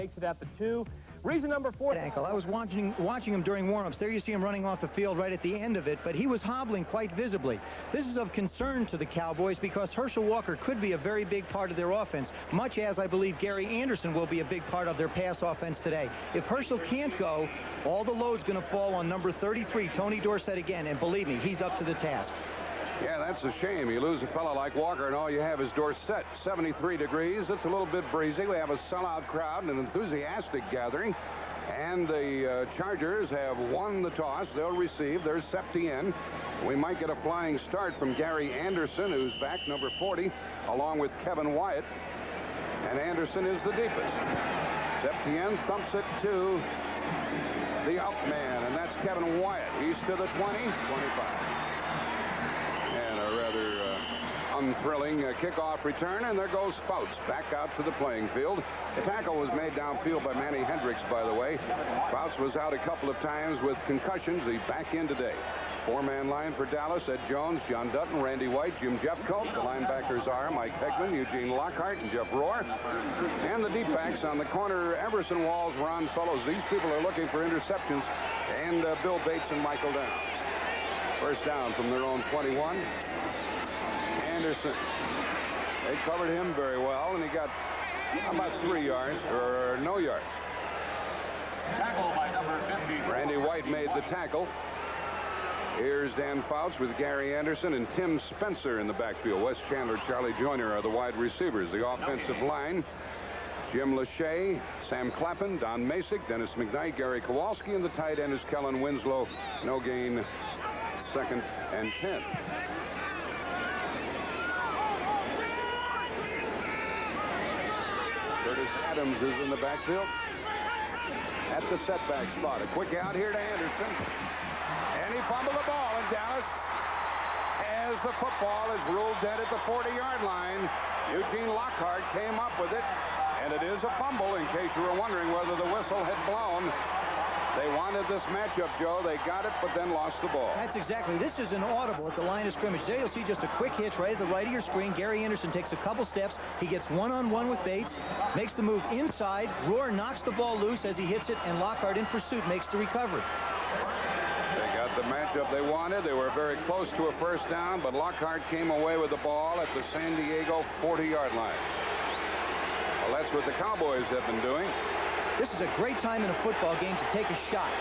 takes it at the 2. Reason number 4. Ankle. I was watching him during warm-ups. There you see him running off the field right at the end of it, but he was hobbling quite visibly. This is of concern to the Cowboys because Herschel Walker could be a very big part of their offense, much as I believe Gary Anderson will be a big part of their pass offense today. If Herschel can't go, all the load's going to fall on number 33, Tony Dorsett again, and believe me, he's up to the task. Yeah, that's a shame. You lose a fellow like Walker, and all you have is Dorsett. 73 degrees. It's a little bit breezy. We have a sellout crowd and an enthusiastic gathering. And the Chargers have won the toss. They'll receive. There's Septa in. We might get a flying start from Gary Anderson, who's back, number 40, along with Kevin Wyatt. And Anderson is the deepest. Septa thumps it to the out man, and that's Kevin Wyatt. He's to the 20, 25. And a rather unthrilling kickoff return, and there goes Faust back out to the playing field. The tackle was made downfield by Manny Hendricks, by the way. Faust was out a couple of times with concussions. He's back in today. 4-man line for Dallas: Ed Jones, John Dutton, Randy White, Jim Jeffcoat. The linebackers are Mike Heckman, Eugene Lockhart, and Jeff Rohr. And the deep backs on the corner: Everson Walls, Ron Fellows. These people are looking for interceptions, and Bill Bates and Michael Downs. First down from their own 21. Anderson. They covered him very well, and he got about 3 yards, or no yards. Tackle by number 50. Randy White made the tackle. Here's Dan Fouts with Gary Anderson and Tim Spencer in the backfield. Wes Chandler, Charlie Joyner are the wide receivers. The offensive line: Jim Lachey, Sam Claphan, Don Masick, Dennis McKnight, Gary Kowalski, and the tight end is Kellen Winslow. No gain, 2nd and 10. Curtis Adams is in the backfield at the setback spot. A quick out here to Anderson. And he fumbled the ball, and Dallas, as the football is ruled dead at the 40-yard line, Eugene Lockhart came up with it, and it is a fumble, in case you were wondering whether the whistle had blown. They wanted this matchup, Joe. They got it, but then lost the ball. That's exactly. This is an audible at the line of scrimmage. There you'll see just a quick hitch right at the right of your screen. Gary Anderson takes a couple steps. He gets one-on-one with Bates, makes the move inside. Rohr knocks the ball loose as he hits it, and Lockhart in pursuit makes the recovery. They got the matchup they wanted. They were very close to a first down, but Lockhart came away with the ball at the San Diego 40-yard line. Well, that's what the Cowboys have been doing. This is a great time in a football game to take a shot,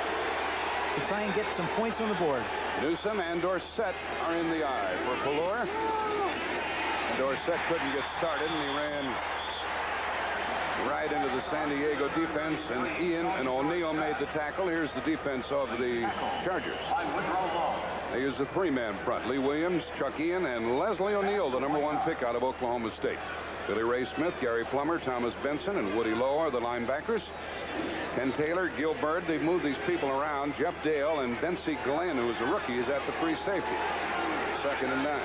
to try and get some points on the board. Newsome and Dorsett are in the eye for Pallure. And Dorsett couldn't get started, and he ran right into the San Diego defense, and Ian and O'Neill made the tackle. Here's the defense of the Chargers. They use a 3-man front: Lee Williams, Chuck Ian, and Leslie O'Neill, the #1 pick out of Oklahoma State. Billy Ray Smith, Gary Plummer, Thomas Benson, and Woody Lowe are the linebackers. Ken Taylor, Gil Bird, they've moved these people around. Jeff Dale and Dempsey Glenn, who is a rookie, is at the free safety. 2nd and 9.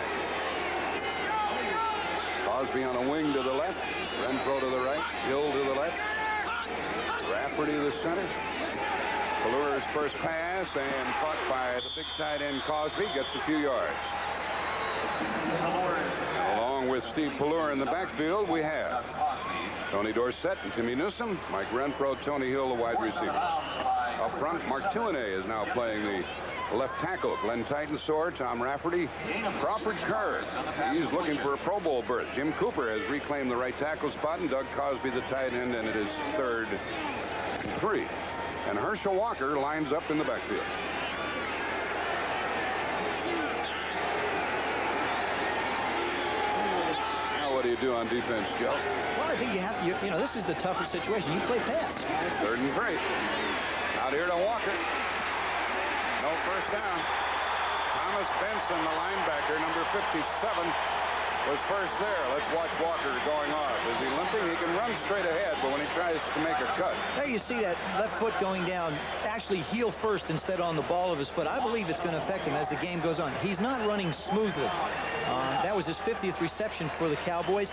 Crosby on a wing to the left. Renfro to the right. Hill to the left. Rafferty to the center. Pallure's first pass, and caught by the big tight end Cosby, gets a few yards. Along with Steve Pallure in the backfield, we have Tony Dorsett and Timmy Newsome, Mike Renfro, Tony Hill, the wide receivers. Up front, Mark Tillanay is now playing the left tackle. Glenn Titensor, Tom Rafferty, Crawford Kerr. He's looking for a Pro Bowl berth. Jim Cooper has reclaimed the right tackle spot, and Doug Cosby the tight end, and it is 3rd and 3. And Herschel Walker lines up in the backfield. What do you do on defense, Joe? Well, I think you have, you know, this is the toughest situation. You play pass. 3rd and 3. Out here to Walker. No first down. Thomas Benson, the linebacker, number 57, was first there. Let's watch Walker going off. Is he limping? He can run straight ahead, but when he tries to make a cut. There you see that left foot going down, actually heel first instead on the ball of his foot. I believe it's going to affect him as the game goes on. He's not running smoothly. That was his 50th reception for the Cowboys.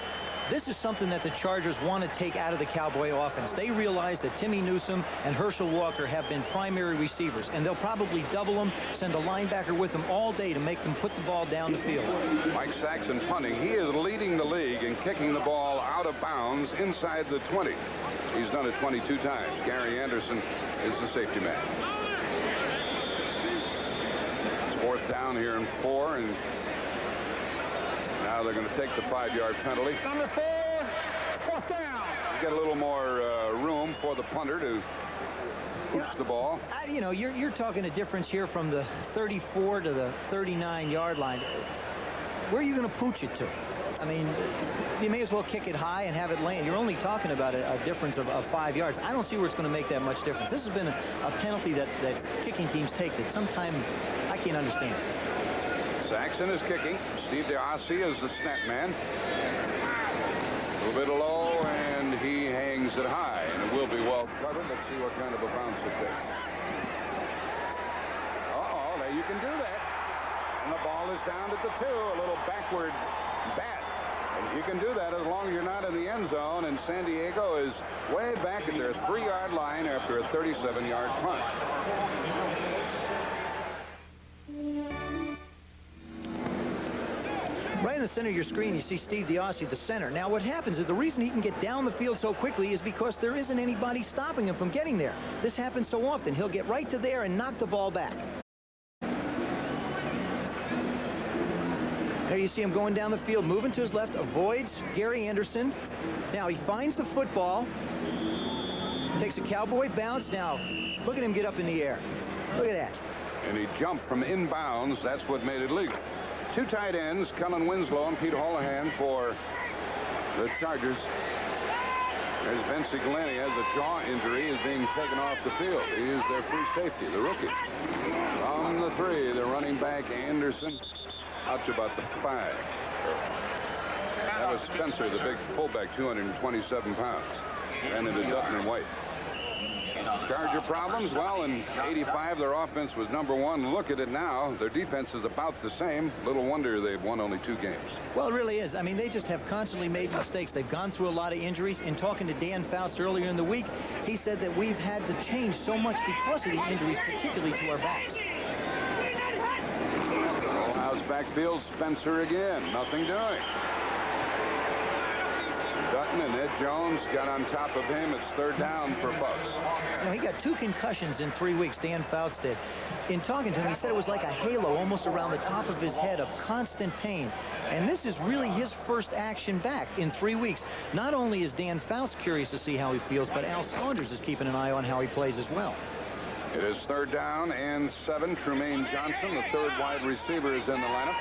This is something that the Chargers want to take out of the Cowboy offense. They realize that Timmy Newsome and Herschel Walker have been primary receivers, and they'll probably double them, send a linebacker with them all day to make them put the ball down the field. Mike Saxon punting. He is leading the league in kicking the ball out of bounds inside the 20. He's done it 22 times. Gary Anderson is the safety man. It's 4th down here and 4, and now they're going to take the 5-yard penalty. Number 4, 4th down. You get a little more room for the punter to pooch the ball. You know, you're talking a difference here from the 34 to the 39-yard line. Where are you going to pooch it to? I mean, you may as well kick it high and have it land. You're only talking about a difference of 5 yards. I don't see where it's going to make that much difference. This has been a penalty that kicking teams take that sometimes I can't understand. Saxon is kicking. Steve DeOssie is the snap man. A little bit low, and he hangs it high, and it will be well covered. Let's see what kind of a bounce it takes. Uh-oh, there you can do that. And the ball is down at the 2, a little backward bat. And you can do that as long as you're not in the end zone, and San Diego is way back at their 3-yard line after a 37-yard punt. Right in the center of your screen, you see Steve DeOssie, the center. Now, what happens is the reason he can get down the field so quickly is because there isn't anybody stopping him from getting there. This happens so often. He'll get right to there and knock the ball back. There you see him going down the field, moving to his left, avoids Gary Anderson. Now, he finds the football, takes a cowboy bounce. Now, look at him get up in the air. Look at that. And he jumped from inbounds. That's what made it legal. 2 tight ends, Kellen Winslow and Pete Holohan for the Chargers. There's Vincey Glenn. He has a jaw injury. He's being taken off the field. He is their free safety, the rookie. From the 3, the running back, Anderson, out to about the 5. That was Spencer, the big fullback, 227 pounds. And into Dutton and White. Charger problems? Well, in '85, their offense was #1. Look at it now. Their defense is about the same. Little wonder they've won only 2 games. Well, it really is. I mean, they just have constantly made mistakes. They've gone through a lot of injuries. In talking to Dan Faust earlier in the week, he said that we've had to change so much because of the injuries, particularly to our backs. Full house backfield, Spencer again. Nothing doing. Dutton and Ed Jones got on top of him. It's 3rd down for Faust. You know, he got 2 concussions in 3 weeks, Dan Faust did. In talking to him, he said it was like a halo almost around the top of his head of constant pain. And this is really his first action back in 3 weeks. Not only is Dan Faust curious to see how he feels, but Al Saunders is keeping an eye on how he plays as well. It is 3rd down and 7. Trumaine Johnson, the 3rd wide receiver, is in the lineup.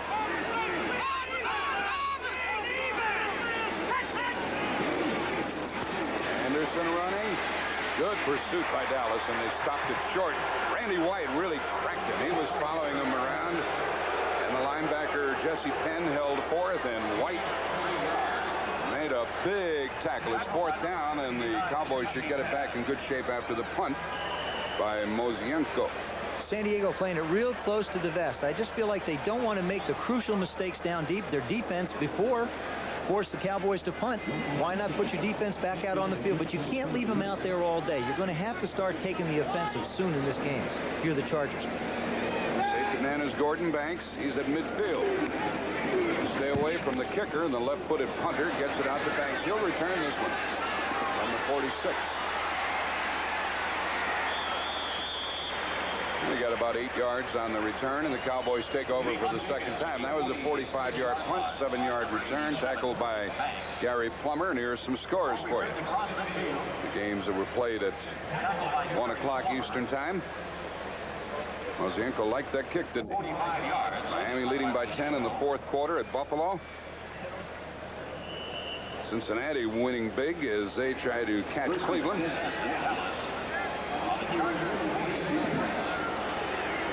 Anderson running. Good pursuit by Dallas, and they stopped it short. Randy White really cracked him. He was following him around, and the linebacker Jesse Penn held 4th, and White made a big tackle. It's 4th down, and the Cowboys should get it back in good shape after the punt by Yonko. San Diego playing it real close to the vest. I just feel like they don't want to make the crucial mistakes down deep. Their defense before forced the Cowboys to punt. Why not put your defense back out on the field? But you can't leave them out there all day. You're going to have to start taking the offensive soon in this game if you're the Chargers. Safety man is Gordon Banks. He's at midfield. Stay away from the kicker, and the left-footed punter gets it out to Banks. He'll return this one from the 46. They got about 8 yards on the return, and the Cowboys take over for the 2nd time. That was a 45-yard punt, 7-yard return, tackled by Gary Plummer, and here's some scores for you. The games that were played at 1 o'clock Eastern time. Yonko liked that kick, didn't he? Miami leading by 10 in the 4th quarter at Buffalo. Cincinnati winning big as they try to catch Cleveland.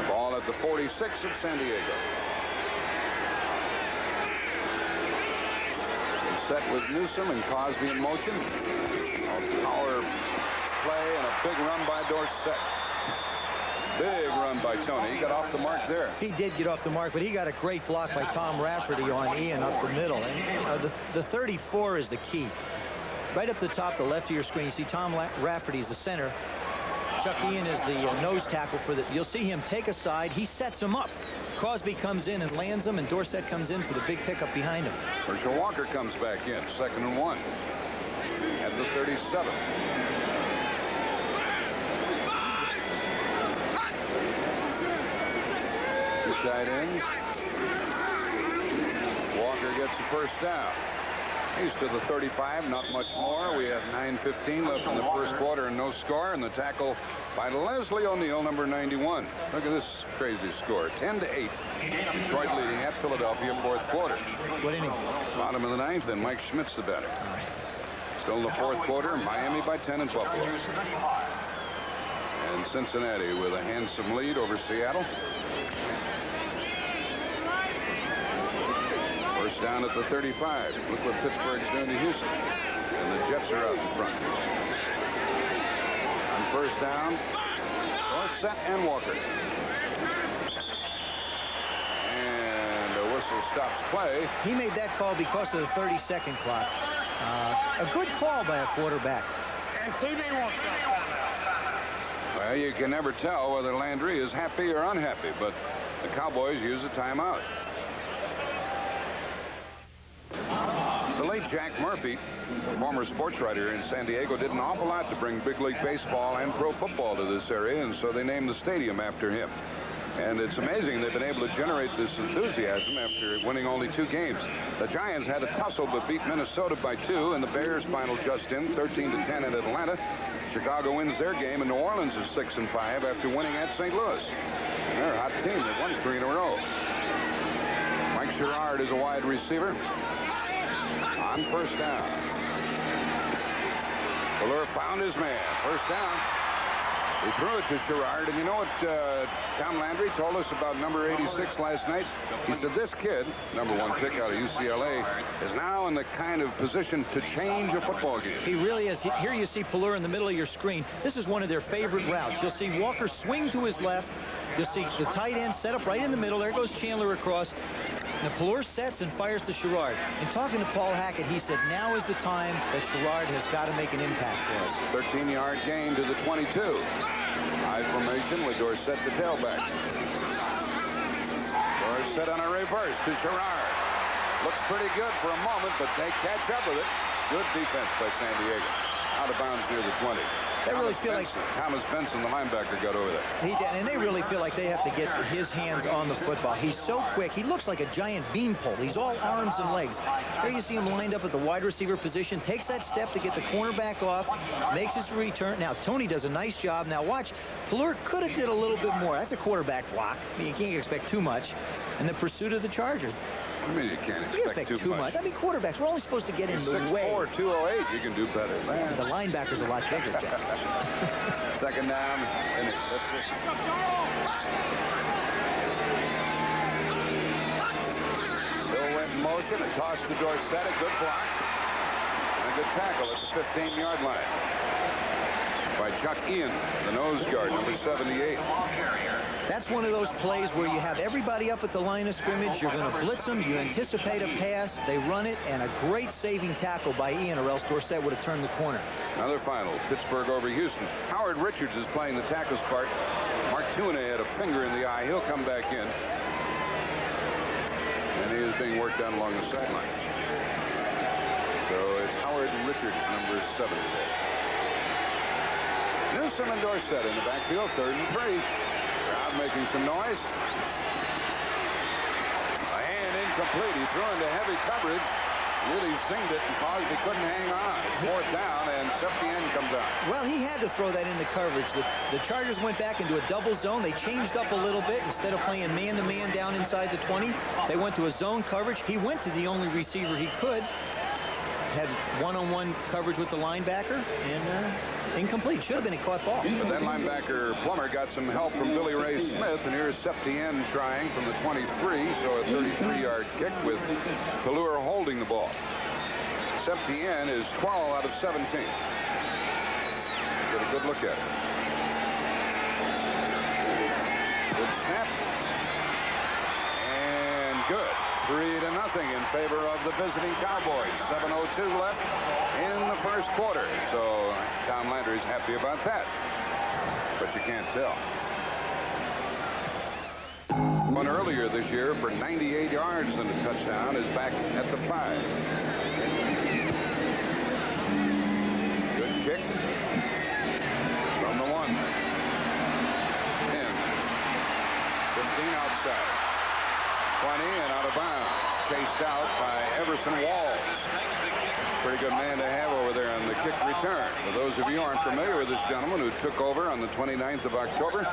Ball at the 46 of San Diego. Set with Newsom and Cosby in motion. A power play and a big run by Dorsett. Big run by Tony. He got off the mark there. He did get off the mark, but he got a great block by Tom Rafferty on Ian up the middle. And the 34 is the key. Right up the top, the left of your screen, you see Tom Rafferty is the center. Chuck Ian is the nose tackle for the. You'll see him take a side. He sets him up. Cosby comes in and lands him, and Dorsett comes in for the big pickup behind him. Herschel Walker comes back in, 2nd and 1. At the 37. Two tight ends. Walker gets the first down. He's to the 35, not much more. We have 9:15 left in the first quarter and no score. And the tackle by Leslie O'Neal, number 91. Look at this crazy score, 10-8. Detroit leading at Philadelphia, fourth quarter. What inning? Bottom of the ninth, and Mike Schmidt's the batter. Still in the fourth quarter, Miami by 10 at Buffalo. And Cincinnati with a handsome lead over Seattle. First down at the 35. Look what Pittsburgh's doing to Houston. And the Jets are out in front. On first down, Dorsett and Walker. And a whistle stops play. He made that call because of the 30-second clock. A good call by a quarterback. And TV won't stop. Well, you can never tell whether Landry is happy or unhappy, but the Cowboys use a timeout. The late Jack Murphy, former sports writer in San Diego, did an awful lot to bring big league baseball and pro football to this area, and so they named the stadium after him. And it's amazing they've been able to generate this enthusiasm after winning only 2 games. The Giants had a tussle but beat Minnesota by 2, and the Bears final just in 13-10 at Atlanta. Chicago wins their game, and New Orleans is 6-5 after winning at St. Louis. They're a hot team. They've won 3 in a row. Mike Sherrard is a wide receiver. On first down. Fuller found his man. First down. He threw it to Sherrard, and you know what Tom Landry told us about number 86 last night? He said this kid, number 1 pick out of UCLA, is now in the kind of position to change a football game. He really is. Here you see Fuller in the middle of your screen. This is one of their favorite routes. You'll see Walker swing to his left. You'll see the tight end set up right in the middle. There goes Chandler across. Now, Fuller sets and fires to Sherrard. In talking to Paul Hackett, he said, now is the time that Sherrard has got to make an impact for us. 13-yard gain to the 22. High formation with Dorsett the tailback. Dorsett on a reverse to Sherrard. Looks pretty good for a moment, but they catch up with it. Good defense by San Diego. Out of bounds near the 20. They really feel like Thomas Benson, the linebacker, got over there. He did, and they really feel like they have to get his hands on the football. He's so quick. He looks like a giant beanpole. He's all arms and legs. There you see him lined up at the wide receiver position, takes that step to get the cornerback off, makes his return. Now, Tony does a nice job. Now, watch. Fuller could have did a little bit more. That's a quarterback block. I mean, you can't expect too much. And the pursuit of the Chargers. I mean, you can't expect too much. I mean, quarterbacks, we're only supposed to get in the way. 6'4", 208, you can do better. Man. The linebacker's a lot bigger, Jack. Second down, finish. That's it. Bill went in motion, a toss to Dorsett, a good block. And a good tackle at the 15-yard line. By Chuck Ian, the nose guard, number 78. That's one of those plays where you have everybody up at the line of scrimmage. You're going to blitz them. You anticipate a pass. They run it, and a great saving tackle by Ian, or else Dorsett would have turned the corner. Another final, Pittsburgh over Houston. Howard Richards is playing the tackle spot. Mark Tune had a finger in the eye. He'll come back in. And he is being worked on along the sideline. So it's Howard Richards, number 7 today. Newsom and Dorsett in the backfield, 3rd and 3. Crowd making some noise. And incomplete. He threw into heavy coverage. Really zinged it and caused he couldn't hang on. 4th down, and Septa comes out. Well, he had to throw that into coverage. The Chargers went back into a double zone. They changed up a little bit. Instead of playing man-to-man down inside the 20, they went to a zone coverage. He went to the only receiver he could. Had one-on-one coverage with the linebacker, and incomplete. Should have been a caught ball. But then linebacker Plummer got some help from Billy Ray Smith, and here's Septa trying from the 23, so a 33-yard kick with Collier holding the ball. Septa is 12 out of 17. Get a good look at it. Good snap. And good. 3-0 in favor of the visiting Cowboys. 7:02 left in the first quarter. So Tom Landry's happy about that. But you can't tell. One earlier this year for 98 yards and a touchdown is back at the 5. aren't familiar with this gentleman who took over on the 29th of October,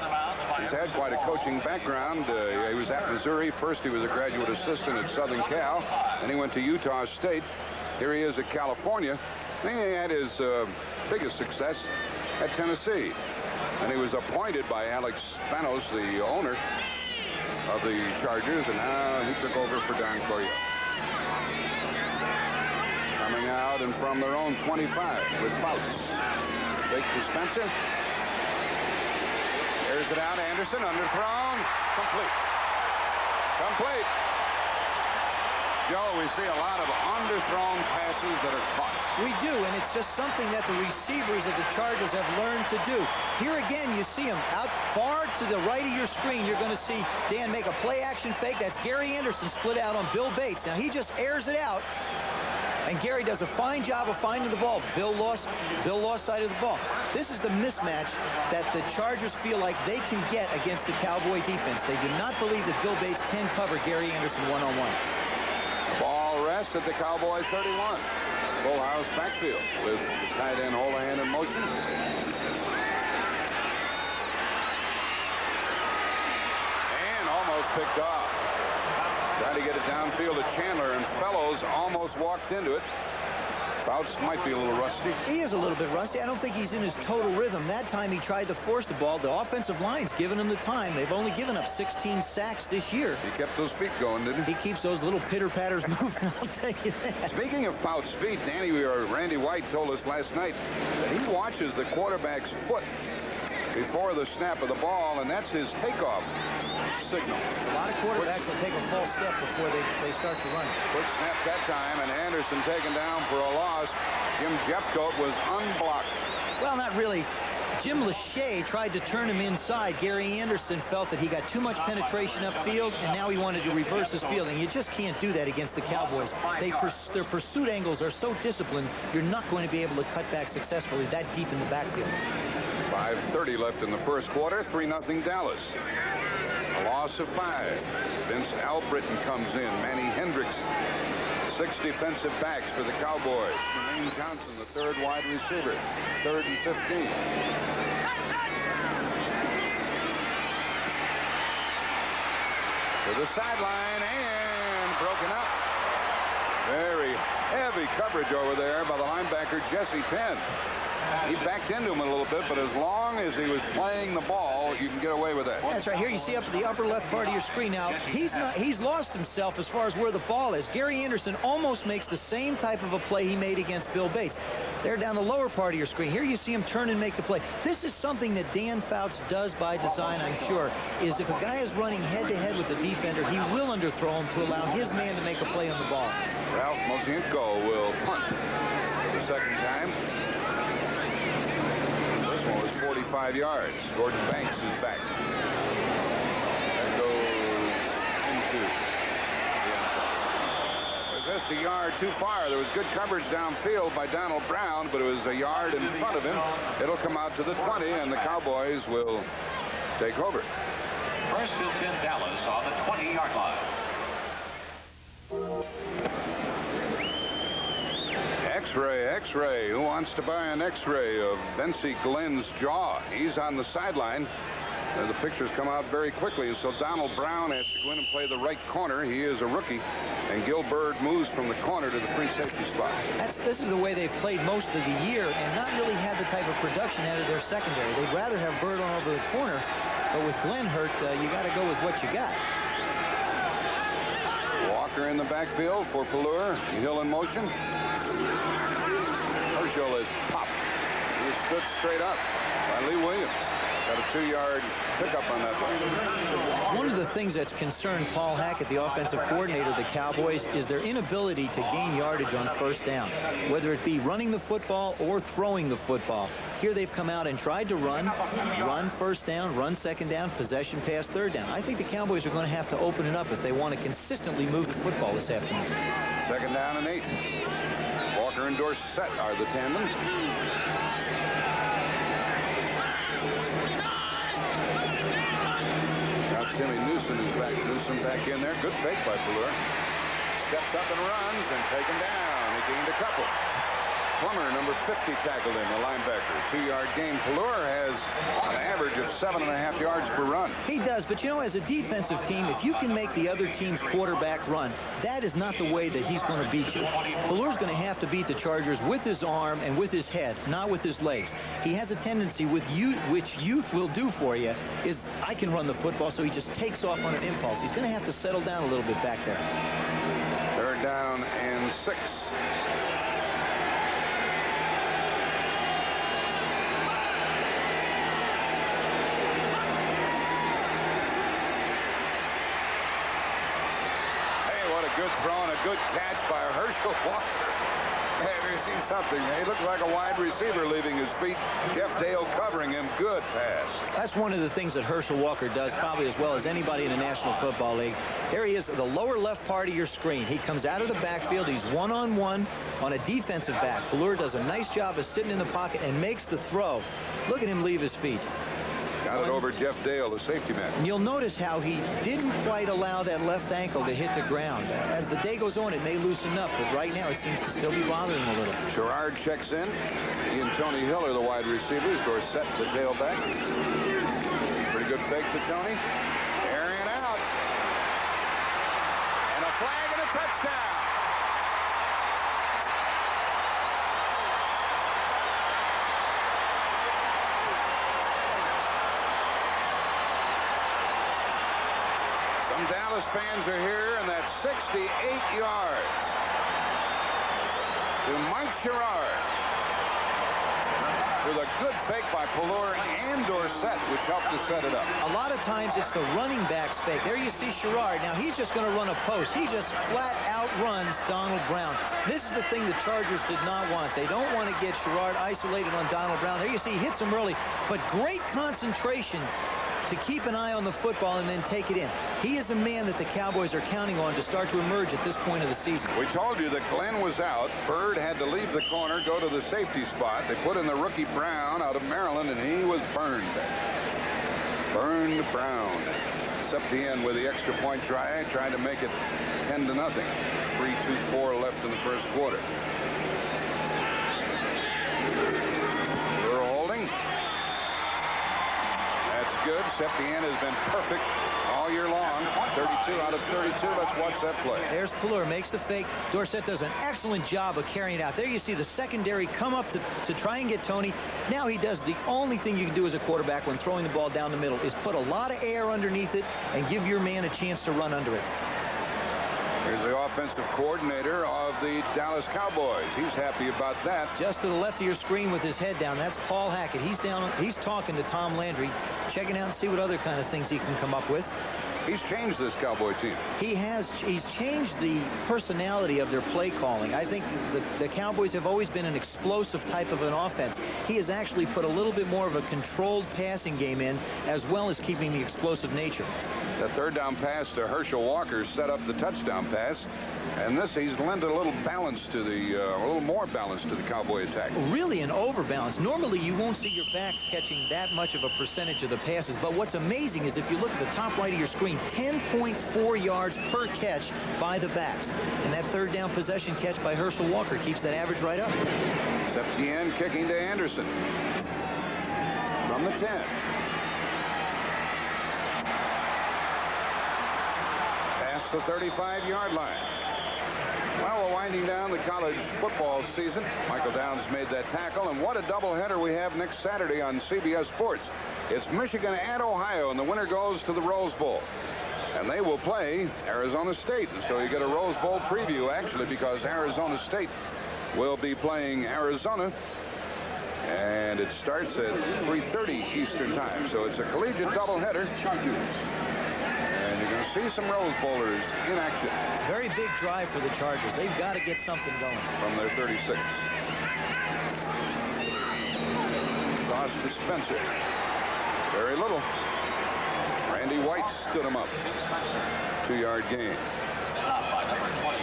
he's had quite a coaching background. He was at Missouri. First, he was a graduate assistant at Southern Cal. Then he went to Utah State. Here he is at California. He had his biggest success at Tennessee. And he was appointed by Alex Spanos, the owner of the Chargers, and now he took over for Don Coryell. Coming out and from their own 25 with Faust. Fake to Spencer. Airs it out. Anderson underthrown. Complete. Joe, we see a lot of underthrown passes that are caught. We do, and it's just something that the receivers of the Chargers have learned to do. Here again, you see him out far to the right of your screen. You're going to see Dan make a play-action fake. That's Gary Anderson split out on Bill Bates. Now, he just airs it out, and Gary does a fine job of finding the ball. Bill lost sight of the ball. This is the mismatch that the Chargers feel like they can get against the Cowboy defense. They do not believe that Bill Bates can cover Gary Anderson one-on-one. Ball rests at the Cowboys 31. Full house backfield with the tight end Holohan in motion. And almost picked off. Trying to get it downfield to Chandler, and Fellows almost walked into it. Faust might be a little rusty. He is a little bit rusty. I don't think he's in his total rhythm. That time he tried to force the ball. The offensive line's giving him the time. They've only given up 16 sacks this year. He kept those feet going, didn't he? He keeps those little pitter-patters moving. I'll tell you that. Speaking of Faust's feet, Randy White told us last night that he watches the quarterback's foot before the snap of the ball, and that's his takeoff signal. A lot of quarterbacks will take a false step before they start to run. Quick snap that time, and Anderson taken down for a loss. Jim Jeffcoat was unblocked. Well, not really. Jim Lachey tried to turn him inside. Gary Anderson felt that he got too much penetration upfield, and now he wanted to reverse his fielding. You just can't do that against the Cowboys. Their pursuit angles are so disciplined, you're not going to be able to cut back successfully that deep in the backfield. 5:30 left in the first quarter. 3-0 Dallas. A loss of 5. Vince Albritton comes in. Manny Hendricks. 6 defensive backs for the Cowboys. Jermaine Johnson, the third wide receiver. 3rd and 15. To the sideline and broken up. Very heavy coverage over there by the linebacker Jesse Penn. He backed into him a little bit, but as long as he was playing the ball, you can get away with that. That's right. Here you see up at the upper left part of your screen. Now, he's lost himself as far as where the ball is. Gary Anderson almost makes the same type of a play he made against Bill Bates. There down the lower part of your screen. Here you see him turn and make the play. This is something that Dan Fouts does by design, I'm sure, is if a guy is running head-to-head with the defender, he will underthrow him to allow his man to make a play on the ball. Ralph Mozienko will punt for the second time. 45 yards. Gordon Banks is back. That goes into the end zone. Just a yard too far. There was good coverage downfield by Donald Brown, but it was a yard in front of him. It'll come out to the 20, and the Cowboys will take over. First and 10 Dallas on the 20-yard line. X-ray. Who wants to buy an X-ray of Bensie Glenn's jaw? He's on the sideline. The pictures come out very quickly, so Donald Brown has to go in and play the right corner. He is a rookie, and Gil Bird moves from the corner to the free safety spot. This is the way they've played most of the year and not really had the type of production out of their secondary. They'd rather have Bird on over the corner, but with Glenn hurt, you got to go with what you got. Walker in the backfield for Pallure. Hill in motion. Herschel is popped. He stood straight up by Lee Williams. Got a 2-yard pickup on that one. One of the things that's concerned Paul Hackett, the offensive coordinator of the Cowboys, is their inability to gain yardage on first down, whether it be running the football or throwing the football. Here they've come out and tried to run first down, run second down, possession pass third down. I think the Cowboys are going to have to open it up if they want to consistently move the football this afternoon. 2nd down and 8. Walker and Dorsett are the tandem. Now Timmy Newsom is back. Newsom back in there. Good fake by Pallure. Steps up and runs and taken down. He gained a couple. Plummer, number 50, tackled him, the linebacker. 2-yard gain. Color has an average of 7.5 yards per run. He does, but you know, as a defensive team, if you can make the other team's quarterback run, that is not the way that he's going to beat you. Color's going to have to beat the Chargers with his arm and with his head, not with his legs. He has a tendency with youth, which youth will do for you, is I can run the football, so he just takes off on an impulse. He's going to have to settle down a little bit back there. 3rd down and 6. Good throw and a good catch by Herschel Walker. Have you seen something? He looks like a wide receiver leaving his feet. Jeff Dale covering him. Good pass. That's one of the things that Herschel Walker does probably as well as anybody in the National Football League. There he is, the lower left part of your screen. He comes out of the backfield. He's one-on-one on a defensive back. Balleur does a nice job of sitting in the pocket and makes the throw. Look at him leave his feet. Got it over Jeff Dale, the safety man. And you'll notice how he didn't quite allow that left ankle to hit the ground. As the day goes on, it may loosen up, but right now it seems to still be bothering him a little. Sherrard checks in. He and Tony Hill are the wide receivers. Dorsett, the tailback. Pretty good fake to Tony. Carrying out. And a flag and a touchdown. Some Dallas fans are here, and that's 68 yards to Mike Sherrard with a good fake by Balleur and Dorsett, which helped to set it up. A lot of times it's the running back's fake. There you see Sherrard. Now he's just going to run a post. He just flat out runs Donald Brown. This is the thing the Chargers did not want. They don't want to get Sherrard isolated on Donald Brown. There you see he hits him early, but great concentration to keep an eye on the football and then take it in. He is a man that the Cowboys are counting on to start to emerge at this point of the season. We told you that Glenn was out. Bird had to leave the corner, go to the safety spot. They put in the rookie Brown out of Maryland, and he was burned. Burned Brown. Septa with the extra point try, tried to make it 10-0. 3-2-4 left in the first quarter. We're holding. Good. Septa has been perfect all year long. 32 out of 32. Let's watch that play. There's Balleur, makes the fake. Dorsett does an excellent job of carrying it out. There you see the secondary come up to try and get Tony. Now he does the only thing you can do as a quarterback when throwing the ball down the middle is put a lot of air underneath it and give your man a chance to run under it. Here's the offensive coordinator of the Dallas Cowboys. He's happy about that. Just to the left of your screen with his head down, that's Paul Hackett. He's down. He's talking to Tom Landry, checking out and see what other kind of things he can come up with. He's changed this Cowboy team. He has. He's changed the personality of their play calling. I think the Cowboys have always been an explosive type of an offense. He has actually put a little bit more of a controlled passing game in, as well as keeping the explosive nature. The 3rd down pass to Herschel Walker set up the touchdown pass. And this, he's lent a little balance to the, a little more balance to the Cowboy attack. Really an overbalance. Normally you won't see your backs catching that much of a percentage of the passes. But what's amazing is if you look at the top right of your screen, 10.4 yards per catch by the backs. And that 3rd down possession catch by Herschel Walker keeps that average right up. Septa kicking to Anderson from the 10. Past the 35-yard line. Well, we're winding down the college football season. Michael Downs made that tackle, and what a doubleheader we have next Saturday on CBS Sports. It's Michigan at Ohio, and the winner goes to the Rose Bowl. And they will play Arizona State. And so you get a Rose Bowl preview, actually, because Arizona State will be playing Arizona. And it starts at 3:30 Eastern time. So it's a collegiate doubleheader. And you're going to see some Rose Bowlers in action. Very big drive for the Chargers. They've got to get something going. From their 36. Toss to Spencer. Very little. Randy White stood him up. 2-yard gain.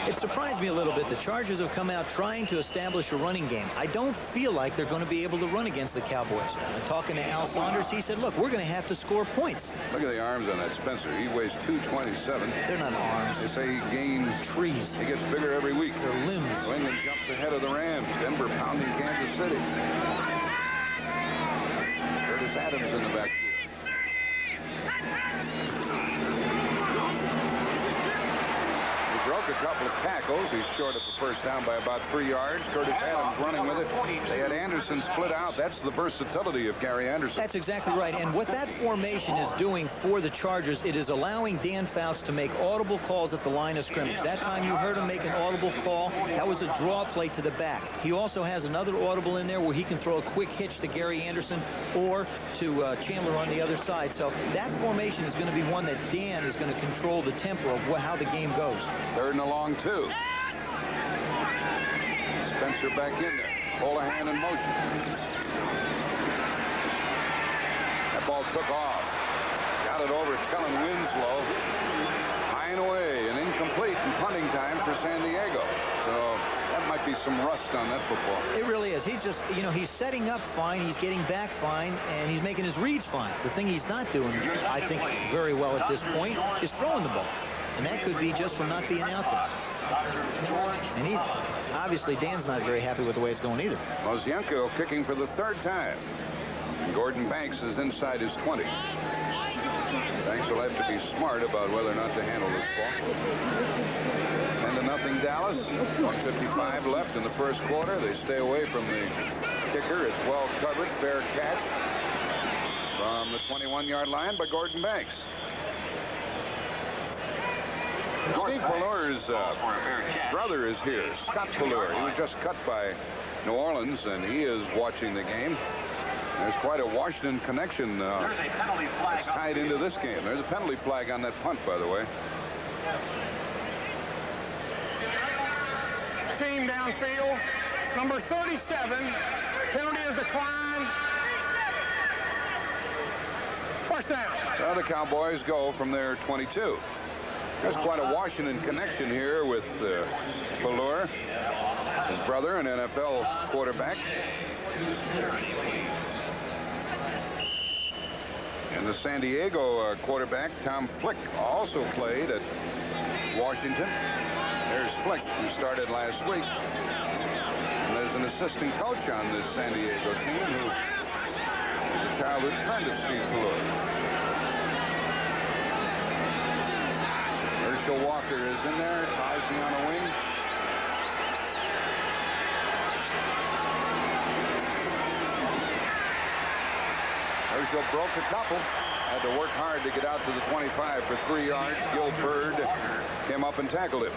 It surprised me a little bit. The Chargers have come out trying to establish a running game. I don't feel like they're going to be able to run against the Cowboys. Talking to Al Saunders, he said, look, we're going to have to score points. Look at the arms on that Spencer. He weighs 227. They're not arms. They say he gains trees. He gets bigger every week. They're limbs. New England jumps ahead of the Rams. Denver pounding Kansas City. Curtis Adams in the backfield. Broke a couple of tackles. He's short of the first down by about 3 yards. Curtis Adams running with it. They had Anderson split out. That's the versatility of Gary Anderson. That's exactly right. And what that formation is doing for the Chargers, it is allowing Dan Faust to make audible calls at the line of scrimmage. That time you heard him make an audible call. That was a draw play to the back. He also has another audible in there where he can throw a quick hitch to Gary Anderson or to Chandler on the other side. So that formation is going to be one that Dan is going to control the tempo of how the game goes. Third and a long two. Spencer back in there. Holohan in motion. That ball took off. Got it over Kellen Winslow. High and away and incomplete in punting time for San Diego. So that might be some rust on that football. It really is. He's just, he's setting up fine. He's getting back fine, and he's making his reads fine. The thing he's not doing, I think, very well at this point is throwing the ball. And that could be just from not being out there. And obviously, Dan's not very happy with the way it's going either. Well, Yonko kicking for the third time. Gordon Banks is inside his 20. Banks will have to be smart about whether or not to handle this ball. 10-0 Dallas. 1:55 left in the first quarter. They stay away from the kicker. It's well covered. Fair catch from the 21-yard line by Gordon Banks. Steve Pellure's brother is here, Scott Pellure. He was just cut by New Orleans, and he is watching the game. There's quite a Washington connection that's tied into this game. There's a penalty flag on that punt, by the way. Team downfield, number 37. Penalty is declined. First down. So the Cowboys go from their 22. There's quite a Washington connection here with Pellure, his brother, an NFL quarterback. And the San Diego quarterback, Tom Flick, also played at Washington. There's Flick, who started last week. And there's an assistant coach on this San Diego team who is a childhood friend of Steve Pellure. Herschel Walker is in there. Theismann on a wing. Herschel broke a couple. Had to work hard to get out to the 25 for 3 yards. Gil Bird came up and tackled him.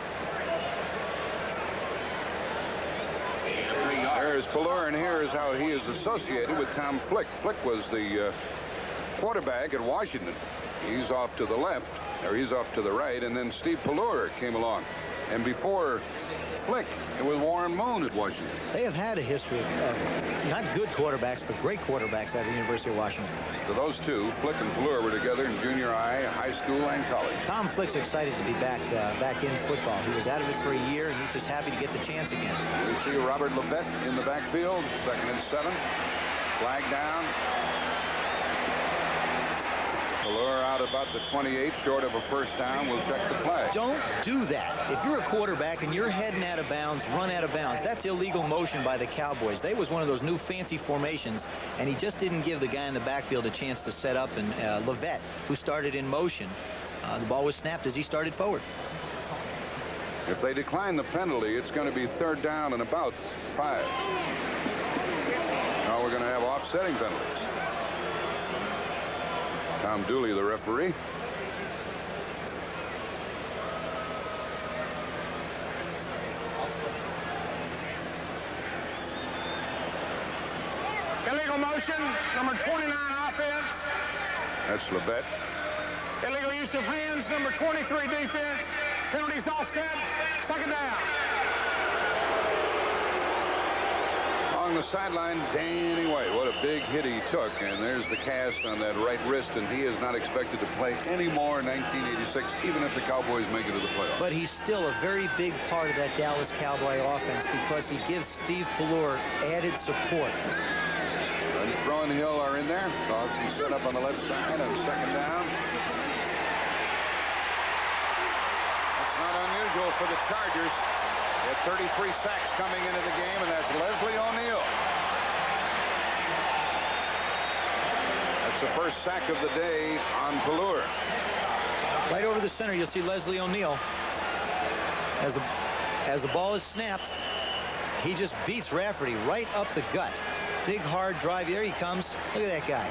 There's Pellure, and here is how he is associated with Tom Flick. Flick was the quarterback at Washington. He's off to the left. Or he's off to the right, and then Steve Pellure came along. And before Flick, it was Warren Moon at Washington. They have had a history of not good quarterbacks, but great quarterbacks at the University of Washington. So those two, Flick and Pellure, were together in junior high school, and college. Tom Flick's excited to be back in football. He was out of it for a year, and he's just happy to get the chance again. We see Robert Levette in the backfield, 2nd and 7. Flag down. Pellure out about the 28, short of a first down. We'll check the play. Don't do that. If you're a quarterback and you're heading out of bounds, run out of bounds. That's illegal motion by the Cowboys. They was one of those new fancy formations, and he just didn't give the guy in the backfield a chance to set up. And Levette, who started in motion, the ball was snapped as he started forward. If they decline the penalty, it's going to be 3rd down and about 5. Now we're going to have offsetting penalties. Tom Dooley, the referee. Illegal motion, number 29 offense. That's Levette. Illegal use of hands, number 23 defense. Penalties offset, 2nd down. along the sideline, Danny White. What a big hit he took. And there's the cast on that right wrist, and he is not expected to play anymore in 1986, even if the Cowboys make it to the playoffs. But he's still a very big part of that Dallas Cowboy offense because he gives Steve Pelluer added support. And Throw and Hill are in there. Dawson set up on the left side on second down. That's not unusual for the Chargers. They have 33 sacks coming into the game, and that's Leslie O'Neal. That's the first sack of the day on Pelluer. Right over the center, you'll see Leslie O'Neal. As the ball is snapped, he just beats Rafferty right up the gut. Big, hard drive. There he comes. Look at that guy.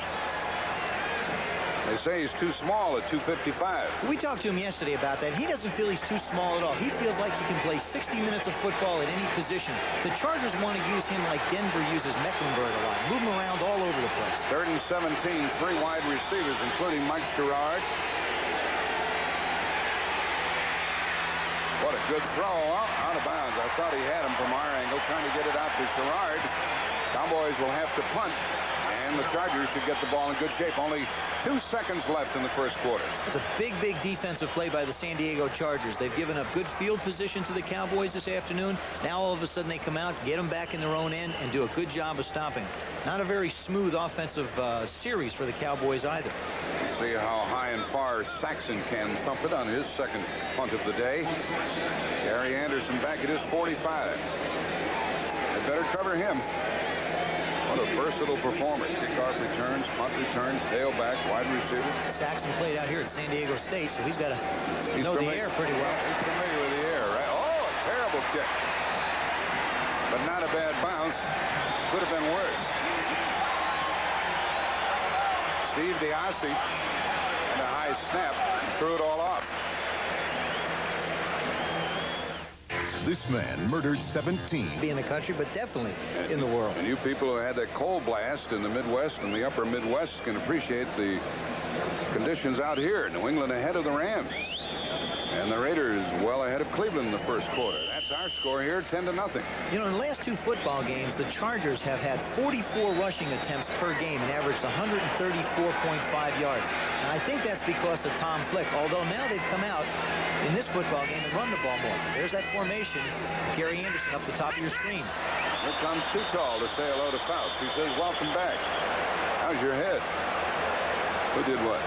They say he's too small at 255. We talked to him yesterday about that. He doesn't feel he's too small at all. He feels like he can play 60 minutes of football at any position. The Chargers want to use him like Denver uses Mecklenburg a lot. Move him around all over the place. 3rd and 17, 3 wide receivers, including Mike Sherrard. What a good throw. Oh, out of bounds. I thought he had him from our angle, trying to get it out to Sherrard. Cowboys will have to punt, and the Chargers should get the ball in good shape. Only 2 seconds left in the first quarter. It's a big, big defensive play by the San Diego Chargers. They've given up good field position to the Cowboys this afternoon. Now all of a sudden they come out, get them back in their own end, and do a good job of stopping. Not a very smooth offensive series for the Cowboys either. See how high and far Saxon can thump it on his second punt of the day. Gary Anderson back at his 45. They better cover him. What a versatile performer. Kickoff returns, punt returns, tailback, wide receiver. Saxon played out here at San Diego State, so he's got to know the air pretty well. He's familiar with the air, right? Oh, a terrible kick. But not a bad bounce. Could have been worse. Steve DiAsi and a high snap threw it all off. This man murdered 17. Be in the country, but definitely in the world. And you people who had that cold blast in the Midwest and the upper Midwest can appreciate the conditions out here. New England ahead of the Rams. And the Raiders well ahead of Cleveland in the first quarter. That's our score here, 10-0. You know, in the last 2 football games, the Chargers have had 44 rushing attempts per game and averaged 134.5 yards. And I think that's because of Tom Flick, although now they've come out in this football game and run the ball more. There's that formation. Gary Anderson up the top of your screen. Here comes Too Tall to say hello to Faust. He says, welcome back. How's your head? Who did what?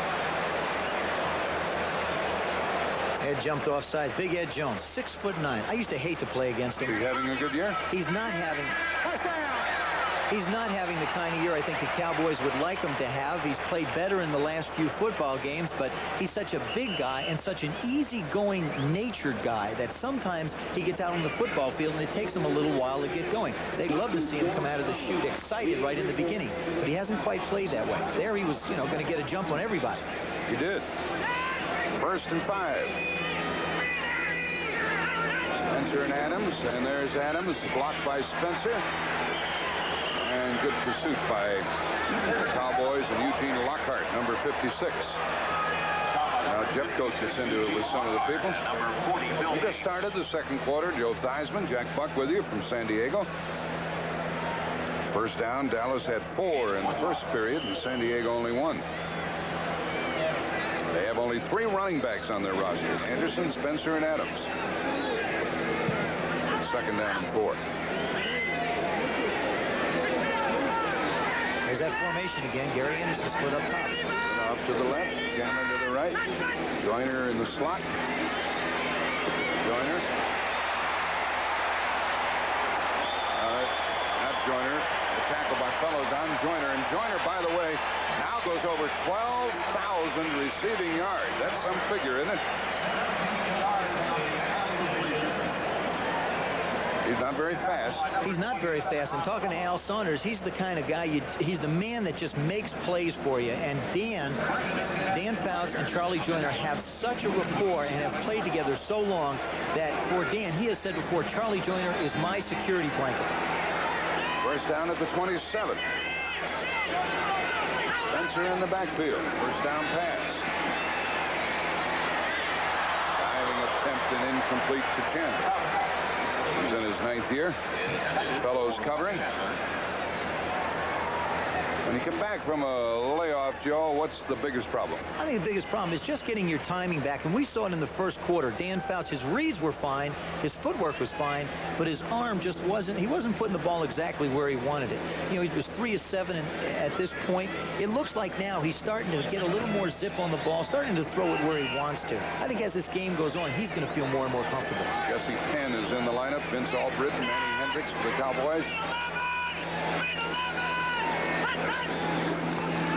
Ed jumped offside. Big Ed Jones, 6'9". I used to hate to play against him. Is he having a good year? He's not having the kind of year I think the Cowboys would like him to have. He's played better in the last few football games, but he's such a big guy and such an easygoing, natured guy that sometimes he gets out on the football field and it takes him a little while to get going. They'd love to see him come out of the chute excited right in the beginning, but he hasn't quite played that way. There he was, going to get a jump on everybody. He did. 1st and 5. Spencer and Adams, and there's Adams, blocked by Spencer. And good pursuit by the Cowboys and Eugene Lockhart, number 56. Now Jeffcoat gets into it with some of the people. We just started the second quarter. Joe Theismann, Jack Buck with you from San Diego. First down, Dallas had 4 in the first period, and San Diego only 1. They have only 3 running backs on their roster: Anderson, Spencer, and Adams. Second down and 4. There's that formation again. Gary Anderson split up top. Off to the left, Chandler to the right. Joyner in the slot. Joyner. Not Joyner. The tackle by fellows on Joyner. And Joyner, by the way, now goes over 12,000 receiving yards. That's some figure, isn't it? He's not very fast. He's not very fast. I'm talking to Al Saunders. He's the kind of guy, he's the man that just makes plays for you. And Dan Faust and Charlie Joyner have such a rapport and have played together so long that for Dan, he has said before, Charlie Joyner is my security blanket. First down at the 27. Spencer in the backfield. First down pass. Diving attempt and incomplete to Chandler. He's in his 9th year. Fellows covering. When you come back from a layoff, Joe, what's the biggest problem? I think the biggest problem is just getting your timing back. And we saw it in the first quarter. Dan Faust, his reads were fine. His footwork was fine. But his arm just wasn't. He wasn't putting the ball exactly where he wanted it. You know, he was 3 of 7 at this point. It looks like now he's starting to get a little more zip on the ball, starting to throw it where he wants to. I think as this game goes on, he's going to feel more and more comfortable. Jesse Penn is in the lineup. Vince Albritton, Manny Hendricks for the Cowboys.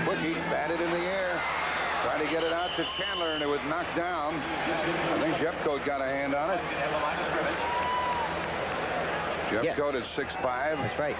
Quickie batted in the air. Tried to get it out to Chandler, and it was knocked down. I think Jeffcoat got a hand on it. Jeffcoat at 6'5". That's right.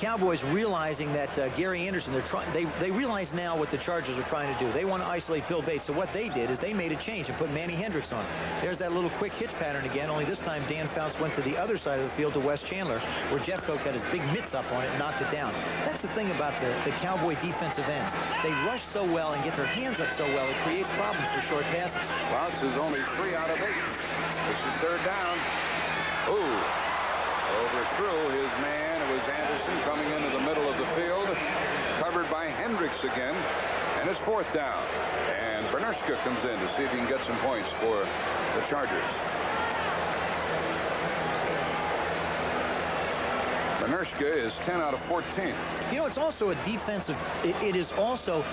Cowboys realizing that Gary Anderson, they realize now what the Chargers are trying to do. They want to isolate Bill Bates. So what they did is they made a change and put Manny Hendricks on. There's that little quick hitch pattern again, only this time Dan Faust went to the other side of the field to Wes Chandler, where Jeffcoat got his big mitts up on it and knocked it down. That's the thing about the Cowboy defensive ends. They rush so well and get their hands up so well, it creates problems for short passes. Faust is only 3 out of 8. This is 3rd down. Ooh. Overthrew his man. It was Anderson coming into the middle of the field. Covered by Hendricks again. And it's 4th down. And Bernershka comes in to see if he can get some points for the Chargers. Bernershka is 10 out of 14. You know, it's also a defensive. It is also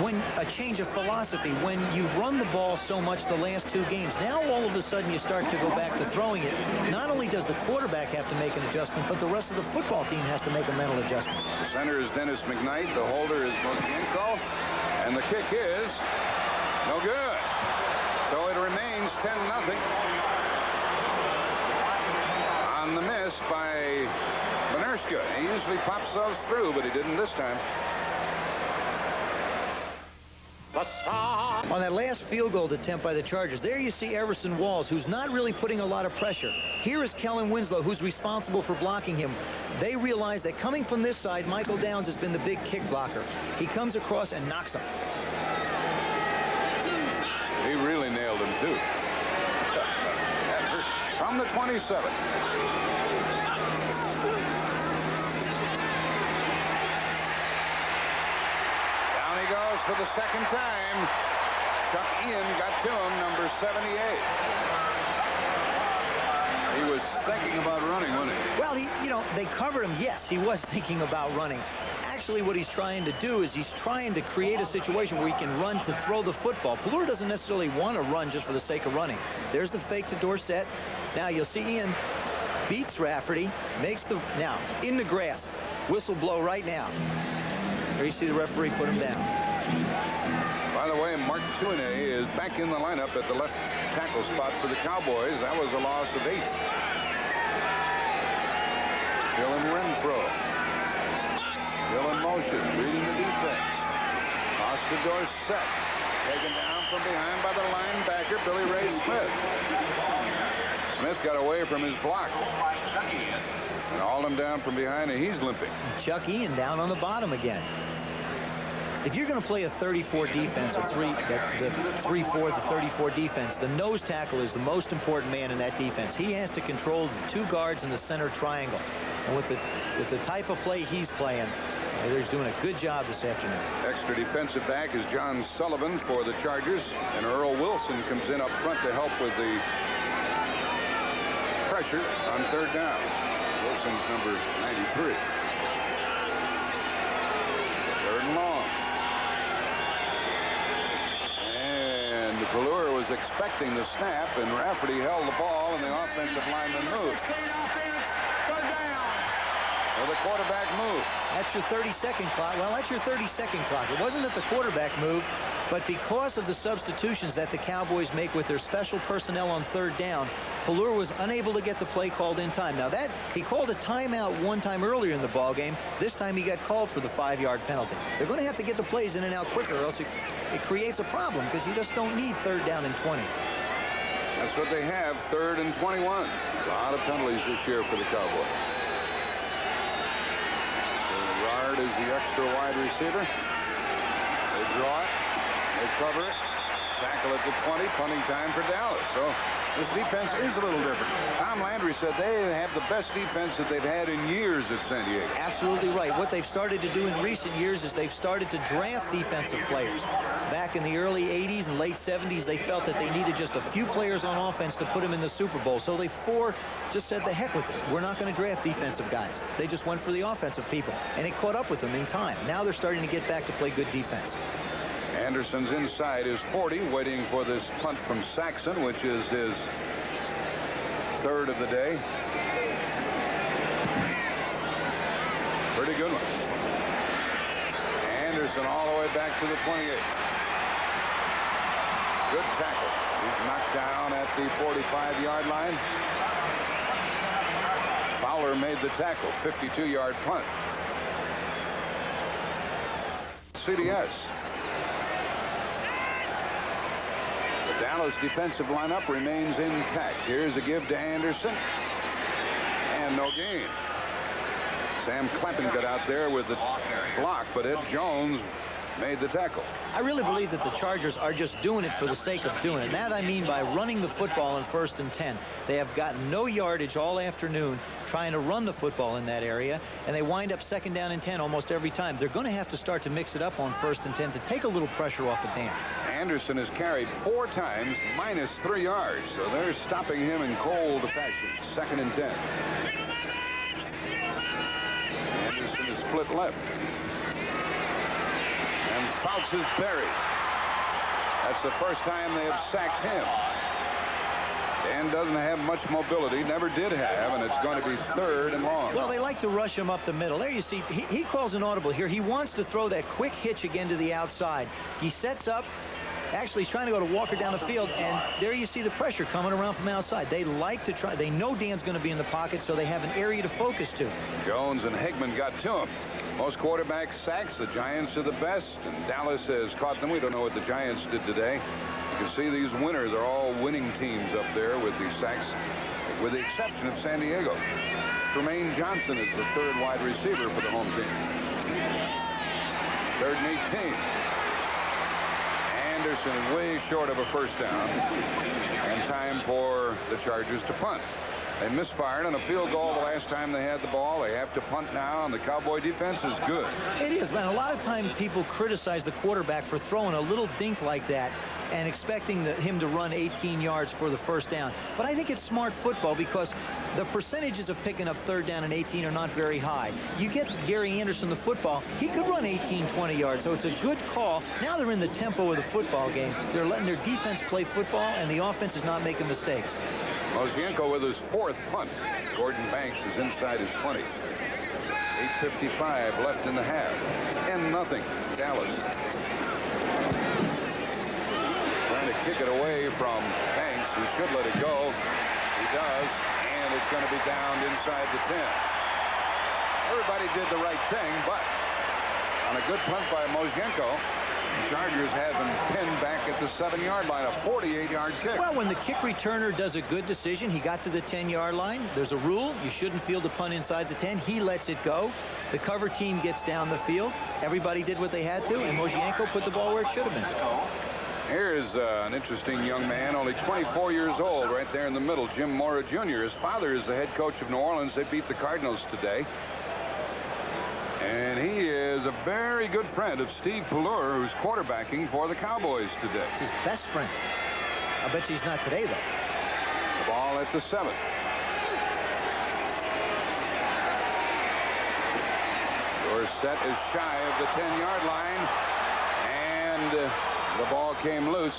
when a change of philosophy. When you run the ball so much the last 2 games, now all of a sudden you start to go back to throwing it. Not only does the quarterback have to make an adjustment, but the rest of the football team has to make a mental adjustment. The center is Dennis McKnight. The holder is Yonko. And the kick is no good. So it remains 10-0 on the miss by Bernershka. He usually pops those through, but he didn't this time. On that last field goal attempt by the Chargers, there you see Everson Walls, who's not really putting a lot of pressure. Here is Kellen Winslow, who's responsible for blocking him. They realize that coming from this side, Michael Downs has been the big kick blocker. He comes across and knocks him. He really nailed him, too. That hurt. From the 27. Goes for the 2nd time. Chuck Ian got to him, number 78. He was thinking about running, wasn't he? Well, they covered him. Yes, he was thinking about running. Actually, what he's trying to do is he's trying to create a situation where he can run to throw the football. Pallur doesn't necessarily want to run just for the sake of running. There's the fake to Dorsett. Now you'll see Ian beats Rafferty, now in the grass. Whistle blow right now. There you see the referee put him down. By the way, Mark Tuine is back in the lineup at the left tackle spot for the Cowboys. That was a loss of 8. Dylan Renfro. Still in motion, reading the defense. Toss to Dorsett. Taken down from behind by the linebacker, Billy Ray Smith. Smith got away from his block. And hauled him down from behind, and he's limping. Chuck Ian down on the bottom again. If you're going to play a 34 defense, the 3-4, the 34 defense, the nose tackle is the most important man in that defense. He has to control the 2 guards in the center triangle. And with the type of play he's playing, he's doing a good job this afternoon. Extra defensive back is John Sullivan for the Chargers, and Earl Wilson comes in up front to help with the pressure on 3rd down. Wilson's number 93. 3rd and long. And Pallur was expecting the snap, and Rafferty held the ball, and the offensive lineman moved. Well, the quarterback moved. That's your 30-second clock. Well, that's your 30-second clock. It wasn't that the quarterback moved, but because of the substitutions that the Cowboys make with their special personnel on 3rd down, Pallur was unable to get the play called in time. Now, he called a timeout one time earlier in the ballgame. This time he got called for the 5-yard penalty. They're going to have to get the plays in and out quicker, or else it creates a problem, because you just don't need 3rd down and 20. That's what they have, 3rd and 21. A lot of penalties this year for the Cowboys. Gerard is the extra wide receiver. They draw it. They cover it. Tackle at the 20. Punting time for Dallas. So This defense is a little different. Tom Landry said they have the best defense that they've had in years at San Diego. Absolutely right. What they've started to do in recent years is they've started to draft defensive players. Back in the early 80s and late 70s, they felt that they needed just a few players on offense to put them in the Super Bowl. So they just said, the heck with it. We're not going to draft defensive guys. They just went for the offensive people. And it caught up with them in time. Now they're starting to get back to play good defense. Anderson's inside his 40, waiting for this punt from Saxon, which is his third of the day. Pretty good one. Anderson all the way back to the 28. Good tackle. He's knocked down at the 45-yard line. Fowler made the tackle. 52-yard punt. CDS. The Dallas defensive lineup remains intact. Here's a give to Anderson. And no gain. Sam Claphan got out there with the block, but Ed Jones made the tackle. I really believe that the Chargers are just doing it for the sake of doing it. And that I mean by running the football in 1st and 10. They have gotten no yardage all afternoon trying to run the football in that area, and they wind up 2nd down and 10 almost every time. They're going to have to start to mix it up on 1st and 10 to take a little pressure off of Dan. Anderson has carried 4 times, minus 3 yards, so they're stopping him in cold fashion. 2nd and 10. Anderson is split left. And Faust is buried. That's the first time they have sacked him. Dan doesn't have much mobility, never did have, and it's going to be 3rd and long. Well, they like to rush him up the middle. There you see, he calls an audible here. He wants to throw that quick hitch again to the outside. He sets up. Actually, he's trying to go to Walker down the field, and there you see the pressure coming around from outside. They like to try. They know Dan's going to be in the pocket, so they have an area to focus to. Jones and Hegman got to him. Most quarterback sacks, the Giants are the best, and Dallas has caught them. We don't know what the Giants did today. You can see these winners are all winning teams up there with the sacks, with the exception of San Diego. Tremaine Johnson is the 3rd wide receiver for the home team. 3rd and 18. Anderson way short of a 1st down, and time for the Chargers to punt. They misfired on a field goal the last time they had the ball. They have to punt now, and the Cowboy defense is good. It is, man. A lot of times people criticize the quarterback for throwing a little dink like that and expecting him to run 18 yards for the 1st down. But I think it's smart football because the percentages of picking up 3rd down and 18 are not very high. You get Gary Anderson the football, he could run 18, 20 yards, so it's a good call. Now they're in the tempo of the football games. They're letting their defense play football, and the offense is not making mistakes. Yonko with his 4th punt. Gordon Banks is inside his 20. 8:55 left in the half. 10-0 Dallas. Trying to kick it away from Banks. He should let it go. He does. And it's going to be downed inside the 10. Everybody did the right thing, but on a good punt by Yonko, the Chargers have him pinned back at the 7-yard line, a 48-yard kick. Well, when the kick returner does a good decision, he got to the 10-yard line. There's a rule. You shouldn't field a punt inside the 10. He lets it go. The cover team gets down the field. Everybody did what they had to, and Yonko put the ball where it should have been. Here's an interesting young man, only 24 years old, right there in the middle, Jim Mora Jr. His father is the head coach of New Orleans. They beat the Cardinals today. And he is a very good friend of Steve Pellure, who's quarterbacking for the Cowboys today. It's his best friend. I bet you he's not today, though. The ball at the 7. Dorsett is shy of the 10-yard line. And the ball came loose,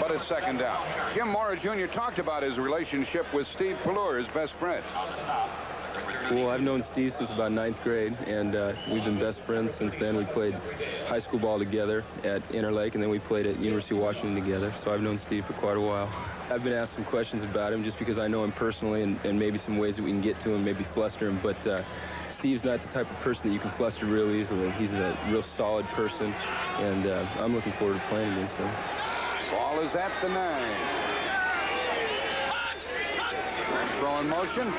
but it's 2nd down. Jim Mora Jr. talked about his relationship with Steve Pellure, his best friend. Well, I've known Steve since about 9th grade, and we've been best friends since then. We played high school ball together at Interlake, and then we played at University of Washington together, so I've known Steve for quite a while. I've been asked some questions about him just because I know him personally and maybe some ways that we can get to him, maybe fluster him, but Steve's not the type of person that you can fluster real easily. He's a real solid person, and I'm looking forward to playing against him. Ball is at the 9. Throw in motion.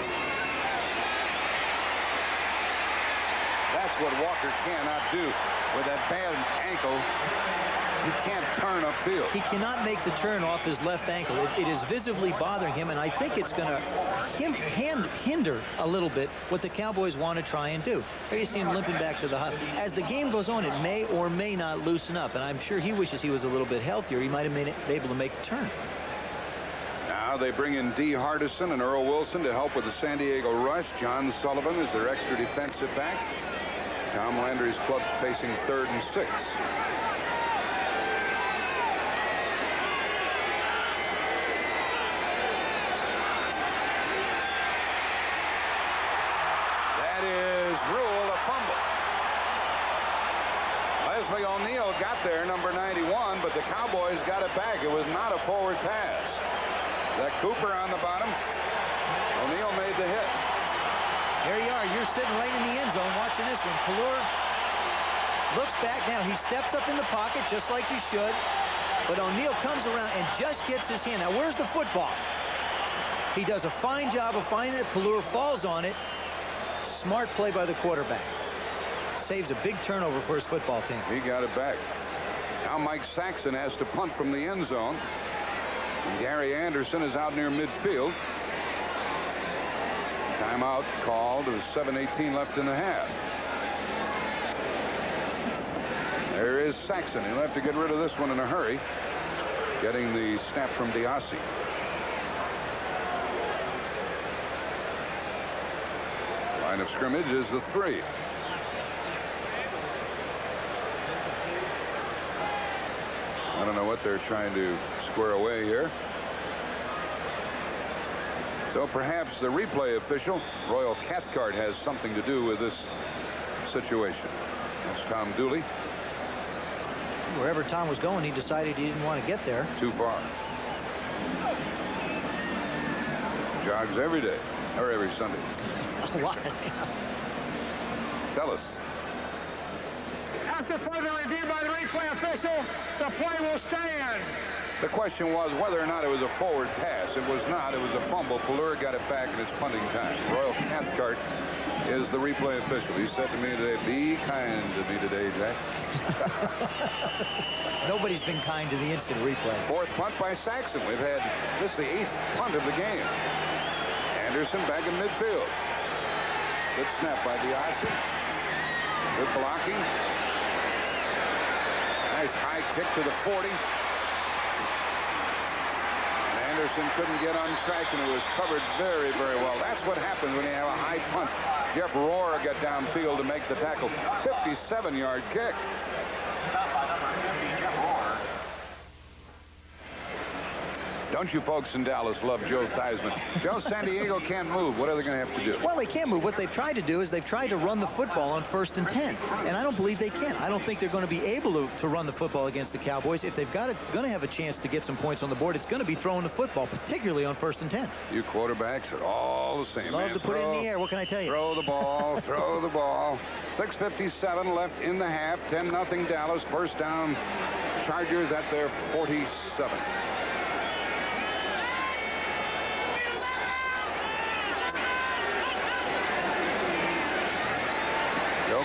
That's what Walker cannot do. with that bad ankle, he can't turn upfield. He cannot make the turn off his left ankle. It is visibly bothering him, and I think it's going to hinder a little bit what the Cowboys want to try and do. There you see him limping back to the huddle. As the game goes on, it may or may not loosen up, and I'm sure he wishes he was a little bit healthier. He might have been able to make the turn. Now they bring in D. Hardison and Earl Wilson to help with the San Diego rush. John Sullivan is their extra defensive back. Tom Landry's club facing 3rd and 6. That is ruled a fumble. Leslie O'Neal got there, number 91, but the Cowboys got it back. It was not a forward pass. That Cooper on the bottom. O'Neal made the hit. There you are. You're sitting right in the end zone watching this one. Collier looks back. Now he steps up in the pocket just like he should. But O'Neal comes around and just gets his hand. Now where's the football? He does a fine job of finding it. Collier falls on it. Smart play by the quarterback. Saves a big turnover for his football team. He got it back. Now Mike Saxon has to punt from the end zone. And Gary Anderson is out near midfield. Timeout called. There's 7:18 left in the half. There is Saxon. He'll have to get rid of this one in a hurry. Getting the snap from Diassi. Line of scrimmage is the 3. I don't know what they're trying to square away here. So perhaps the replay official, Royal Cathcart, has something to do with this situation. That's Tom Dooley. Wherever Tom was going, he decided he didn't want to get there. Too far. Jogs every day, or every Sunday. A lot. Tell us. After further review by the replay official, the play will stand. The question was whether or not it was a forward pass. It was not. It was a fumble. Fuller got it back, and it's punting time. Royal Cathcart is the replay official. He said to me today, "Be kind to me today, Jack." Nobody's been kind to the instant replay. 4th punt by Saxon. This is the 8th punt of the game. Anderson back in midfield. Good snap by Diassi. Good blocking. Nice high kick to the 40. And Anderson couldn't get on track, and it was covered very, very well. That's what happens when you have a high punt. Jeff Rohr got downfield to make the tackle. 57-yard kick. Stop by number 50, Jeff Rohr. Don't you folks in Dallas love Joe Theismann? Joe, San Diego can't move. What are they going to have to do? Well, they can't move. What they've tried to do is they've tried to run the football on 1st and 10. And I don't believe they can. I don't think they're going to be able to run the football against the Cowboys. If they've going to have a chance to get some points on the board, it's going to be throwing the football, particularly on 1st and 10. You quarterbacks are all the same. Love to put it in the air. What can I tell you? Throw the ball. Throw the ball. 6:57 left in the half. 10-0 Dallas. First down. Chargers at their 47.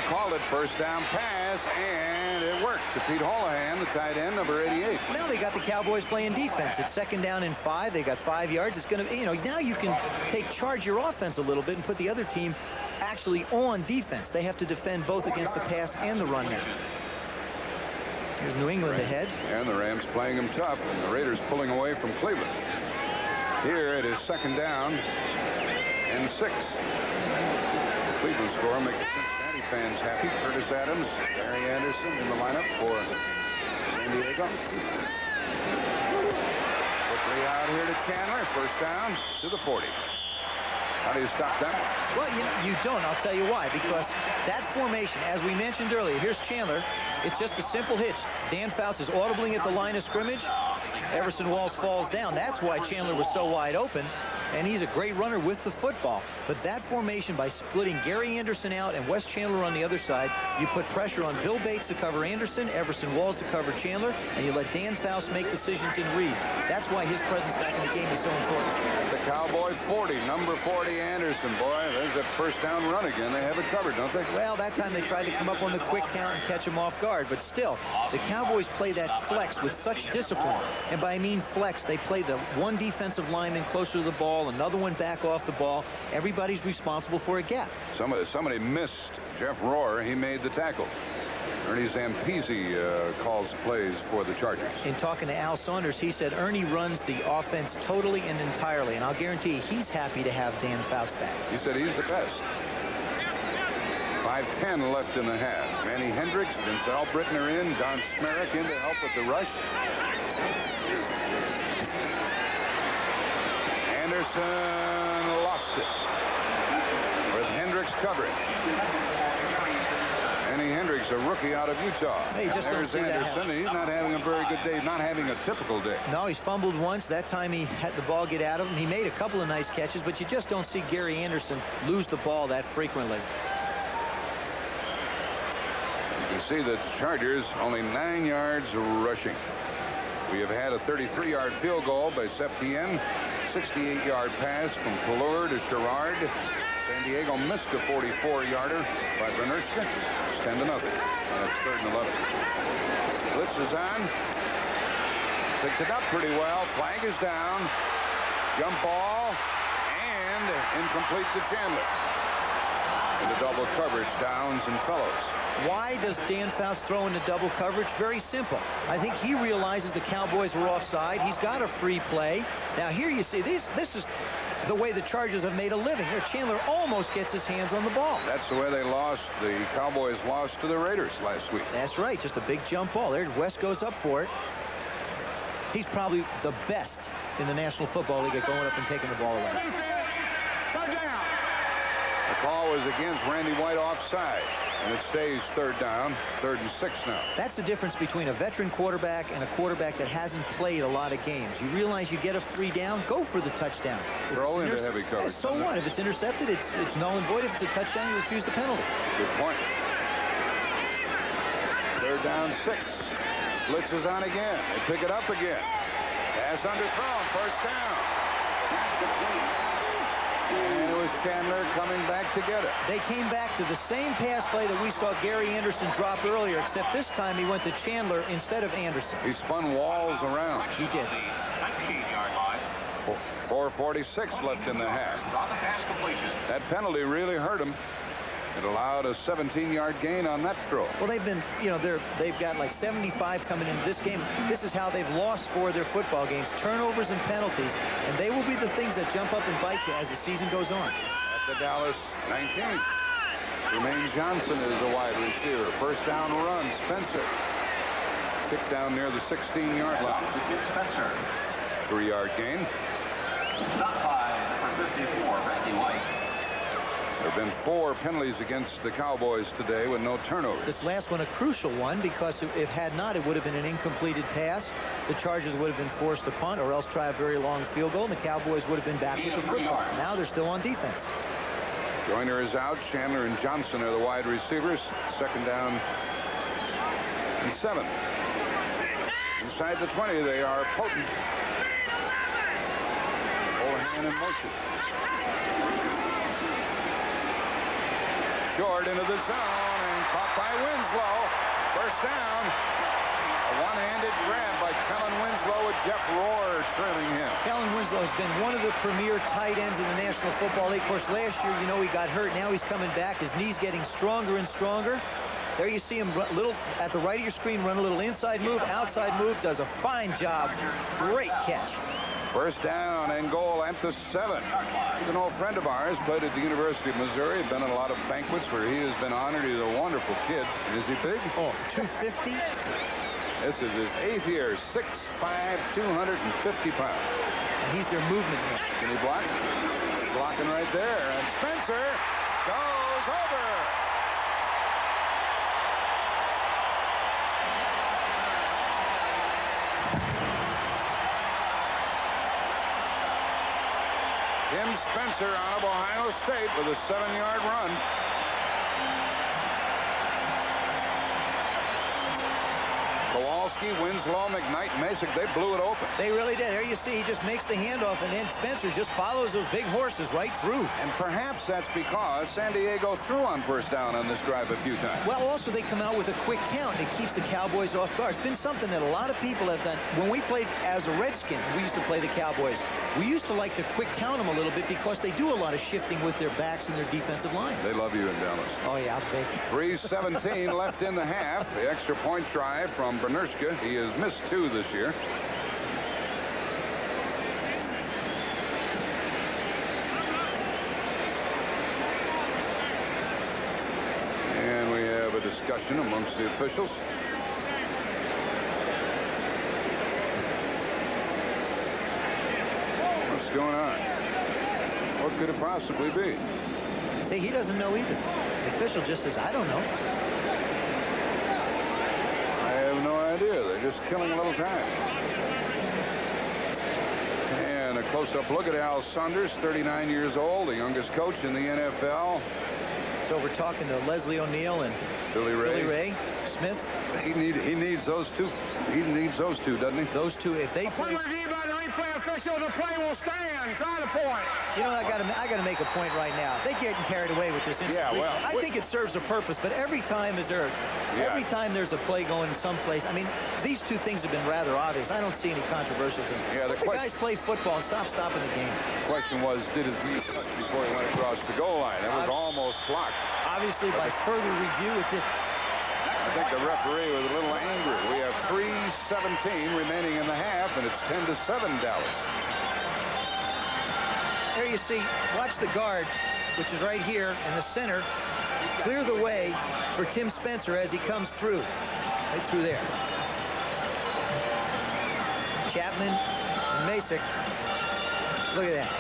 Called it first down pass, and it worked to Pete Holohan, the tight end, number 88. Now they got the Cowboys playing defense. It's 2nd down and 5. They got 5 yards. It's going to, now you can charge your offense a little bit and put the other team actually on defense. They have to defend both against the pass and the run now. Here's New England ahead. And the Rams playing them tough, and the Raiders pulling away from Cleveland. Here it is 2nd down and 6. The Cleveland score makes the Cincinnati fans happy. Curtis Adams, Gary Anderson in the lineup for San Diego. Quickly out here to Chandler. First down to the 40. How do you stop that one? Well, you don't. I'll tell you why. Because that formation, as we mentioned earlier, here's Chandler. It's just a simple hitch. Dan Faust is audibling at the line of scrimmage. Everson Walls falls down. That's why Chandler was so wide open. and he's a great runner with the football. But that formation, by splitting Gary Anderson out and Wes Chandler on the other side, you put pressure on Bill Bates to cover Anderson, Everson Walls to cover Chandler, and you let Dan Faust make decisions in reads. That's why his presence back in the game is so important. At the Cowboy 40, number 40 Anderson. Boy, there's a first down run again. They have it covered, don't they? Well, that time they tried to come up on the quick count and catch him off guard. But still, the Cowboys play that flex with such discipline. And by I mean flex, they play the one defensive lineman closer to the ball, another one back off the ball. Everybody's responsible for a gap. Somebody missed Jeff Rohr. He made the tackle. Ernie Zampese calls plays for the Chargers. In talking to Al Saunders, he said Ernie runs the offense totally and entirely, and I'll guarantee he's happy to have Dan Faust back. He said he's the best. 5:10 left in the half. Manny Hendricks, Vince Albritton are in. Don Smerrick in to help with the rush. Anderson lost it with Hendricks covering. Manny Hendricks, a rookie out of Utah. Hey, just there's Anderson. He's not having a very good day. Not having a typical day. No, he's fumbled once. That time he had the ball get out of him. He made a couple of nice catches, but you just don't see Gary Anderson lose the ball that frequently. You can see the Chargers only 9 yards rushing. We have had a 33-yard field goal by Septa, 68-yard pass from Color to Sherrard. San Diego missed a 44-yarder by Bernerska. It's 10-0. That's 3rd and 11. Blitz is on. Picks it up pretty well. Flag is down. Jump ball. And incomplete to Chandler. Into double coverage, Downs and Fellows. Why does Dan Faust throw into double coverage? Very simple. I think he realizes the Cowboys were offside. He's got a free play. Now here you see this is the way the Chargers have made a living. Here Chandler almost gets his hands on the ball. That's the way they lost. The Cowboys lost to the Raiders last week. That's right. Just a big jump ball. There West goes up for it. He's probably the best in the National Football League at going up and taking the ball away. The call was against Randy White offside. And it stays 3rd down, 3rd and 6 now. That's the difference between a veteran quarterback and a quarterback that hasn't played a lot of games. You realize you get a free down, go for the touchdown. Throw into heavy coverage. So what? If it's intercepted, it's null and void. If it's a touchdown, you refuse the penalty. Good point. 3rd down, 6. Blitz is on again. They pick it up again. Pass underthrown, 1st down. And it was Chandler coming back to get it. They came back to the same pass play that we saw Gary Anderson drop earlier, except this time he went to Chandler instead of Anderson. He spun Walls around. He did. 19-yard line. 4:46 left in the half. That penalty really hurt him. It allowed a 17-yard gain on that throw. Well, they've been, they've got like 75 coming into this game. This is how they've lost 4 of their football games. Turnovers and penalties. And they will be the things that jump up and bite you as the season goes on. At the Dallas 19. Jermaine Johnson is a wide receiver. 1st down run, Spencer. Kick down near the 16-yard line. Spencer. 3-yard gain. Stop by number 54, Randy White. There have been 4 penalties against the Cowboys today with no turnovers. This last one a crucial one because if had not, it would have been an incompleted pass. The Chargers would have been forced to punt or else try a very long field goal, and the Cowboys would have been back with the football. Now they're still on defense. Joyner is out. Chandler and Johnson are the wide receivers. 2nd down and 7. Inside the 20, they are potent. Overhand in motion. Short into the zone and caught by Winslow. 1st down. A one-handed grab by Kellen Winslow with Jeff Rohr trailing him. Kellen Winslow has been one of the premier tight ends in the National Football League. Of course, last year, he got hurt. Now he's coming back. His knee's getting stronger and stronger. There you see him at the right of your screen, run a little inside move, outside move. Does a fine job. Great catch. 1st down and goal at the 7. He's an old friend of ours, played at the University of Missouri, been in a lot of banquets where he has been honored. He's a wonderful kid. Is he big? Oh, 250. This is his 8th year, 6'5", 250 pounds. And he's their movement man. Can he block? Blocking right there. And Spencer goes over. answer out of Ohio State with a 7-yard run. Kowalski, Winslow, McKnight, Masick, they blew it open. They really did. There you see, he just makes the handoff, and then Spencer just follows those big horses right through. And perhaps that's because San Diego threw on first down on this drive a few times. Well, also they come out with a quick count. It keeps the Cowboys off guard. It's been something that a lot of people have done. When we played as a Redskin, we used to play the Cowboys. We used to like to quick count them a little bit because they do a lot of shifting with their backs and their defensive line. They love you in Dallas. Oh, yeah, I'll take it. 3:17 left in the half. The extra point try from Bernerska. He has missed 2 this year. And we have a discussion amongst the officials. What's going on? What could it possibly be? Hey, he doesn't know either. The official just says, I don't know. I have no idea. They're just killing a little time. And a close-up look at Al Saunders, 39 years old, the youngest coach in the NFL. So we're talking to Leslie O'Neal and Billy Ray. Smith. He needs those two. He needs those two, doesn't he? Those two, if they play. Point review by the replay official. The play will stand. Try the point. You know, I got to make a point right now. They're getting carried away with this. Yeah, well, I think it serves a purpose, but every time every time there's a play going someplace, I mean, these two things have been rather obvious. I don't see any controversial things. Yeah, Let the guys play football and stop stopping the game. The question was, did his knee touch before he went across the goal line? That was almost blocked. Obviously, by further review, it just. I think the referee was a little angry. We have 3:17 remaining in the half, and it's 10-7 Dallas. There you see, watch the guard, which is right here in the center, clear the way for Tim Spencer as he comes through. Right through there. Chapman and Masick. Look at that.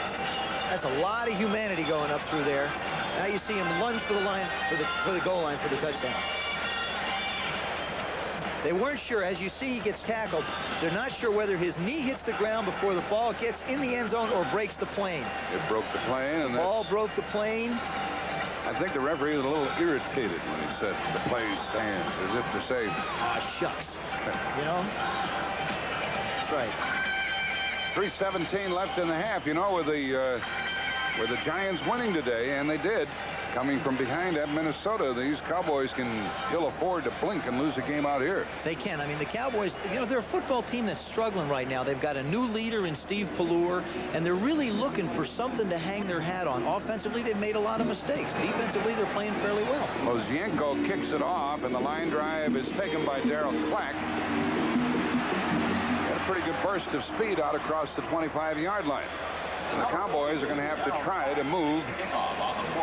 That's a lot of humanity going up through there. Now you see him lunge for the line, for the goal line for the touchdown. They weren't sure. As you see, he gets tackled. They're not sure whether his knee hits the ground before the ball gets in the end zone or breaks the plane. It broke the plane. And the ball broke the plane. I think the referee was a little irritated when he said the play stands, as if to say, shucks. You know? That's right. 3:17 left in the half. You know, with the Giants winning today, and they did, coming from behind at Minnesota, these Cowboys can ill afford to blink and lose a game out here. They can. I mean, the Cowboys, you know, they're a football team that's struggling right now. They've got a new leader in Steve Pallure, and they're really looking for something to hang their hat on. Offensively, they've made a lot of mistakes. Defensively, they're playing fairly well. Yonko kicks it off, and the line drive is taken by Darryl Clack. Got a pretty good burst of speed out across the 25-yard line. And the Cowboys are going to have to try to move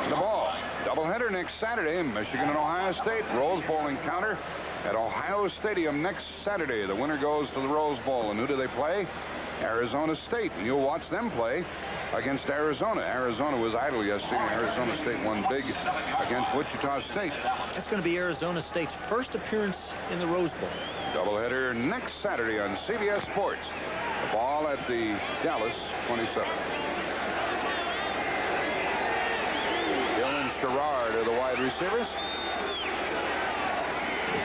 the ball. Doubleheader next Saturday. Michigan and Ohio State. Rose Bowl encounter at Ohio Stadium next Saturday. The winner goes to the Rose Bowl. And who do they play? Arizona State. And you'll watch them play against Arizona. Arizona was idle yesterday. Arizona State won big against Wichita State. That's going to be Arizona State's first appearance in the Rose Bowl. Doubleheader next Saturday on CBS Sports. The ball at the Dallas 27. Dylan Sherrard are the wide receivers.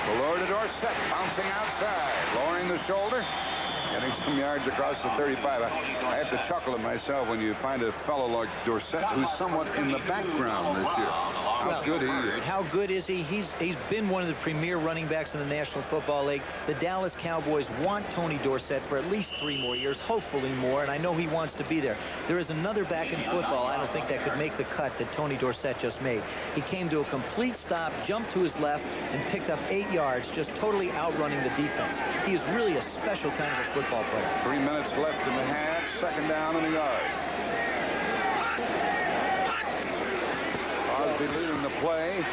Below to Dorsett, bouncing outside, lowering the shoulder, getting some yards across the 35. I have to chuckle at myself when you find a fellow like Dorsett who's somewhat in the background this year. How good he is. How good is he? He's been one of the premier running backs in the National Football League. The Dallas Cowboys want Tony Dorsett for at least 3 more years, hopefully more, and I know he wants to be there. There is another back in football I don't think that could make the cut that Tony Dorsett just made. He came to a complete stop, jumped to his left, and picked up 8 yards, just totally outrunning the defense. He is really a special kind of a football player. 3 minutes left in the half, second down and a yard. Crosby leading the play,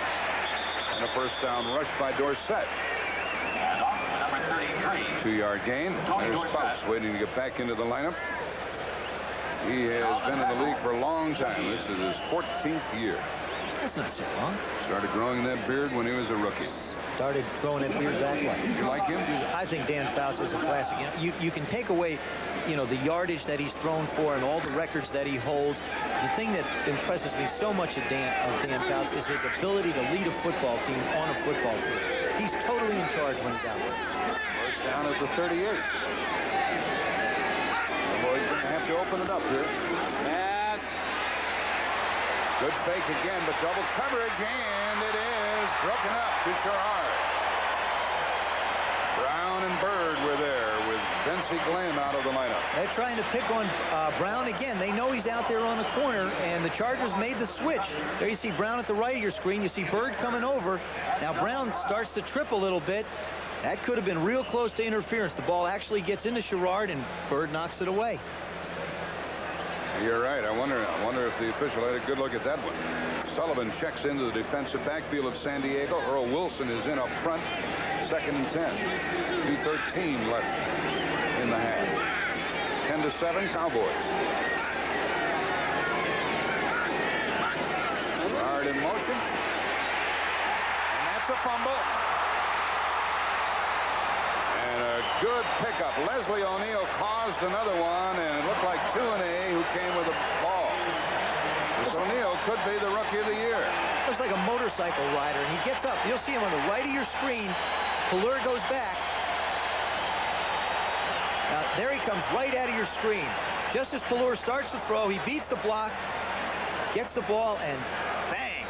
and a first down rush by Dorsett. 2-yard gain. There's Faust waiting to get back into the lineup. He has been in the league for a long time. This is his 14th year. That's not so long. Started growing that beard when he was a rookie. Started growing that beard back when. You like him? I think Dan Faust is a classic. You can take away, you know, the yardage that he's thrown for and all the records that he holds. The thing that impresses me so much of Dan Faust is his ability to lead a football team on a football field. He's totally in charge when he's out there. First down at the 38. The boys going to have to open it up here. Pass. Good fake again, but double coverage, and it is broken up to Sherrard. Brown and Bird were there with Vincey Glenn out of the lineup. They're trying to pick on Brown again. They know he's out there on the corner, and the Chargers made the switch. There you see Brown at the right of your screen. You see Bird coming over. Now Brown starts to trip a little bit. That could have been real close to interference. The ball actually gets into Sherrard, and Bird knocks it away. You're right. I wonder if the official had a good look at that one. Sullivan checks into the defensive backfield of San Diego. Earl Wilson is in up front. 2nd and 10. 2:13 left in the half. 10-7 Cowboys. Sherrard in motion. And that's a fumble. And a good pickup. Leslie O'Neal caused another one, and it looked like Tuanay who came with the ball. This O'Neal could be the Rookie of the Year. Looks like a motorcycle rider, and he gets up. You'll see him on the right of your screen. Collier goes back. Now, there he comes right out of your screen. Just as Collier starts to throw, he beats the block, gets the ball, and bang.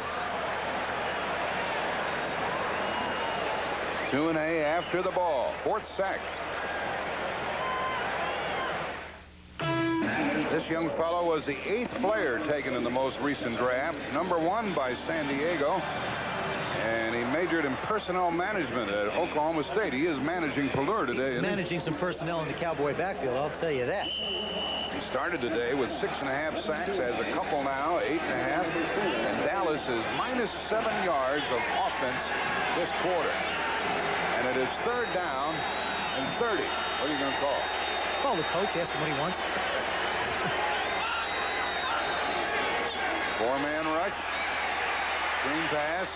Tuanay after the ball. 4th sack. This young fellow was the 8th player taken in the most recent draft. Number 1 by San Diego. And he majored in personnel management at Oklahoma State. He is managing Collier today. He's managing some personnel in the Cowboy backfield, I'll tell you that. He started today with 6.5 sacks, has a couple now, 8.5. And Dallas is -7 yards of offense this quarter. And it is 3rd down and 30. What are you going to call? Call the coach, ask him what he wants. 4-man rush. Screen pass.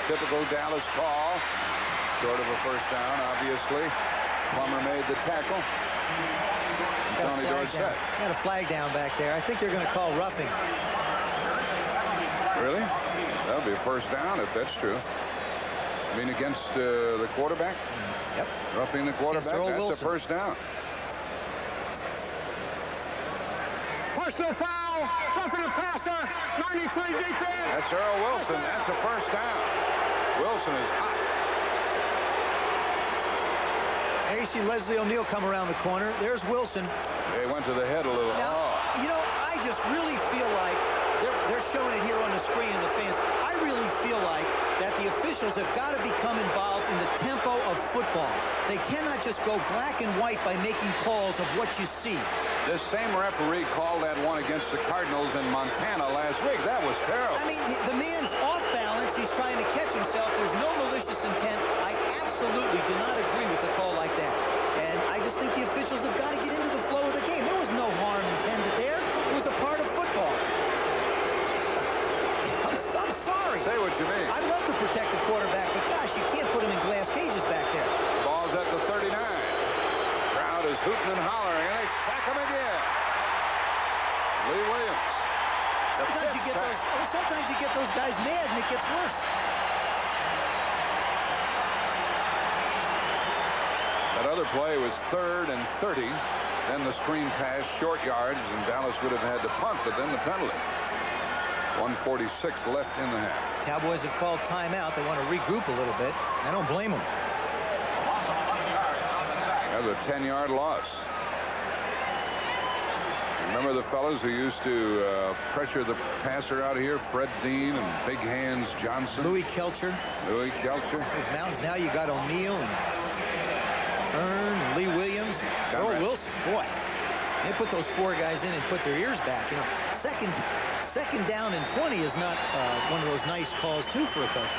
Typical Dallas call. Short of a first down, obviously. Plummer made the tackle. And Tony Dorsett. Got a flag down back there. I think they're going to call roughing. Really? That'll be a first down if that's true. I mean, against the quarterback? Yep. Roughing the quarterback, that's a first down. Personal foul, roughing the passer, 93 defense. That's Earl Wilson. That's a first down. Wilson is hot. There you see Leslie O'Neal come around the corner. There's Wilson. They went to the head a little. Now, you know, I just really feel like they're showing it here on the screen and the fans. I really feel like that the officials have got to become involved in the tempo of football. They cannot just go black and white by making calls of what you see. This same referee called that one against the Cardinals in Montana last week. That was terrible. I mean, the man's off balance. He's trying to catch himself. There's no malicious intent. I absolutely do not agree with a call like that. And I just think the officials have got to get into the flow of the game. There was no harm intended there. It was a part of football. I'm sorry. Say what you mean. I'd love to protect the quarterback, but gosh, you can't put him in glass cages back there. The ball's at the 39. Crowd is hooting and hollering, and they sack him again. Lee Williams. Sometimes you get those guys mad, and it gets worse. That other play was 3rd and 30. Then the screen pass, short yards, and Dallas would have had to punt, but then the penalty. 1:46 left in the half. Cowboys have called timeout. They want to regroup a little bit. I don't blame them. That's a 10-yard loss. Remember the fellows who used to pressure the passer out here? Fred Dean and Big Hands Johnson. Louis Kelcher. Louis Kelcher. Those mountains. Now you got O'Neal and Earn and Lee Williams. Earl Wilson. Boy, they put those 4 guys in and put their ears back. You know, second down and 20 is not one of those nice calls, too, for a coach.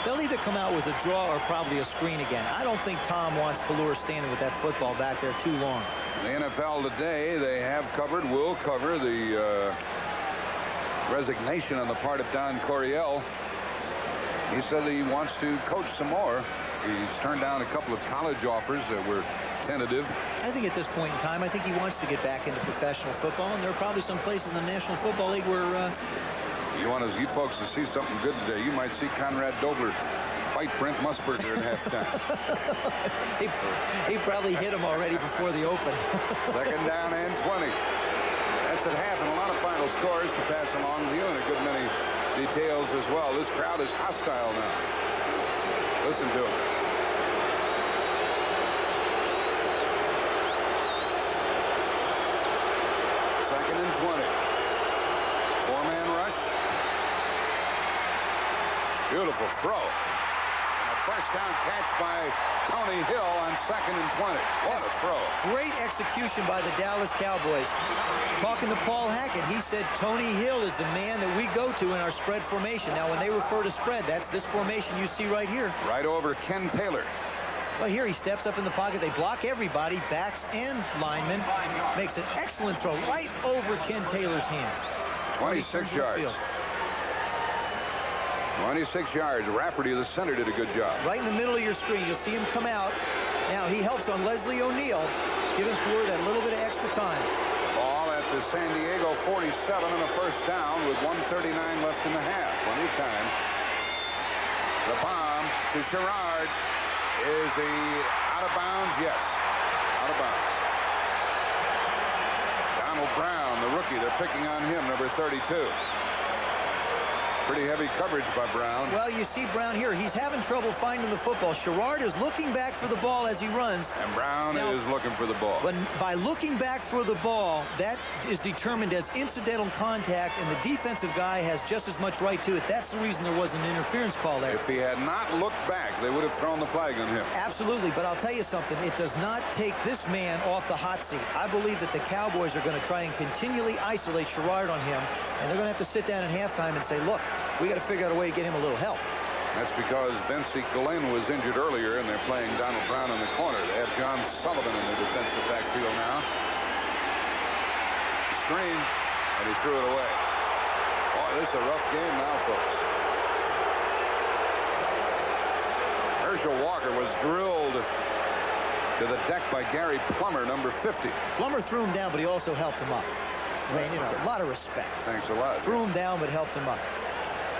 They'll either come out with a draw or probably a screen again. I don't think Tom wants Collier standing with that football back there too long. The NFL today, they will cover the resignation on the part of Don Coryell. He said he wants to coach some more. He's turned down a couple of college offers that were tentative. I think at this point in time, I think he wants to get back into professional football, and there are probably some places in the National Football League where... You want you folks to see something good today, you might see Conrad Dobler fight Brent Musburger at halftime. he probably hit him already before the open. Second down and 20. That's at half, and a lot of final scores to pass along to you, and a good many details as well. This crowd is hostile now. Listen to them. Second and 20. Four-man rush. Beautiful throw. And a first down catch by Tony Hill on second and 20. What a throw. Great execution by the Dallas Cowboys. Talking to Paul Hackett, he said Tony Hill is the man that we go to in our spread formation. Now, when they refer to spread, that's this formation you see right here. Right over Ken Taylor. Well, here he steps up in the pocket. They block everybody, backs and linemen. Makes an excellent throw right over Ken Taylor's hands. 26 yards. 26 yards. Rafferty of the center did a good job. Right in the middle of your screen. You'll see him come out. Now, he helps on Leslie O'Neal, giving Fleur that little bit of extra time. Ball at the San Diego 47 and a first down with 1:39 left in the half. Plenty of time. The bomb to Sherrard. Is he out of bounds? Yes. Out of bounds. Donald Brown, the rookie, they're picking on him, number 32. Pretty heavy coverage by Brown. Well, you see Brown here. He's having trouble finding the football. Sherrard is looking back for the ball as he runs. And Brown is looking for the ball. But by looking back for the ball, that is determined as incidental contact, and the defensive guy has just as much right to it. That's the reason there was an interference call there. If he had not looked back, they would have thrown the flag on him. Absolutely, but I'll tell you something. It does not take this man off the hot seat. I believe that the Cowboys are going to try and continually isolate Sherrard on him, and they're going to have to sit down at halftime and say, look, we got to figure out a way to get him a little help. That's because Bensie Glenn was injured earlier, and they're playing Donald Brown in the corner. They have John Sullivan in the defensive backfield now. Screen, and he threw it away. Boy, this is a rough game now, folks. Herschel Walker was drilled to the deck by Gary Plummer, number 50. Plummer threw him down, but he also helped him up. I mean, you know, a lot of respect. Thanks a lot. Threw him down, but helped him up.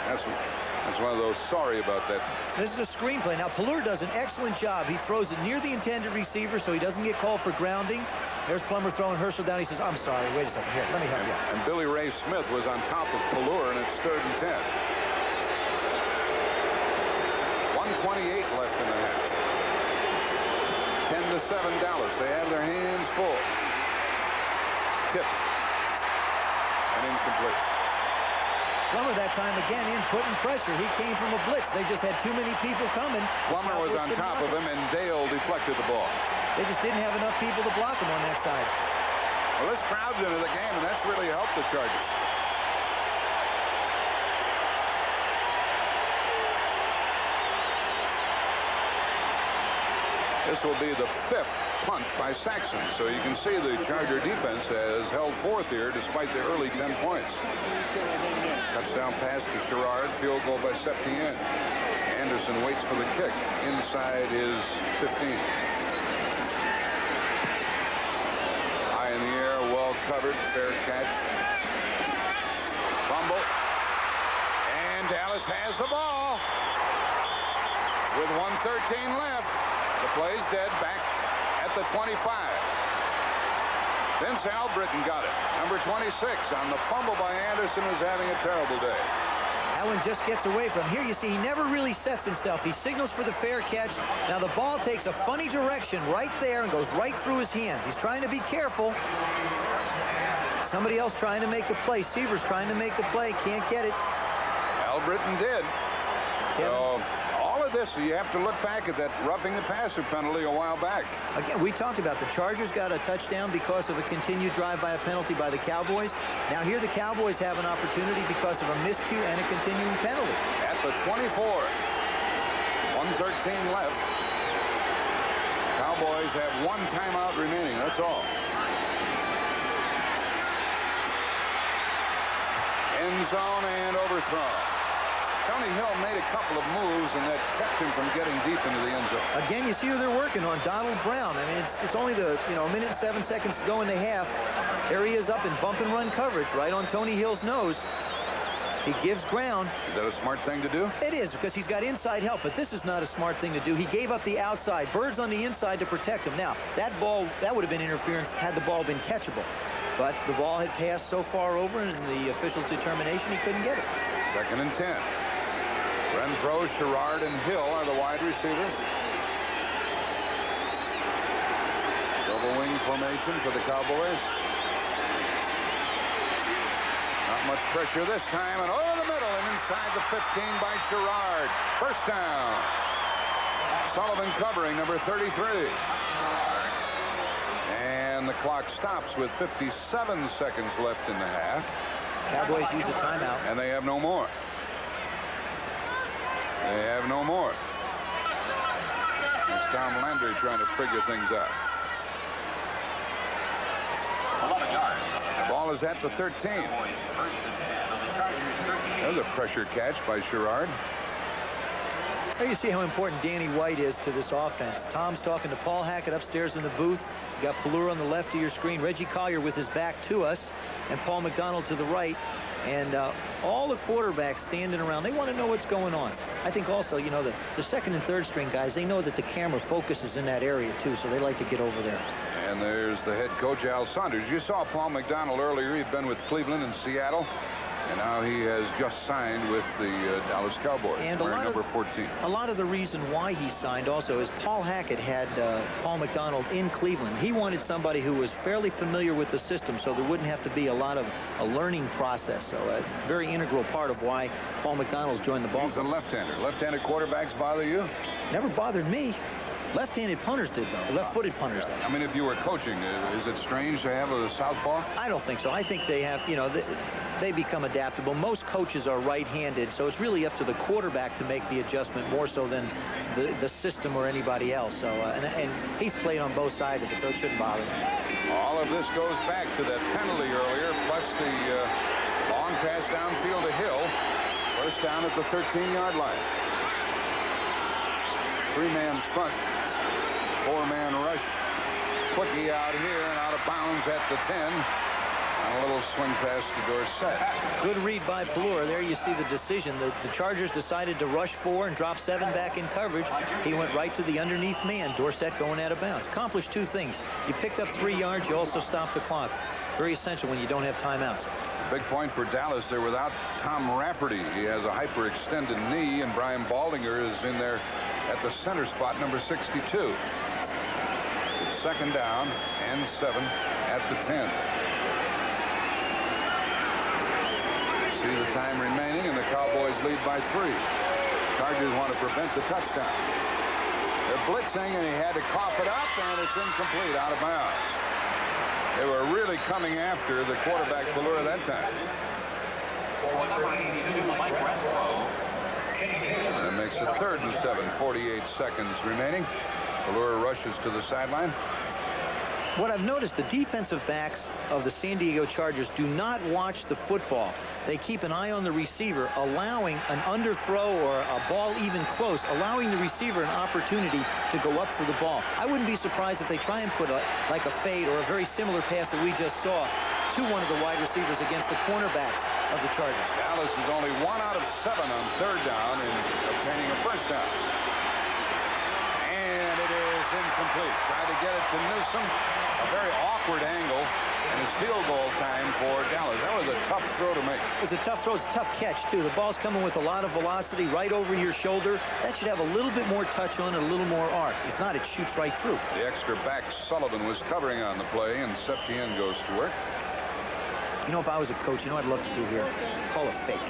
That's one of those sorry about that. This is a screenplay. Now, Plummer does an excellent job. He throws it near the intended receiver so he doesn't get called for grounding. There's Plummer throwing Herschel down. He says, I'm sorry. Wait a second. Here, let me help you out. And Billy Ray Smith was on top of Plummer, and it's 3rd and 10. 1:28 left in the half. 10-7 Dallas. They have their hands full. Tip. And incomplete. Plummer that time again in putting pressure. He came from a blitz. They just had too many people coming. Plummer was on top of him, and Dale deflected the ball. They just didn't have enough people to block him on that side. Well, this crowd's into the game, and that's really helped the Chargers. This will be the 5th punt by Saxon, so you can see the Charger defense has held forth here despite the early 10 points. Touchdown pass to Sherrard, field goal by Septa. Anderson waits for the kick inside his 15. High in the air, well covered, fair catch. Fumble, and Dallas has the ball with 1:13 left. The play's dead, back at the 25. Vince Albritton got it. Number 26 on the fumble by Anderson, who's having a terrible day. That one just gets away from him. Here you see he never really sets himself. He signals for the fair catch. Now the ball takes a funny direction right there and goes right through his hands. He's trying to be careful. Somebody else trying to make the play. Seaver's trying to make the play. Can't get it. Albritton did. So all of this, you have to look back at that roughing the passer penalty a while back. Again, we talked about the Chargers got a touchdown because of a continued drive by a penalty by the Cowboys. Now here the Cowboys have an opportunity because of a miscue and a continuing penalty. At the 24. 1:13 left. Cowboys have one timeout remaining. That's all. End zone and overthrown. Tony Hill made a couple of moves, and that kept stopped him from getting deep into the end zone. Again, you see who they're working on, Donald Brown. I mean, it's only the, a minute and 7 seconds to go in the half. There he is up in bump and run coverage right on Tony Hill's nose. He gives ground. Is that a smart thing to do? It is, because he's got inside help, but this is not a smart thing to do. He gave up the outside. Birds on the inside to protect him. Now, that ball, that would have been interference had the ball been catchable. But the ball had passed so far over, and the official's determination, he couldn't get it. 2nd and 10. Renfro, Sherrard, and Hill are the wide receivers. Double wing formation for the Cowboys. Not much pressure this time, and over the middle and inside the 15 by Sherrard. First down. Sullivan covering number 33. And the clock stops with 57 seconds left in the half. Cowboys use a timeout. And they have no more. They have no more. It's Tom Landry trying to figure things out. 11 yards. The ball is at the 13. There's a pressure catch by Sherrard. There you see how important Danny White is to this offense. Tom's talking to Paul Hackett upstairs in the booth. You got Pelluer on the left of your screen, Reggie Collier with his back to us, and Paul McDonald to the right. And all the quarterbacks standing around, they want to know what's going on. I think also, the 2nd and 3rd string guys, they know that the camera focuses in that area too, so they like to get over there. And there's the head coach, Al Saunders. You saw Paul McDonald earlier. He'd been with Cleveland and Seattle. And now he has just signed with the Dallas Cowboys, and wearing number 14. A lot of the reason why he signed also is Paul Hackett had Paul McDonald in Cleveland. He wanted somebody who was fairly familiar with the system, so there wouldn't have to be a lot of a learning process. So a very integral part of why Paul McDonald's joined the ball. He's a left-hander. Left-handed quarterbacks bother you? Never bothered me. Left-handed punters did, though. Left-footed punters. I mean, if you were coaching, is it strange to have a southpaw? I don't think so. I think they have, they become adaptable. Most coaches are right-handed, so it's really up to the quarterback to make the adjustment more so than the system or anybody else. So, and he's played on both sides of it, so it shouldn't bother him. All of this goes back to that penalty earlier, plus the long pass downfield to Hill. First down at the 13-yard line. 3-man front. 4-man rush. Quickie out here and out of bounds at the 10. And a little swing pass to Dorsett. Good read by Pelluer. There you see the decision. The Chargers decided to rush 4 and drop 7 back in coverage. He went right to the underneath man. Dorsett going out of bounds. Accomplished 2 things. You picked up 3 yards. You also stopped the clock. Very essential when you don't have timeouts. Big point for Dallas. They're without Tom Rafferty. He has a hyperextended knee, and Brian Baldinger is in there at the center spot, number 62. It's 2nd down and 7 at the 10. See the time remaining, and the Cowboys lead by 3. Chargers want to prevent the touchdown. They're blitzing, and he had to cough it up, and it's incomplete, out of bounds. They were really coming after the quarterback Pelluer that time. That makes it 3rd and 7, 48 seconds remaining. Pelluer rushes to the sideline. What I've noticed, the defensive backs of the San Diego Chargers do not watch the football. They keep an eye on the receiver, allowing an underthrow or a ball even close, allowing the receiver an opportunity to go up for the ball. I wouldn't be surprised if they try and put like a fade or a very similar pass that we just saw to one of the wide receivers against the cornerbacks of the Chargers. Dallas is only 1 out of 7 on 3rd down in obtaining a first down. And it is incomplete. Trying to get it to Newsom. A very awkward angle, and it's field goal time for Dallas. That was a tough throw to make. It was a tough throw. It's a tough catch, too. The ball's coming with a lot of velocity right over your shoulder. That should have a little bit more touch on it, a little more arc. If not, it shoots right through. The extra back, Sullivan, was covering on the play, and Septa goes to work. If I was a coach, I'd love to do here? Call a fake.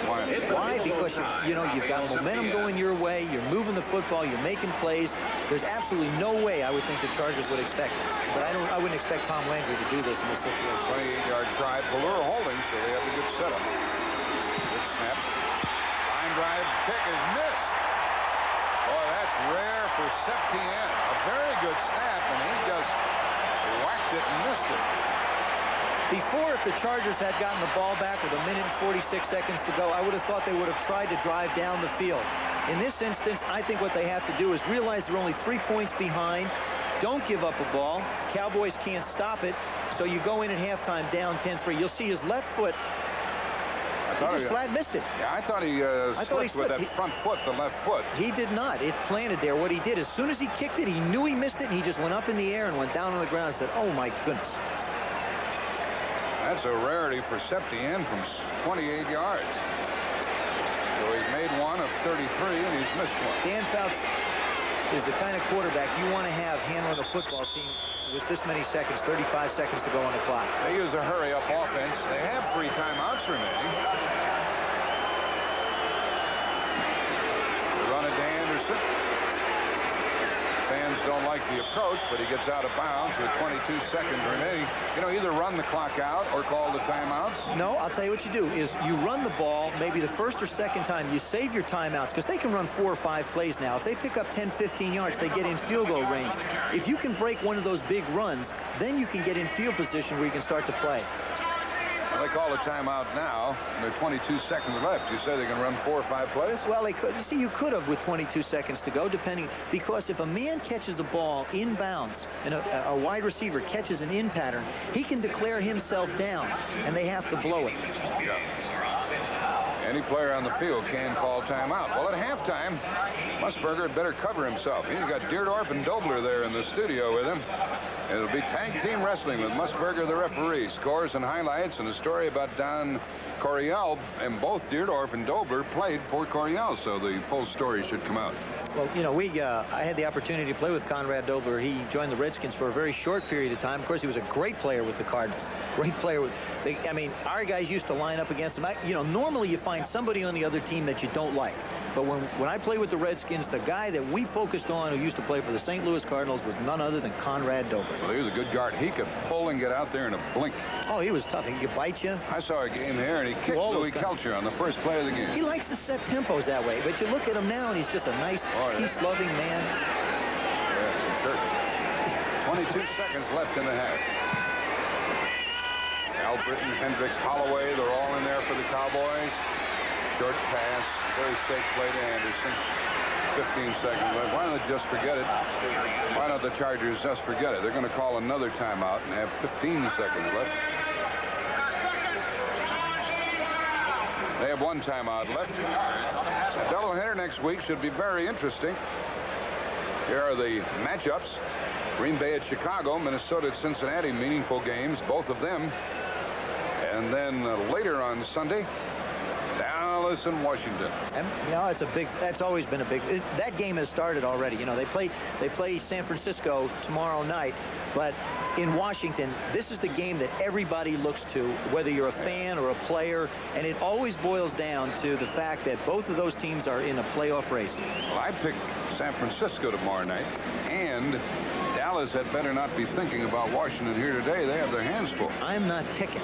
Why? Why? Because you've got momentum going your way. You're moving the football. You're making plays. There's absolutely no way I would think the Chargers would expect it. But I wouldn't expect Tom Landry to do this in this situation. 28-yard try. Pelluer holding, so they have a good setup. Good snap. Line drive kick is missed. Boy, that's rare for Septa. A very good snap, and he just whacked it and missed it. Before, if the Chargers had gotten the ball back with 1 minute and 46 seconds to go, I would have thought they would have tried to drive down the field. In this instance, I think what they have to do is realize they're only 3 points behind. Don't give up a ball. Cowboys can't stop it. So you go in at halftime down 10-3. You'll see his left foot. He just flat missed it. Yeah, I thought he slipped with that front foot, the left foot. He did not. It planted there. What he did, as soon as he kicked it, he knew he missed it, and he just went up in the air and went down on the ground and said, oh, my goodness. That's a rarity for Septa from 28 yards. So he's made one of 33, and he's missed one. Dan Fouts is the kind of quarterback you want to have handling a football team with this many seconds, 35 seconds to go on the clock. They use a hurry-up offense. They have 3 timeouts remaining. The run of Anderson. Fans don't like the approach, but he gets out of bounds with 22 seconds remaining. You know, either run the clock out or call the timeouts. No, I'll tell you what you do is you run the ball maybe the first or second time. You save your timeouts because they can run 4 or 5 plays now. If they pick up 10, 15 yards, they get in field goal range. If you can break one of those big runs, then you can get in field position where you can start to play. Well, they call a timeout now. There are 22 seconds left. You say they can run 4 or 5 plays? Well, they could. You see, you could have with 22 seconds to go, depending. Because if a man catches the ball inbounds and a wide receiver catches an in pattern, he can declare himself down, and they have to blow it. Yeah. Any player on the field can call timeout. Well, at halftime, Musburger had better cover himself. He's got Deerdorf and Dobler there in the studio with him. It'll be tag team wrestling with Musburger, the referee. Scores and highlights and a story about Don Coryell. And both Deerdorf and Dobler played for Coryell, so the full story should come out. Well, you know, I had the opportunity to play with Conrad Dobler. He joined the Redskins for a very short period of time. Of course, he was a great player with the Cardinals. Great player. I mean, our guys used to line up against him. You know, normally you find somebody on the other team that you don't like. But when I played with the Redskins, the guy that we focused on who used to play for the St. Louis Cardinals was none other than Conrad Dobler. Well, he was a good guard. He could pull and get out there in a blink. Oh, he was tough. He could bite you. I saw a game here, and he kicked Louis Kelcher on the first play of the game. He likes to set tempos that way. But you look at him now, and he's just a nice, peace-loving man. Yeah, sure. 22 seconds left in the half. Albritton, Hendricks, Holloway, they're all in there for the Cowboys. Short pass, very safe play to Anderson. 15 seconds left. Why don't they just forget it? Why don't the Chargers just forget it? They're going to call another timeout and have 15 seconds left. They have 1 timeout left. The doubleheader next week should be very interesting. Here are the matchups. Green Bay at Chicago, Minnesota at Cincinnati, meaningful games, both of them. And then later on Sunday, Dallas and Washington. And, you know, that's always been a big. That game has started already. You know, they play San Francisco tomorrow night, but in Washington, this is the game that everybody looks to, whether you're a fan or a player, and it always boils down to the fact that both of those teams are in a playoff race. Well, I picked San Francisco tomorrow night, and Dallas had better not be thinking about Washington here today. They have their hands full. I'm not picking,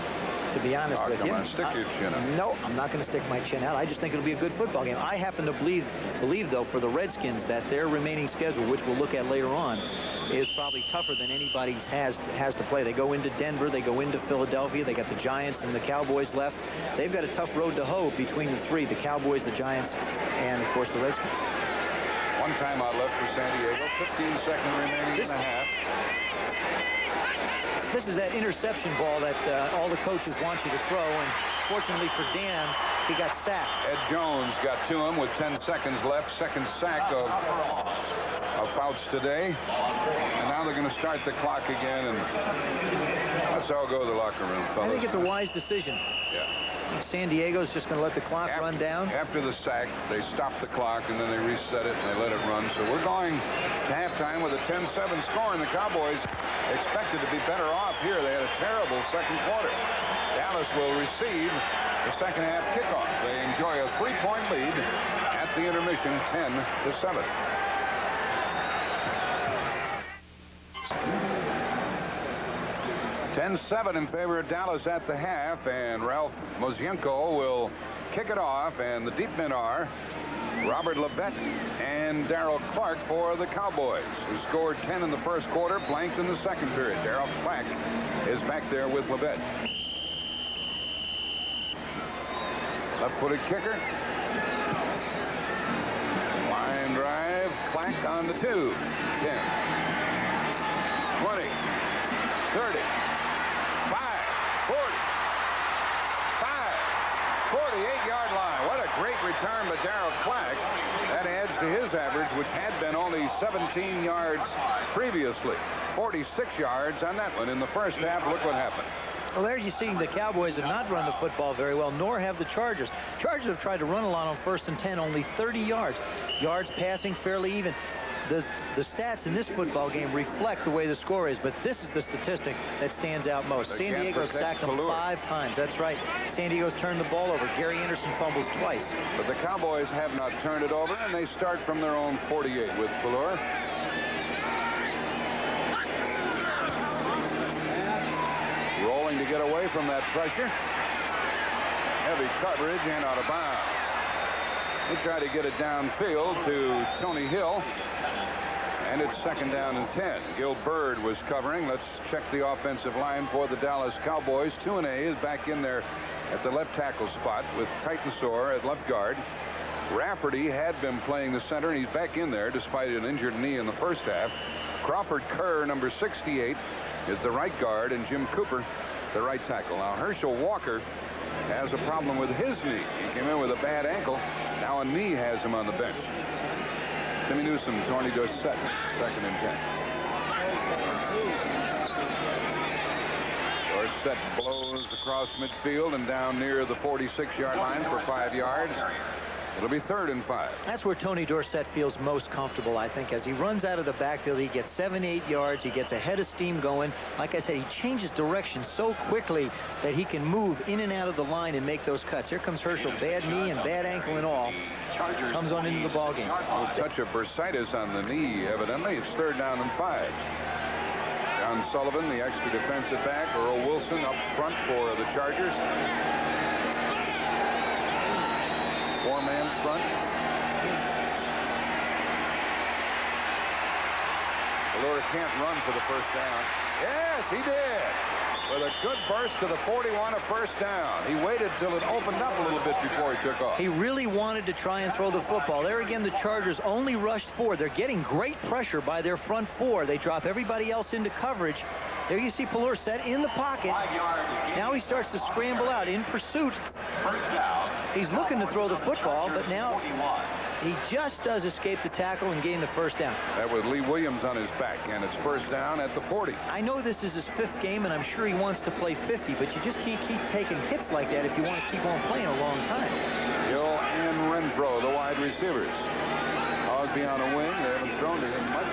to be honest with you. Come on, stick your chin out. No, I'm not going to stick my chin out. I just think it'll be a good football game. I happen to believe, though, for the Redskins that their remaining schedule, which we'll look at later on, is probably tougher than anybody's has to play. They go into Denver, they go into Philadelphia, they got the Giants and the Cowboys left. They've got a tough road to hoe between the three, the Cowboys, the Giants, and, of course, the Redskins. 1 timeout left for San Diego. 15 seconds remaining in the half. This is that interception ball that all the coaches want you to throw, and fortunately for Dan, he got sacked. Ed Jones got to him with 10 seconds left. Second sack of Faust today. And now they're going to start the clock again, and let's all go to the locker room, fellas. I think it's a wise decision. Yeah. San Diego's just going to let the clock run down. After the sack, they stop the clock, and then they reset it, and they let it run. So we're going to halftime with a 10-7 score, and the Cowboys expected to be better off here. They had a terrible second quarter. Dallas will receive the second half kickoff. They enjoy a 3-point lead at the intermission, 10-7. $10-7 in favor of Dallas at the half, and Ralph Mozienko will kick it off, and the deep men are Robert Levette and Darrell Clark for the Cowboys, who scored 10 in the first quarter, blanked in the second period. Darrell Clark is back there with Levette. Left-footed kicker. On the 2, 10, 20, 30, 5, 40, 48-yard line. What a great return by Darryl Clack. That adds to his average, which had been only 17 yards previously. 46 yards on that one in the first half. Look what happened. Well, there you see the Cowboys have not run the football very well, nor have the Chargers. Chargers have tried to run a lot on 1st and 10, only 30 yards. Yards passing fairly even. The stats in this football game reflect the way the score is, but this is the statistic that stands out most. San Diego sacked them 5 times. That's right. San Diego's turned the ball over. Gary Anderson fumbles twice. But the Cowboys have not turned it over, and they start from their own 48 with Fuller. Rolling to get away from that pressure. Heavy coverage and out of bounds. They try to get it downfield to Tony Hill. And it's 2nd down and 10. Gil Byrd was covering. Let's check the offensive line for the Dallas Cowboys. 2A is back in there at the left tackle spot with Titensor at left guard. Rafferty had been playing the center, and he's back in there despite an injured knee in the first half. Crawford Kerr, number 68, is the right guard, and Jim Cooper, the right tackle. Now, Herschel Walker has a problem with his knee. He came in with a bad ankle. Now a knee has him on the bench. Timmy Newsome, Tony Dorsett, 2nd and 10. Dorsett blows across midfield and down near the 46-yard line for 5 yards. It'll be 3rd and 5. That's where Tony Dorsett feels most comfortable, I think. As he runs out of the backfield, he gets 7-8 yards. He gets a head of steam going. Like I said, he changes direction so quickly that he can move in and out of the line and make those cuts. Here comes Herschel, bad knee and bad ankle and all. Comes on into the ballgame. A touch of bursitis on the knee, evidently. It's 3rd down and 5. John Sullivan, the extra defensive back. Earl Wilson up front for the Chargers. 4-man front. Fuller can't run for the 1st down. Yes, he did. With a good burst to the 41, a 1st down. He waited till it opened up a little bit before he took off. He really wanted to try and throw the football. There again, the Chargers only rushed 4. They're getting great pressure by their front 4. They drop everybody else into coverage. There you see Fuller set in the pocket. Now he starts to scramble out in pursuit. He's looking to throw the football, but now he just does escape the tackle and gain the 1st down. That was Lee Williams on his back, and it's 1st down at the 40. I know this is his 5th game, and I'm sure he wants to play 50, but you just can't keep taking hits like that if you want to keep on playing a long time. Hill and Renfro, the wide receivers. Osby on a wing. They haven't thrown to him much.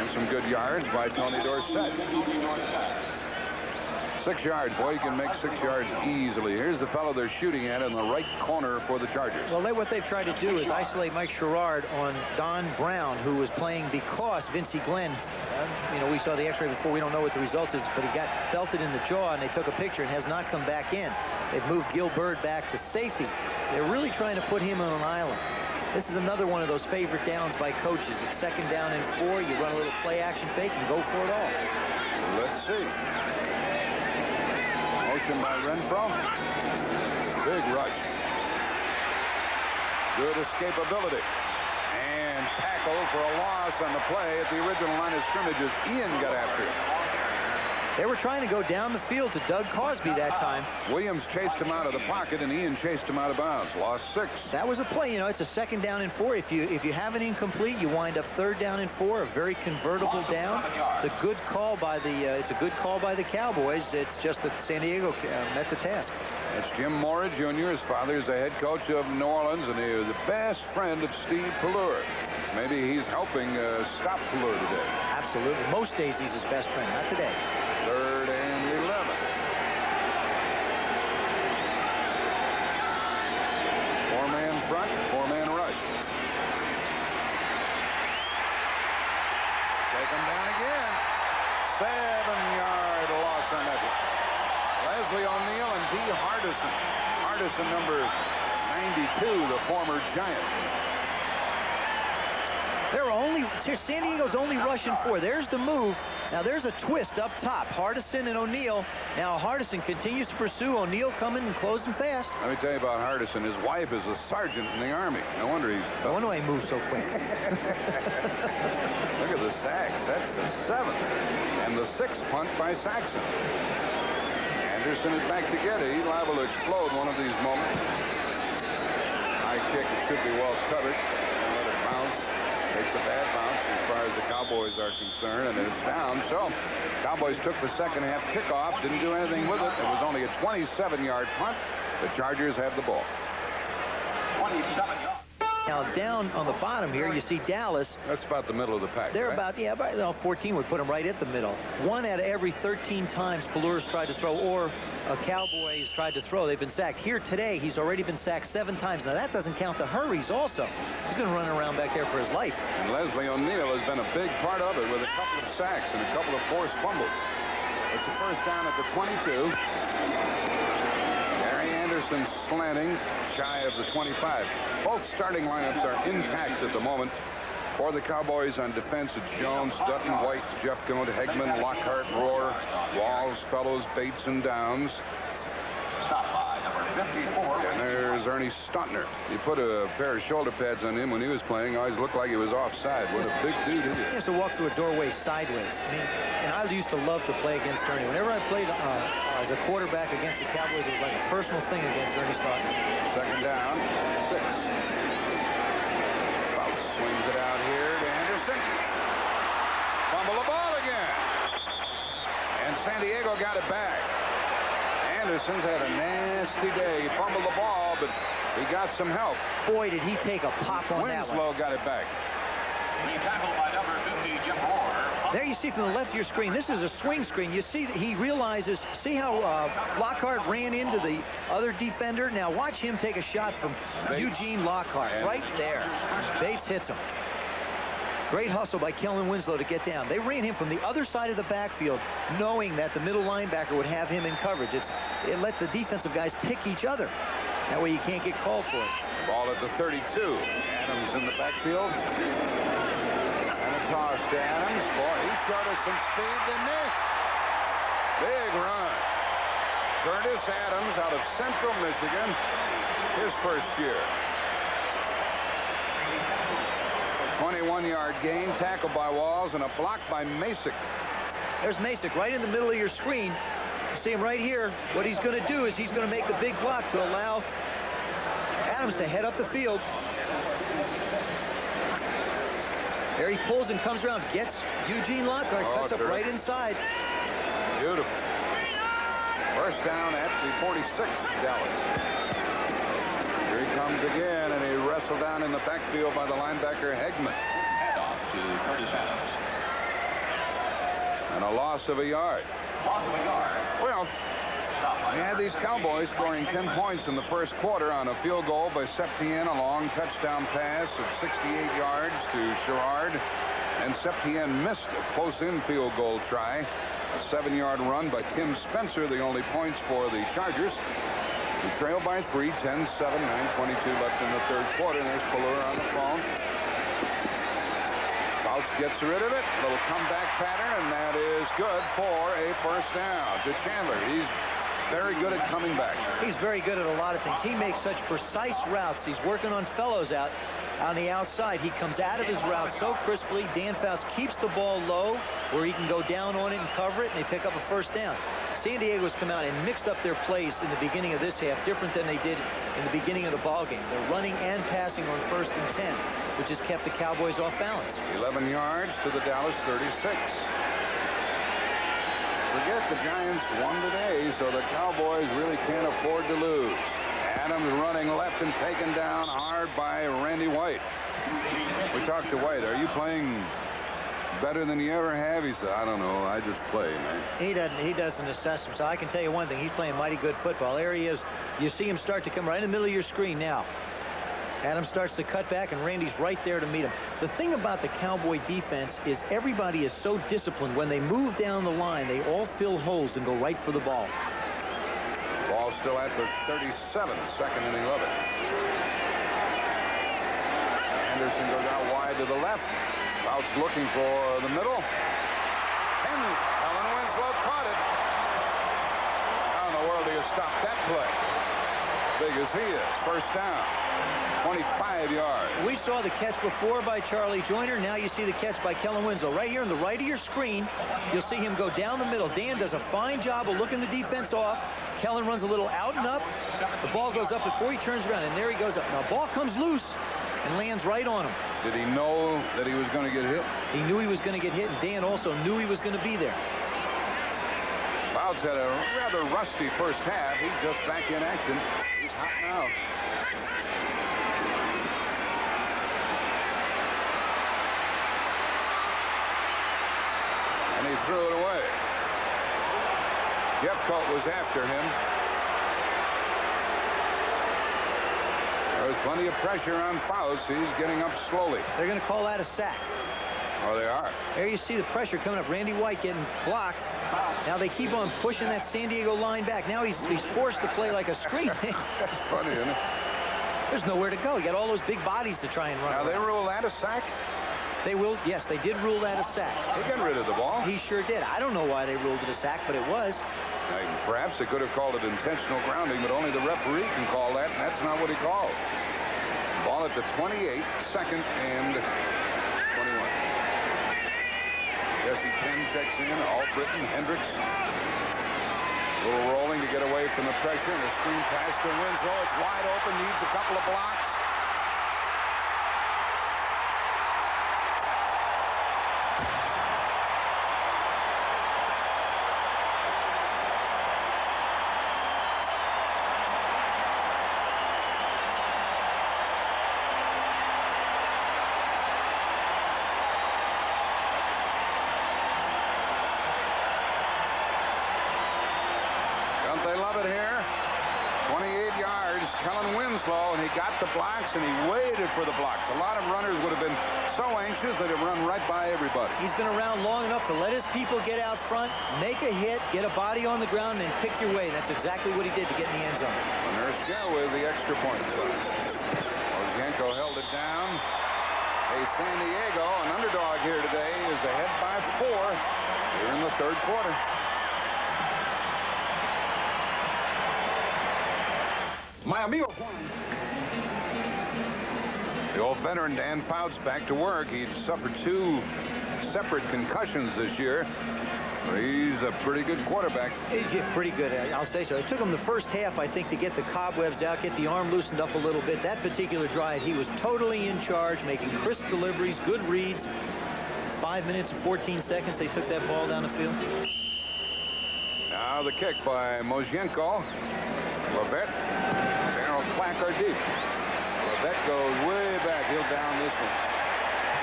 And some good yards by Tony Dorsett. 6 yards. Boy, you can make 6 yards easily. Here's the fellow they're shooting at in the right corner for the Chargers. Well, what they've tried to do is isolate Mike Sherrard on Don Brown, who was playing because Vincey Glenn, we saw the x-ray before. We don't know what the result is, but he got belted in the jaw, and they took a picture and has not come back in. They've moved Gil Byrd back to safety. They're really trying to put him on an island. This is another one of those favorite downs by coaches. It's 2nd down and 4. You run a little play-action fake and go for it all. Let's see. Motion by Renfro. Big rush. Good escapability. And tackle for a loss on the play at the original line of scrimmage as Ian got after it. They were trying to go down the field to Doug Cosby that time. Williams chased him out of the pocket, and Ian chased him out of bounds. Lost 6. That was a play. It's a 2nd down and 4. If you have it incomplete, you wind up 3rd down and 4. A very convertible down. It's a good call by the Cowboys. It's just that San Diego met the task. That's Jim Mora Jr. His father is the head coach of New Orleans, and he was the best friend of Steve Fuller. Maybe he's helping stop Fuller today. Absolutely. Most days he's his best friend. Not today. 3rd and 11. Four-man front, 4-man rush. Take him down again. 7-yard loss on that one. Leslie O'Neal and D. Hardison. Hardison, number 92, the former Giant. San Diego's only rushing 4. There's the move. Now there's a twist up top. Hardison and O'Neal. Now Hardison continues to pursue. O'Neal coming and closing fast. Let me tell you about Hardison. His wife is a sergeant in the Army. No wonder he's tough. No wonder he moves so quick. Look at the sacks. That's the 7th. And the 6th punt by Saxon. Anderson is back to get it. He's liable to explode one of these moments. High kick. It should be well covered. And let it bounce. Takes a bad bounce as far as the Cowboys are concerned, and it's down. So Cowboys took the second half kickoff, didn't do anything with it. It was only a 27-yard punt. The Chargers have the ball. 27 yards. Now down on the bottom here, you see Dallas. That's about the middle of the pack. They're right? about 14 would put them right at the middle. 1 out of every 13 times Pelur's tried to throw or Cowboys tried to throw, they've been sacked. Here today, he's already been sacked 7 times. Now that doesn't count the hurries also. He's going to run around back there for his life. And Leslie O'Neal has been a big part of it with a couple of sacks and a couple of forced fumbles. It's a first down at the 22. Gary Anderson slanting shy of the 25. Both starting lineups are intact at the moment. For the Cowboys on defense, it's Jones, Dutton, White, Jeffcoat, Hegman, Lockhart, Rohr, Walls, Fellows, Bates, and Downs. Stop by number 54. And there's Ernie Stontner. You put a pair of shoulder pads on him when he was playing. Always looked like he was offside. What a big dude he is. He has to walk through a doorway sideways. I mean, and I used to love to play against Ernie. Whenever I played as a quarterback against the Cowboys, it was like a personal thing against Ernie Stontner. Second down, 6. Faust swings it out here to Anderson. Fumble the ball again. And San Diego got it back. Anderson's had a nasty day. He fumbled the ball, but he got some help. Boy, did he take a pop on that one. Winslow got it back. He tackled by number 50, Jim Rohr. There you see from the left of your screen, this is a swing screen. You see that he realizes, see how Lockhart ran into the other defender? Now watch him take a shot from Bates. Eugene Lockhart right there. Bates hits him. Great hustle by Kellen Winslow to get down. They ran him from the other side of the backfield, knowing that the middle linebacker would have him in coverage. It let the defensive guys pick each other. That way you can't get called for it. Ball at the 32. Adams in the backfield. And a toss to Adams. Boy, he showed us some speed to Nick. Big run. Curtis Adams out of Central Michigan. His first year. 21-yard gain, tackled by Walls, and a block by Masick. There's Masick right in the middle of your screen. You see him right here. What he's going to do is he's going to make the big block to allow Adams to head up the field. There he pulls and comes around, gets Eugene Lockhart, cuts up right inside. Beautiful. First down at the 46, Dallas. Here he comes again, and he wrestled down in the backfield by the linebacker Hegman. Handoff to Curtis Adams. And a loss of a yard. Loss of a yard. Well, we had these Cowboys scoring 10 points in the first quarter on a field goal by Septa, a long touchdown pass of 68 yards to Sherrard. And Septa missed a close-in field goal try. A 7-yard run by Tim Spencer, the only points for the Chargers. We trail by 3, 10-7, 9:22 left in the third quarter. And there's Pelur on the phone. Faust gets rid of it. A little comeback pattern, and that is good for a first down to Chandler. He's very good at coming back. He's very good at a lot of things. He makes such precise routes. He's working on Fellows out on the outside. He comes out of his route so crisply. Dan Faust keeps the ball low where he can go down on it and cover it, and they pick up a first down. San Diego's come out and mixed up their plays in the beginning of this half, different than they did in the beginning of the ball game. They're running and passing on 1st and 10, which has kept the Cowboys off balance. 11 yards to the Dallas 36. Forget the Giants won today, so the Cowboys really can't afford to lose. Adams running left and taken down hard by Randy White. We talked to White. Are you playing better than you ever have? He said, I don't know. I just play, man. He doesn't assess him. So I can tell you one thing. He's playing mighty good football. There he is. You see him start to come right in the middle of your screen now. Adams starts to cut back, and Randy's right there to meet him. The thing about the Cowboy defense is everybody is so disciplined. When they move down the line, they all fill holes and go right for the ball. Ball still at the 37, 2nd and 11. And Anderson goes out wide to the left. Faust looking for the middle. And Alan Winslow caught it. How in the world do you stop that play? Big as he is. First down. 25 yards. We saw the catch before by Charlie Joyner. Now you see the catch by Kellen Winslow. Right here on the right of your screen, you'll see him go down the middle. Dan does a fine job of looking the defense off. Kellen runs a little out and up. The ball goes up before he turns around, and there he goes up. Now, ball comes loose and lands right on him. Did he know that he was going to get hit? He knew he was going to get hit, and Dan also knew he was going to be there. Faust had a rather rusty first half. He's just back in action. He's hot now. And he threw it away. Yonko was after him. There's plenty of pressure on Faust. He's getting up slowly. They're going to call that a sack. Oh, they are. There you see the pressure coming up. Randy White getting blocked. Now they keep on pushing that San Diego line back. Now he's forced to play like a screen. That's funny, isn't it? There's nowhere to go. You got all those big bodies to try and run. Now, around. they rule that a sack? They will. Yes, they did rule that a sack. He got rid of the ball. He sure did. I don't know why they ruled it a sack, but it was. Perhaps they could have called it intentional grounding, but only the referee can call that, and that's not what he called. Ball at the 28, second and 21. Jesse Penn checks in. Albritton, Hendricks. A little rolling to get away from the pressure, and the screen pass to Winslow. It's wide open, needs a couple of blocks. And he got the blocks, and he waited for the blocks. A lot of runners would have been so anxious they'd have run right by everybody. He's been around long enough to let his people get out front, make a hit, get a body on the ground, and pick your way. And that's exactly what he did to get in the end zone. Nerska with the extra point. Yonko held it down. Hey, San Diego, an underdog here today, is ahead by 4 here in the third quarter. Miami. The old veteran Dan Faust back to work. He'd suffered 2 separate concussions this year. But he's a pretty good quarterback. He's pretty good, I'll say so. It took him the first half, I think, to get the cobwebs out, get the arm loosened up a little bit. That particular drive, he was totally in charge, making crisp deliveries, good reads. 5 minutes and 14 seconds, they took that ball down the field. Now the kick by Mozhenko. Levette. Darryl Clack are deep. Levette goes way back. He'll down this one.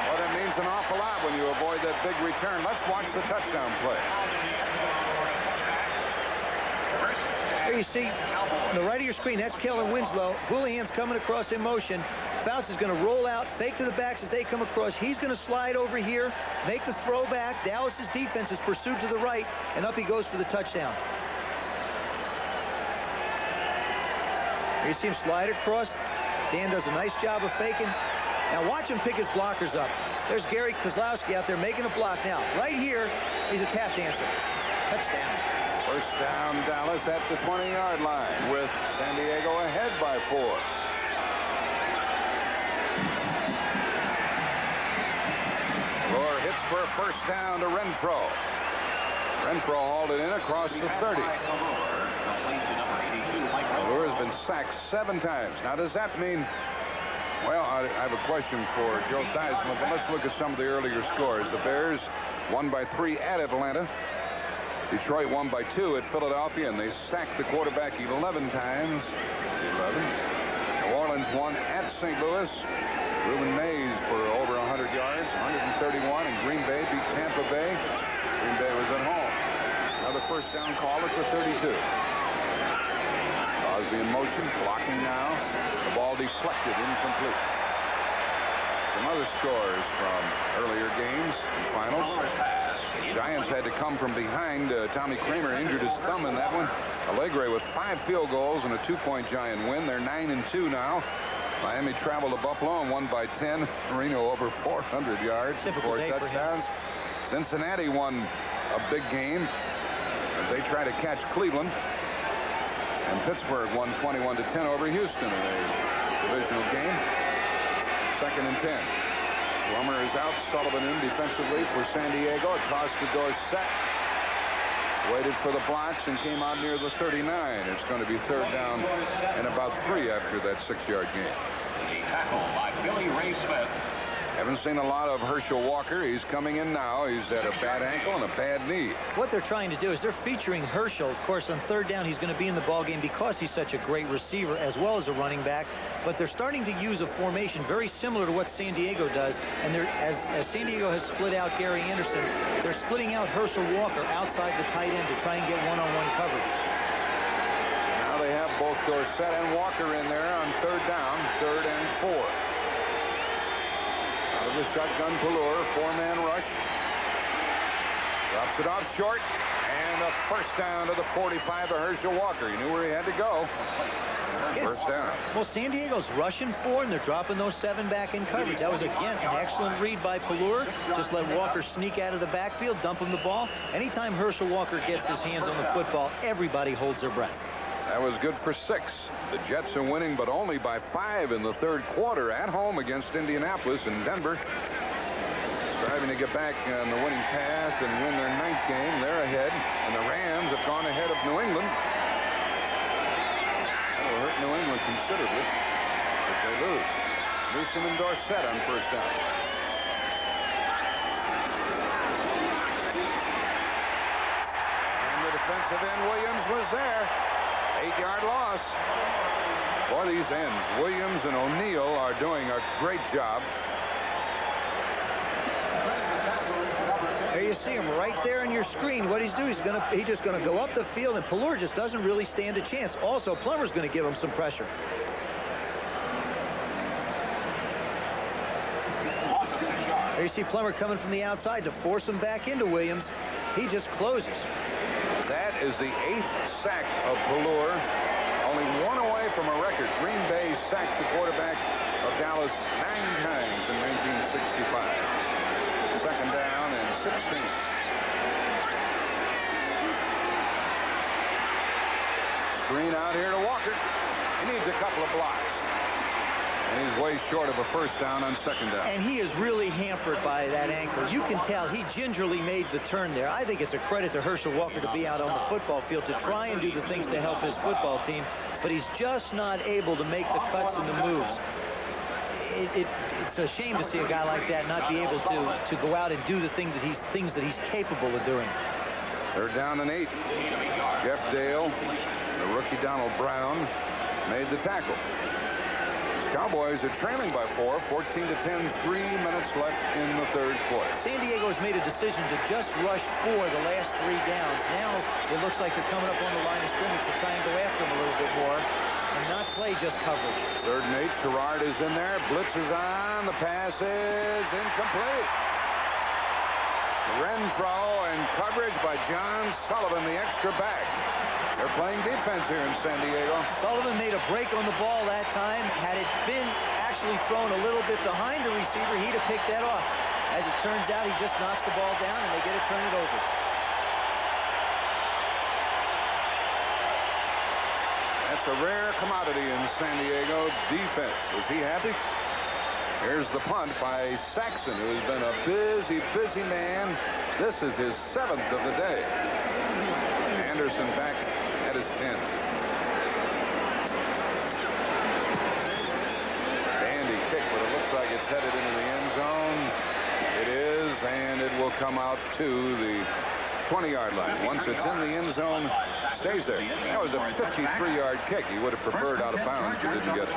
Well, that means an awful lot when you avoid that big return. Let's watch the touchdown play. There you see, on the right of your screen, that's Kellen Winslow. Houlihan's coming across in motion. Faust is going to roll out, fake to the backs as they come across. He's going to slide over here, make the throw back. Dallas's defense is pursued to the right, and up he goes for the touchdown. There you see him slide across. Dan does a nice job of faking. Now watch him pick his blockers up. There's Gary Kozlowski out there making a block. Now, right here, he's a tap dancer. Touchdown. First down, Dallas at the 20-yard line with San Diego ahead by 4. Gore hits for a first down to Renfro. Renfro hauled it in across the 30. Lure has been sacked 7 times. Now, does that mean... Well, I have a question for Joe Theismann, but let's look at some of the earlier scores. The Bears won by 3 at Atlanta. Detroit won by 2 at Philadelphia, and they sacked the quarterback 11 times. 11. New Orleans won at St. Louis. Reuben Mays for over 100 yards, 131, and Green Bay beat Tampa Bay. Green Bay was at home. Another first down call at the 32. Crosby in motion, blocking now. The ball deflected, incomplete. Some other scores from earlier games and finals. Giants had to come from behind. Tommy Kramer injured his thumb in that one. Allegre with 5 field goals and a 2-point Giant win. They're 9-2 now. Miami traveled to Buffalo and won by 10. Reno over 400 yards. Typical day for him. Cincinnati won a big game as they try to catch Cleveland. And Pittsburgh won 21-10 over Houston in a divisional game. 2nd and 10. Plummer is out. Sullivan in defensively for San Diego. A toss to Dorsett. Waited for the blocks and came out near the 39. It's going to be 3rd down and about 3 after that 6-yard gain. A tackle by Billy Ray Smith. Haven't seen a lot of Herschel Walker. He's coming in now. He's had a bad ankle and a bad knee. What they're trying to do is they're featuring Herschel. Of course, on 3rd down, he's going to be in the ballgame because he's such a great receiver as well as a running back. But they're starting to use a formation very similar to what San Diego does. And as San Diego has split out Gary Anderson, they're splitting out Herschel Walker outside the tight end to try and get one-on-one coverage. Now they have both Dorsett and Walker in there on 3rd down, 3rd and 4. Out of the shotgun, Pelluer, 4-man rush. Drops it off short, and a 1st down to the 45 of Herschel Walker. He knew where he had to go. 1st down. Well, San Diego's rushing 4, and they're dropping those 7 back in coverage. That was, again, an excellent read by Pelluer. Just let Walker sneak out of the backfield, dump him the ball. Anytime Herschel Walker gets his hands on the football, everybody holds their breath. That was good for 6. The Jets are winning, but only by 5 in the 3rd quarter at home against Indianapolis and Denver. Striving to get back on the winning path and win their 9th game. They're ahead, and the Rams have gone ahead of New England. That will hurt New England considerably if they lose. Newsom and Dorsett on 1st down. And the defensive end, Williams, was there. 8-yard loss. Boy, these ends, Williams and O'Neal, are doing a great job. There you see him right there in your screen. What he's doing, he's just going to go up the field, and Pelluer just doesn't really stand a chance. Also, Plummer's going to give him some pressure. There you see Plummer coming from the outside to force him back into Williams. He just closes. That is the 8th sack of Pelluer. Only 1 away from a record. Green Bay sacked the quarterback of Dallas 9 times in 1965. 2nd down and 16. Screen out here to Walker. He needs a couple of blocks. And he's way short of a 1st down on 2nd down. And he is really hampered by that ankle. You can tell he gingerly made the turn there. I think it's a credit to Herschel Walker to be out on the football field to try and do the things to help his football team, but he's just not able to make the cuts and the moves. It's a shame to see a guy like that not be able to go out and do the things that he's capable of doing. 3rd down and 8. Jeff Dale, the rookie Donald Brown, made the tackle. Cowboys are trailing by 4, 14-10, 3 minutes left in the 3rd quarter. San Diego has made a decision to just rush 4 the last 3 downs. Now it looks like they're coming up on the line of scrimmage to try and go after them a little bit more and not play just coverage. 3rd and 8. Sherrard is in there. Blitz is on. The pass is incomplete. Renfro and coverage by John Sullivan, the extra back. They're playing defense here in San Diego. Sullivan made a break on the ball that time. Had it been actually thrown a little bit behind the receiver, he'd have picked that off. As it turns out, he just knocks the ball down, and they get to turn it over. That's a rare commodity in San Diego defense. Is he happy? Here's the punt by Saxon, who has been a busy man. This is his 7th of the day. Anderson back at his 10. Dandy kick, but it looks like it's headed into the end zone. It is, and it will come out to the 20-yard line. Once it's in the end zone, stays there. That was a 53-yard kick. He would have preferred out of bounds, but didn't get it.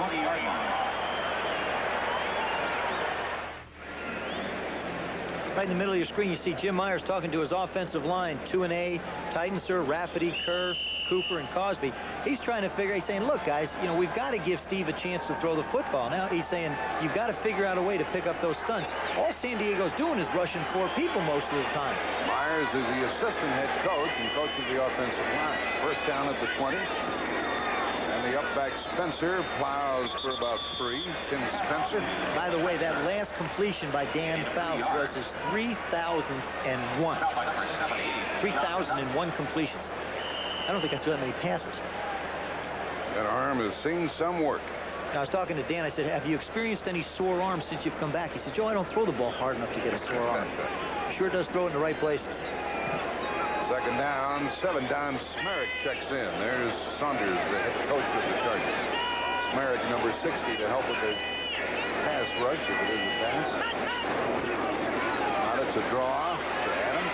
Right in the middle of your screen, you see Jim Myers talking to his offensive line. 2-A, Titanser, Rafferty, Kerr, Cooper, and Cosby. He's trying to figure, he's saying, look, guys, we've got to give Steve a chance to throw the football. Now he's saying, you've got to figure out a way to pick up those stunts. All San Diego's doing is rushing 4 people most of the time. Myers is the assistant head coach and coaches the offensive line. 1st down at the 20. And the up-back Spencer plows for about 3. Tim Spencer. By the way, that last completion by Dan Faust was his 3,001. 3,001 completions. I don't think I threw that many passes. That arm has seen some work. I was talking to Dan. I said, have you experienced any sore arms since you've come back? He said, Joe, I don't throw the ball hard enough to get a sore arm. Sure does throw it in the right places. Second down, 7. Don Smerrick checks in. There's Saunders, the head coach of the Chargers. Smerrick, number 60, to help with the pass rush, if it is a pass. Now it's a draw to Adams.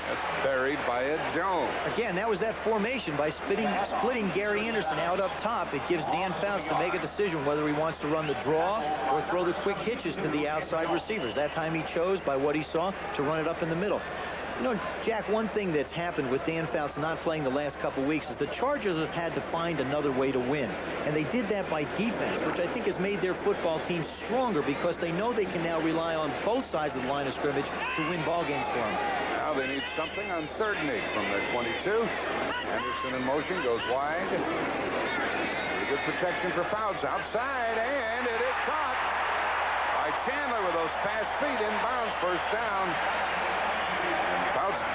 That's buried by Ed Jones. Again, that was that formation. By splitting Gary Anderson out up top, it gives Dan Faust to make a decision whether he wants to run the draw or throw the quick hitches to the outside receivers. That time he chose, by what he saw, to run it up in the middle. You know, Jack, one thing that's happened with Dan Faust not playing the last couple weeks is the Chargers have had to find another way to win. And they did that by defense, which I think has made their football team stronger because they know they can now rely on both sides of the line of scrimmage to win ball games for them. Now they need something on 3rd and 8 from their 22. Anderson in motion, goes wide. Good protection for Faust outside, and it is caught by Chandler with those fast feet. Inbounds, first down.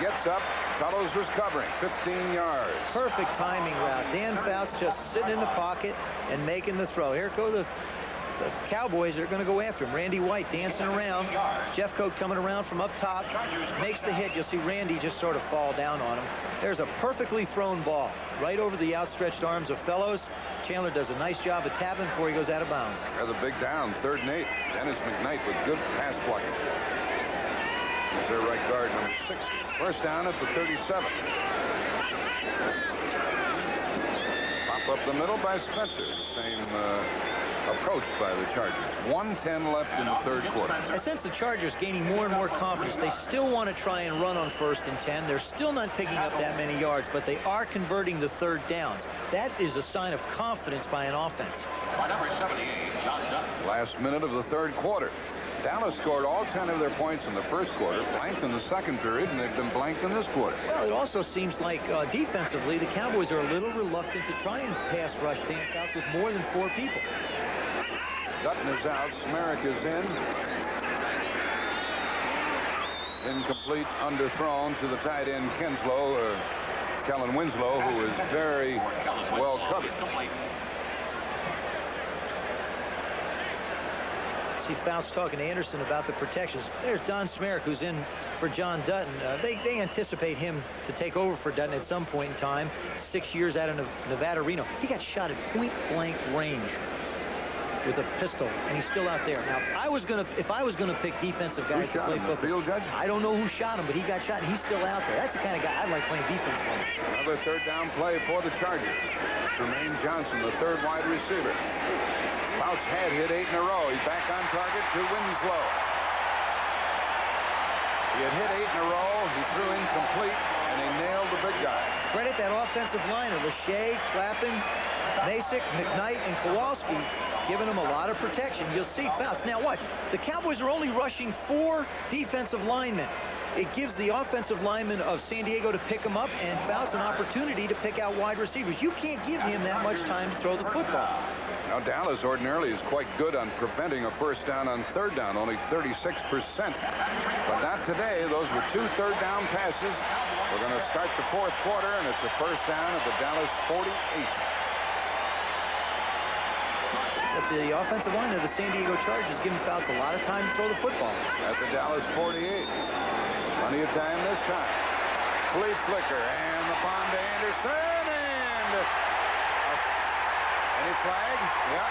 Gets up. Fellows was covering 15 yards. Perfect timing route. Dan Faust just sitting in the pocket and making the throw. Here go the Cowboys are going to go after him. Randy White dancing around. Jeffcoat coming around from up top. Makes the hit. You'll see Randy just sort of fall down on him. There's a perfectly thrown ball right over the outstretched arms of Fellows. Chandler does a nice job of tapping before he goes out of bounds. There's a big down, 3rd and 8. Dennis McKnight with good pass blocking. He's their right guard, number 60. First down at the 37. Pop up the middle by Spencer. Same approach by the Chargers. 1:10 left in the 3rd quarter. I sense the Chargers gaining more and more confidence. They still want to try and run on 1st and 10. They're still not picking up that many yards, but they are converting the 3rd downs. That is a sign of confidence by an offense. By number 78, John Dutton. Last minute of the 3rd quarter. Dallas scored all 10 of their points in the 1st quarter, blanked in the 2nd period, and they've been blanked in this quarter. Well, it also seems like defensively, the Cowboys are a little reluctant to try and pass rush Dan Faust with more than 4 people. Dutton is out. Smerrick is in. Incomplete, underthrown to the tight end Kellen Winslow, who is very well covered. See Faust talking to Anderson about the protections. There's Don Smerrick, who's in for John Dutton. They anticipate him to take over for Dutton at some point in time. 6 years out of Nevada, Reno. He got shot at point-blank range with a pistol, and he's still out there. Now, if I was gonna pick defensive guys to play football, field judge? I don't know who shot him, but he got shot, and he's still out there. That's the kind of guy I like playing defense for. Another 3rd down play for the Chargers. Jermaine Johnson, the 3rd wide receiver. Faust had hit 8 in a row. He's back on target to Winslow. He had hit 8 in a row. He threw incomplete, and he nailed the big guy. Credit that offensive liner, Lachey, Claphan, Masick, McKnight, and Kowalski, giving him a lot of protection. You'll see Faust. Now what? The Cowboys are only rushing 4 defensive linemen. It gives the offensive linemen of San Diego to pick him up and Faust an opportunity to pick out wide receivers. You can't give him that much time to throw the football. Now, Dallas ordinarily is quite good on preventing a first down on 3rd down, only 36%. But not today. Those were 2 3rd down passes. We're going to start the 4th quarter, and it's a first down at the Dallas 48. But the offensive line of the San Diego Chargers giving Faust a lot of time to throw the football. At the Dallas 48. Plenty of time this time. Flea flicker, and the bomb to Anderson, and any flag? Yeah.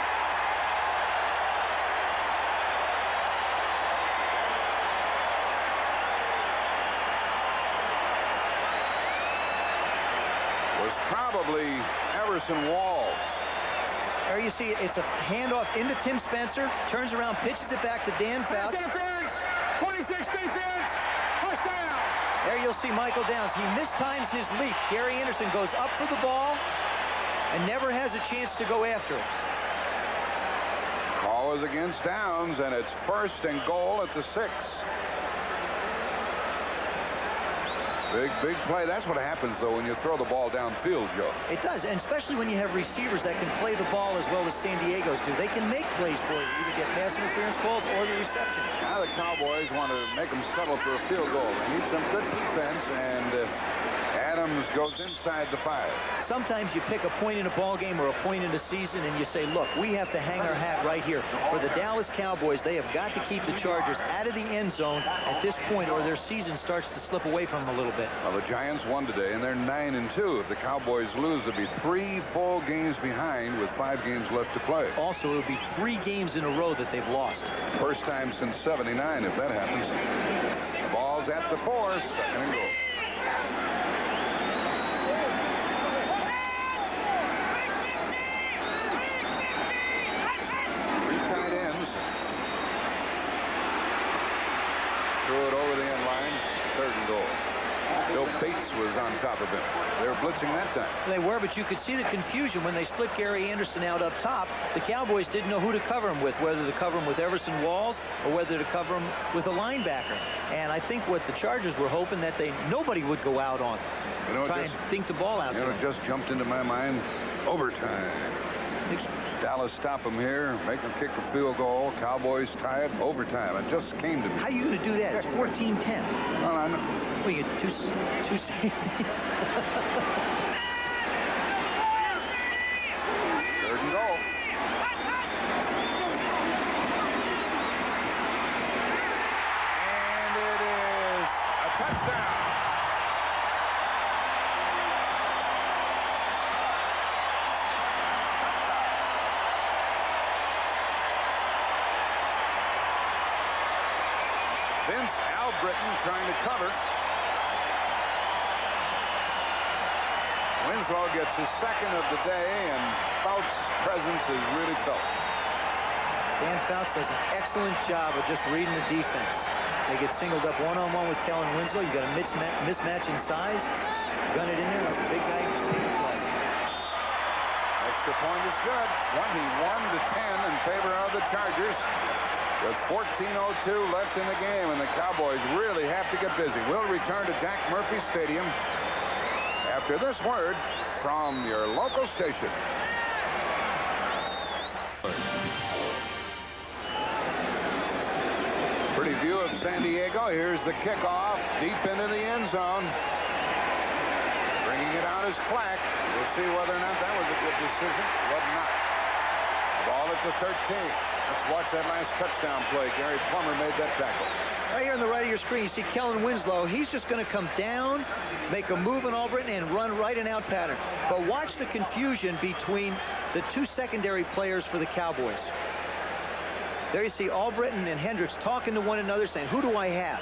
Was probably Everson Walls. There you see it's a handoff into Tim Spencer, turns around, pitches it back to Dan Faust. Interference, 26 defense, first down. There you'll see Michael Downs. He mistimes his leap. Gary Anderson goes up for the ball and never has a chance to go after it. Call is against Downs, and it's 1st and goal at the 6. Big play. That's what happens, though, when you throw the ball downfield, Joe. It does, and especially when you have receivers that can play the ball as well as San Diego's do. They can make plays for you. Either get pass interference calls or the reception. Now the Cowboys want to make them settle for a field goal. They need some good defense, and Adams goes inside the 5. Sometimes you pick a point in a ball game or a point in a season, and you say, look, we have to hang our hat right here. For the Dallas Cowboys, they have got to keep the Chargers out of the end zone at this point, or their season starts to slip away from them a little bit. Well, the Giants won today, and they're 9-2. If the Cowboys lose, they'll be 3 full games behind with 5 games left to play. Also, it'll be 3 games in a row that they've lost. First time since '79 if that happens. The ball's at the 4, 2nd and goal. Threw it over the end line, 3rd and goal. Bill Bates was on top of him. They were blitzing that time. They were, but you could see the confusion when they split Gary Anderson out up top. The Cowboys didn't know who to cover him with, whether to cover him with Everson Walls or whether to cover him with a linebacker. And I think what the Chargers were hoping that nobody would go out on. Try and think the ball out. You know, it just jumped into my mind. Overtime. Dallas stop them here, make them kick a field goal. Cowboys tie it, overtime. It just came to me. How are you going to do that? It's 14-10. Well, I know. Well, you get two safeties. 3rd and goal. And it is a touchdown. Vince Albritton trying to cover. Winslow gets his 2nd of the day, and Faust's presence is really felt. Dan Faust does an excellent job of just reading the defense. They get singled up one-on-one with Kellen Winslow. You got a mismatch in size. Gun it in there, like a big guy just take a play. Extra point is good. 21-10 in favor of the Chargers. With 14:02 left in the game, and the Cowboys really have to get busy. We'll return to Jack Murphy Stadium after this word from your local station. Pretty view of San Diego. Here's the kickoff deep into the end zone. Bringing it out is Clack. We'll see whether or not that was a good decision. Was not. Ball at the 13. Let's watch that last touchdown play. Gary Plummer made that tackle. Right here on the right of your screen, you see Kellen Winslow. He's just going to come down, make a move in Albritton, and run right and out pattern. But watch the confusion between the 2 secondary players for the Cowboys. There you see Albritton and Hendricks talking to one another, saying, who do I have?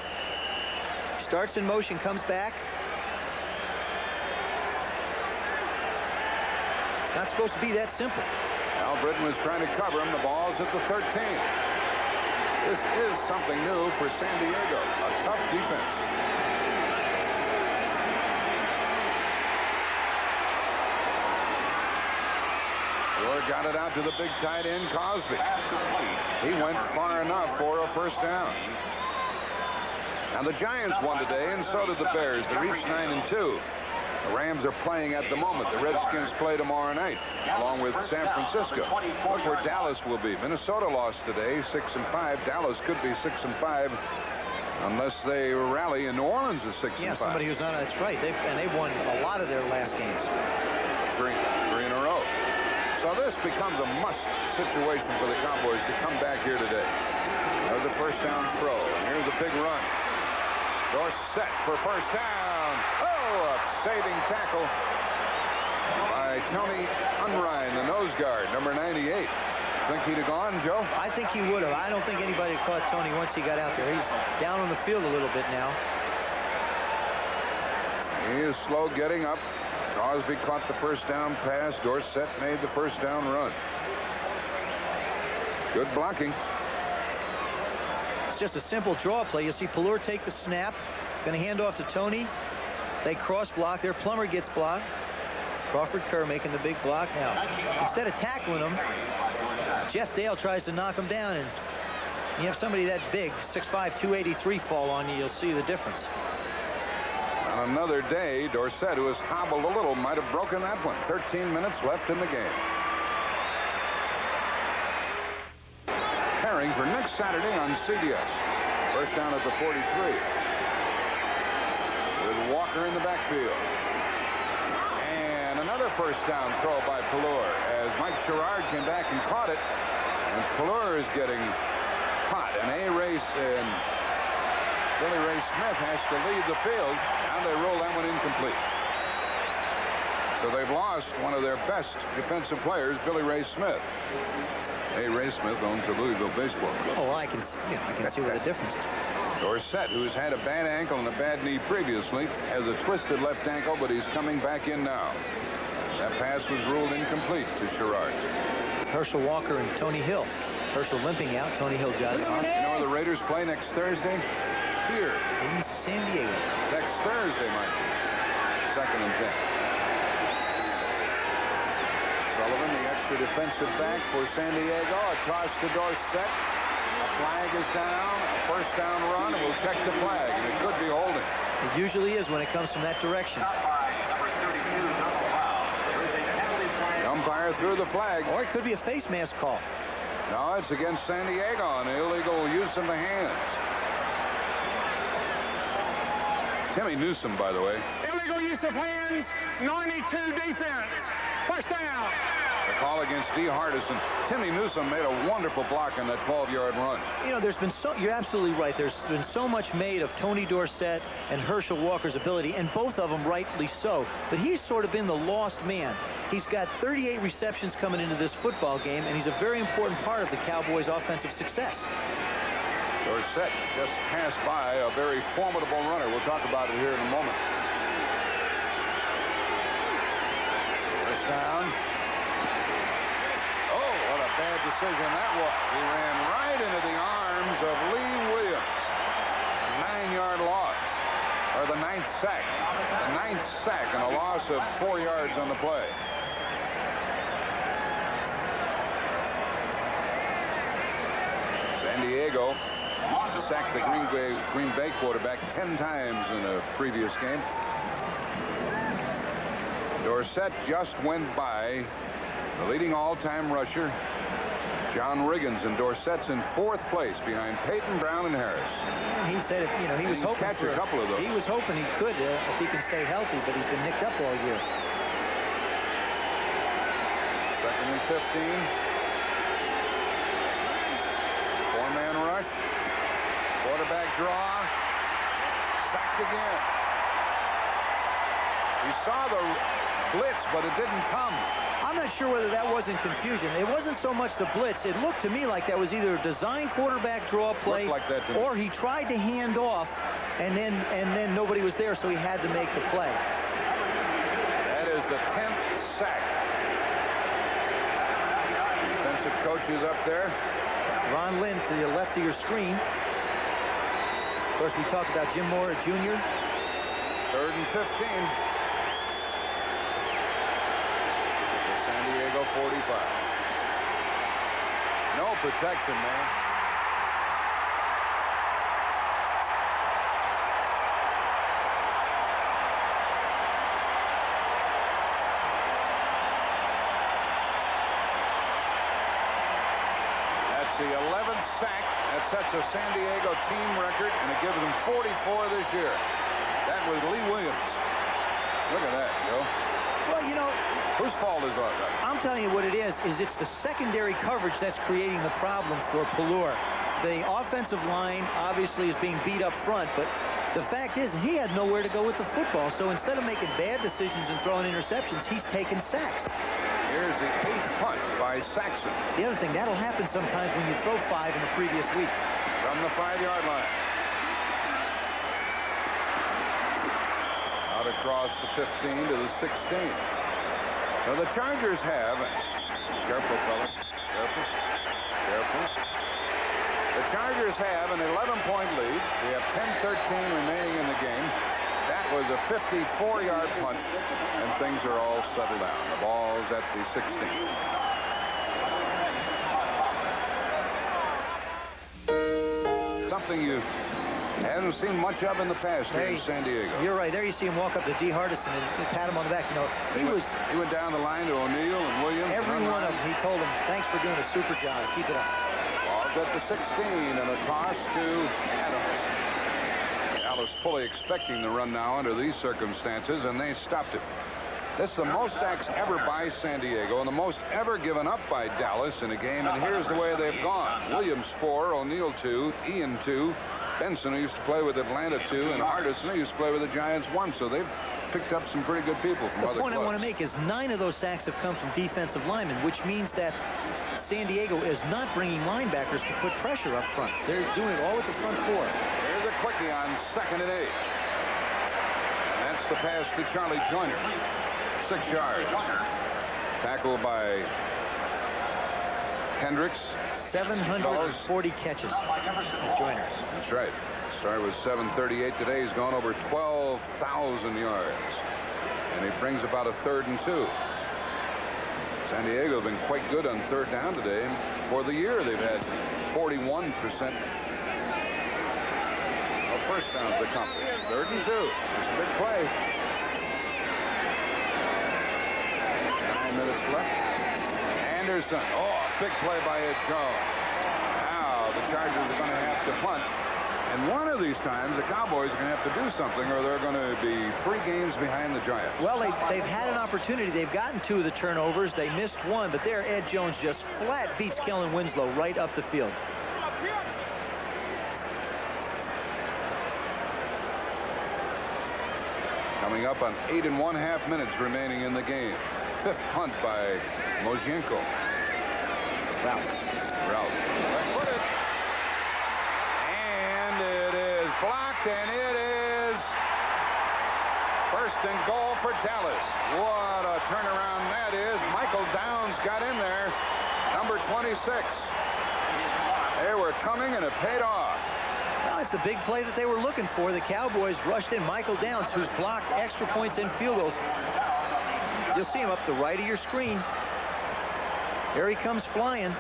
Starts in motion, comes back. It's not supposed to be that simple. Albritton was trying to cover him. The ball's at the 13. This is something new for San Diego. A tough defense. Gore got it out to the big tight end, Cosby. He went far enough for a first down. Now the Giants won today, and so did the Bears. They're each 9-2. The Rams are playing at the moment. The Redskins play tomorrow night, along with San Francisco. Look where Dallas will be. Minnesota lost today, 6-5. Dallas could be 6-5 unless they rally, and New Orleans is 6-5. Yeah, somebody who's not. That's right. They've won a lot of their last games. Three in a row. So this becomes a must situation for the Cowboys to come back here today. There's a first down throw, and here's a big run. Dorsett for first down. A saving tackle by Tony Unrein, the nose guard, number 98. Think he'd have gone, Joe? I think he would have. I don't think anybody caught Tony once he got out there. He's down on the field a little bit now. He is slow getting up. Crosby caught the first down pass. Dorsett made the first down run. Good blocking. It's just a simple draw play. You see Pallure take the snap. Going to hand off to Tony. They cross block there. Plummer gets blocked. Crawford Kerr making the big block now. Instead of tackling him, Jeff Dale tries to knock him down, and you have somebody that big, 6'5", 283 fall on you, you'll see the difference. On another day, Dorsett, who has hobbled a little, might have broken that one. 13 minutes left in the game. Pairing for next Saturday on CBS. First down at the 43. With Walker in the backfield. And another first down throw by Pallure as Mike Sherrard came back and caught it. And Pallure is getting hot. And A-Race and Billy Ray Smith has to leave the field. Now they roll that one incomplete. So they've lost one of their best defensive players, Billy Ray Smith. Ray Smith owns the Louisville baseball club. Oh, I can see what the difference is. Dorsett, who's had a bad ankle and a bad knee previously, has a twisted left ankle, but he's coming back in now. That pass was ruled incomplete to Sherrard. Herschel Walker and Tony Hill. Herschel limping out. Tony Hill jogging on. You know where the Raiders play next Thursday? Here. In San Diego. Next Thursday, Mike. 2nd and 10. Sullivan, the extra defensive back for San Diego. Across to Dorsett. A flag is down. A first down run. We'll check the flag, and it could be holding. It usually is when it comes from that direction. The umpire threw the flag. Or it could be a face mask call. No, it's against San Diego on illegal use of the hands. Timmy Newsome, by the way. Illegal use of hands, 92 defense. First down. The call against D. Hardison. Timmy Newsome made a wonderful block on that 12-yard run. You know, there's been you're absolutely right. There's been so much made of Tony Dorsett and Herschel Walker's ability, and both of them rightly so. But he's sort of been the lost man. He's got 38 receptions coming into this football game, and he's a very important part of the Cowboys' offensive success. Dorsett just passed by a very formidable runner. We'll talk about it here in a moment. First down. Oh, what a bad decision that was. He ran right into the arms of Lee Williams. 9-yard loss. Or the 9th sack. The 9th sack and a loss of 4 yards on the play. San Diego sacked the Green Bay quarterback 10 times in a previous game. Dorsett just went by the leading all-time rusher, John Riggins, and Dorsett's in 4th place behind Peyton, Brown, and Harris. He said, he was hoping catch a couple of those. He was hoping he could if he can stay healthy, but he's been nicked up all year. 2nd and 15. 4-man rush. Quarterback draw. Sacked again. He saw the blitz, but it didn't come. I'm not sure whether that wasn't confusion. It wasn't so much the blitz. It looked to me like that was either a design quarterback draw play, like that to me. or he tried to hand off, and then nobody was there, so he had to make the play. That is the 10th sack. Defensive coach is up there. Ron Lynn to the left of your screen. Of course, we talked about Jim Mora Jr. 3rd and 15. The San Diego 45. No protection, man. That's the 11th sack. That sets a San Diego team record, and it gives them 44 this year. That was Lee Williams. Look at that, Joe. Well, you know, whose fault is that? I'm telling you what it is it's the secondary coverage that's creating the problem for Pallure. The offensive line obviously is being beat up front, but the fact is he had nowhere to go with the football, so instead of making bad decisions and throwing interceptions, he's taking sacks. Here's the 8th punt by Saxon. The other thing, that'll happen sometimes when you throw 5 in the previous week. From the 5-yard line. Out across the 15 to the 16. Now the Chargers have, careful fellas, careful. The Chargers have an 11-point lead. We have 10-13 remaining in the game. That was a 54-yard punt, and things are all settled down. The ball's at the 16. Something you Hasn't seen much of in the past here in San Diego. You're right. There you see him walk up to D. Hardison and pat him on the back. You know, he went down the line to O'Neill and Williams. Every one of them, he told them, thanks for doing a super job. Keep it up. Ball's at the 16 and a toss to Adams. Dallas fully expecting the run now under these circumstances, and they stopped it. This is the most sacks ever by San Diego and the most ever given up by Dallas in a game, and here's the way they've gone. Williams 4, O'Neill 2, Ian 2, Benson, who used to play with Atlanta 2, and Hardison, who used to play with the Giants 1, so they've picked up some pretty good people from other clubs. The point I want to make is 9 of those sacks have come from defensive linemen, which means that San Diego is not bringing linebackers to put pressure up front. They're doing it all with the front four. Here's a quickie on 2nd and 8. And that's the pass to Charlie Joyner. 6 yards. Tackled by Hendricks. 740 catches. Joyner. That's right. Started with 738 today. He's gone over 12,000 yards. And he brings about a 3rd and 2. San Diego have been quite good on 3rd down today. For the year, they've had 41% of first downs accomplished. 3rd and 2. It's a big play. 9 minutes left. Anderson. Oh, a big play by Ed Jones. Now the Chargers are going to have to punt. And one of these times, the Cowboys are going to have to do something, or they're going to be 3 games behind the Giants. Well, they've had an opportunity. They've gotten 2 of the turnovers. They missed 1, but there Ed Jones just flat beats Kellen Winslow right up the field. Coming up on 8 1/2 minutes remaining in the game. 5th punt by Mosienko. Routes. Put it. And it is blocked, and it is 1st and goal for Dallas. What a turnaround that is. Michael Downs got in there. Number 26. They were coming, and it paid off. Well, it's the big play that they were looking for. The Cowboys rushed in Michael Downs, who's blocked extra points and field goals. You'll see him up the right of your screen. There he comes flying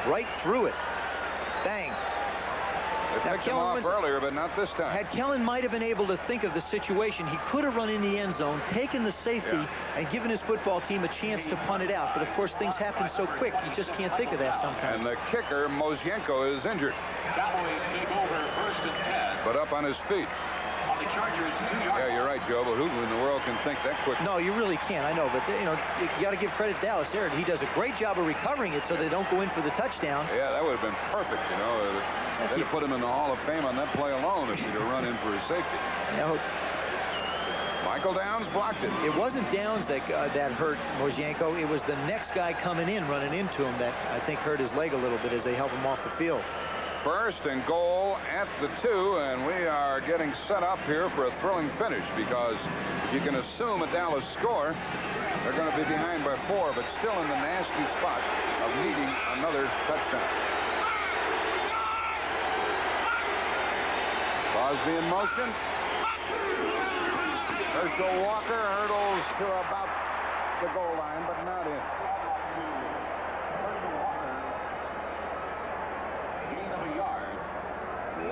right through it. Bang. They picked him off earlier, but not this time. Had Kellen might have been able to think of the situation, he could have run in the end zone, taken the safety, and given his football team a chance to punt it out. But, of course, things happen so quick, you just can't think of that sometimes. And the kicker, Mosienko, is injured. But up on his feet. Yeah, you're right, Joe, but who in the world can think that quick? No, you really can't. I know, but, you know, you got to give credit to Dallas there. He does a great job of recovering it so they don't go in for the touchdown. Yeah, that would have been perfect, you know. They'd have put him in the Hall of Fame on that play alone if he'd have run in for his safety. No. Michael Downs blocked it. It wasn't Downs that hurt Mosienko. It was the next guy coming in, running into him, that I think hurt his leg a little bit as they help him off the field. 1st and goal at the 2, and we are getting set up here for a thrilling finish, because you can assume a Dallas score. They're going to be behind by 4, but still in the nasty spot of needing another touchdown. Crosby in motion. Herschel Walker hurdles to about the goal line, but not in.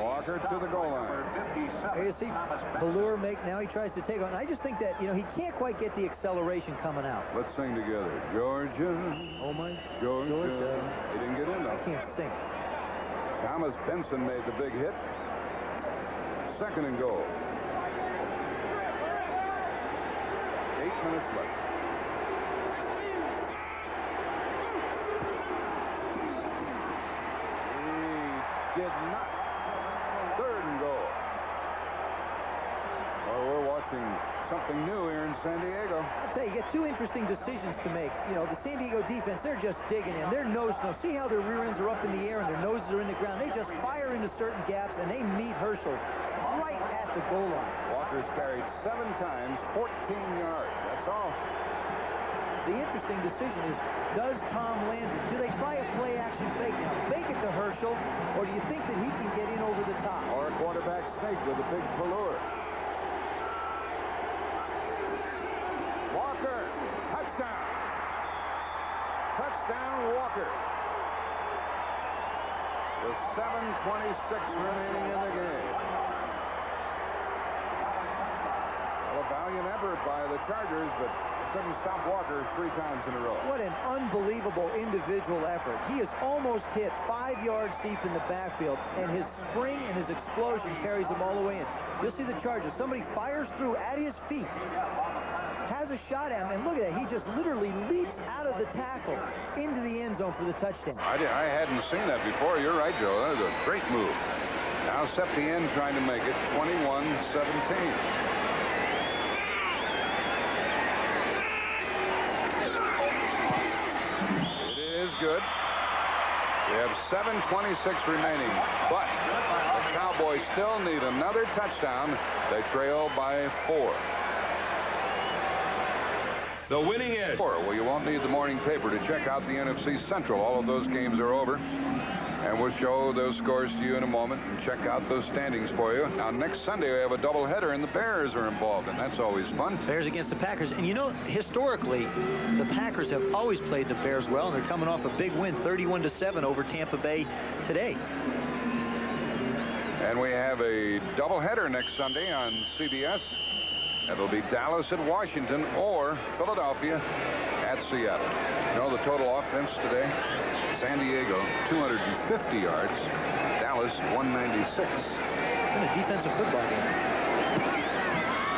Walker to the goal line. Here you see Ballure now he tries to take on. I just think that, you know, he can't quite get the acceleration coming out. Let's sing together. Georgia. Oh, my. Georgia. He didn't get in, though. I can't sing. Thomas Benson made the big hit. 2nd and goal. 8 minutes left. He did not. 3rd and goal. Well, we're watching something new here in San Diego. I'll tell you, you get 2 interesting decisions to make. You know, the San Diego defense, they're just digging in. Their nose, see how their rear ends are up in the air and their noses are in the ground. They just fire into certain gaps, and they meet Herschel right at the goal line. Walker's carried 7 times, 14 yards. That's all. The interesting decision is, does Tom Landry, do they try a play-action fake now? Fake it to Herschel, or do you think that he can get in over the top? Or a quarterback sneak with a big Ballure. Walker, touchdown. Touchdown, Walker. With 7:26 remaining in the game. valiant effort by the Chargers, but couldn't stop Walker 3 times in a row. What an unbelievable individual effort. He is almost hit 5 yards deep in the backfield, and his spring and his explosion carries him all the way in. You'll see the Chargers. Somebody fires through at his feet, has a shot at him, and look at that. He just literally leaps out of the tackle into the end zone for the touchdown. I hadn't seen that before. You're right, Joe. That was a great move. Now Septa in trying to make it 21-17. Good. We have 7:26 remaining, but the Cowboys still need another touchdown. They trail by 4. The winning edge. Well, you won't need the morning paper to check out the NFC Central. All of those games are over, and we'll show those scores to you in a moment and check out those standings for you. Now, next Sunday, we have a doubleheader, and the Bears are involved, and that's always fun. Bears against the Packers. And, you know, historically, the Packers have always played the Bears well, and they're coming off a big win, 31-7 over Tampa Bay today. And we have a doubleheader next Sunday on CBS. It'll be Dallas at Washington or Philadelphia at Seattle. You know the total offense today? San Diego, 250 yards. Dallas, 196. It's been a defensive football game.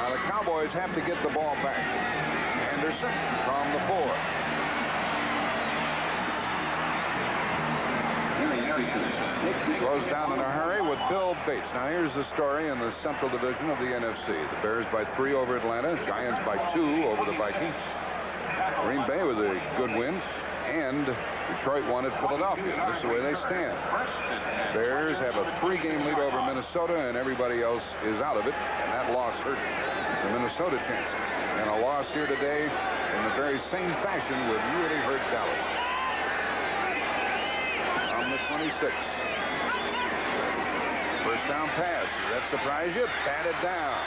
Now the Cowboys have to get the ball back. Anderson from the 4. Goes down in a hurry with Bill Bates. Now here's the story in the Central Division of the NFC. The Bears by 3 over Atlanta. Giants by 2 over the Vikings. Green Bay with a good win. And Detroit won at Philadelphia. That's the way they stand. Bears have a 3-game lead over Minnesota, and everybody else is out of it. And that loss hurt the Minnesota chances. And a loss here today in the very same fashion would really hurt Dallas. On the 26. First down pass. Does that surprise you? Batted down.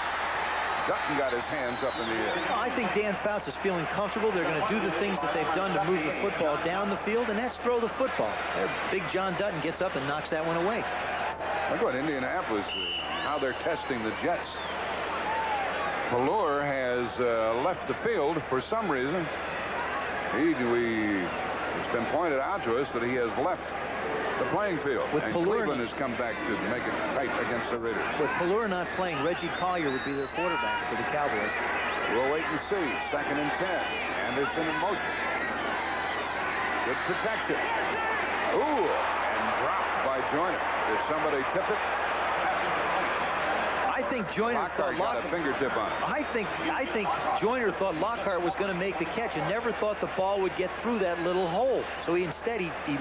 Dutton got his hands up in the air. I think Dan Faust is feeling comfortable. They're going to do the things that they've done to move the football down the field, and that's throw the football. Big John Dutton gets up and knocks that one away. Look what Indianapolis, how they're testing the Jets. Pelluer has left the field for some reason. It's been pointed out to us that he has left the playing field. And Cleveland has come back to make it tight against the Raiders. With Pelluer not playing, Reggie Collier would be their quarterback for the Cowboys. We'll wait and see. 2nd and 10. Anderson in motion. Good protection. Ooh, and dropped by Joyner. Did somebody tip it? I think Joyner thought got a fingertip on it. I think Joyner thought Lockhart was going to make the catch and never thought the ball would get through that little hole. So he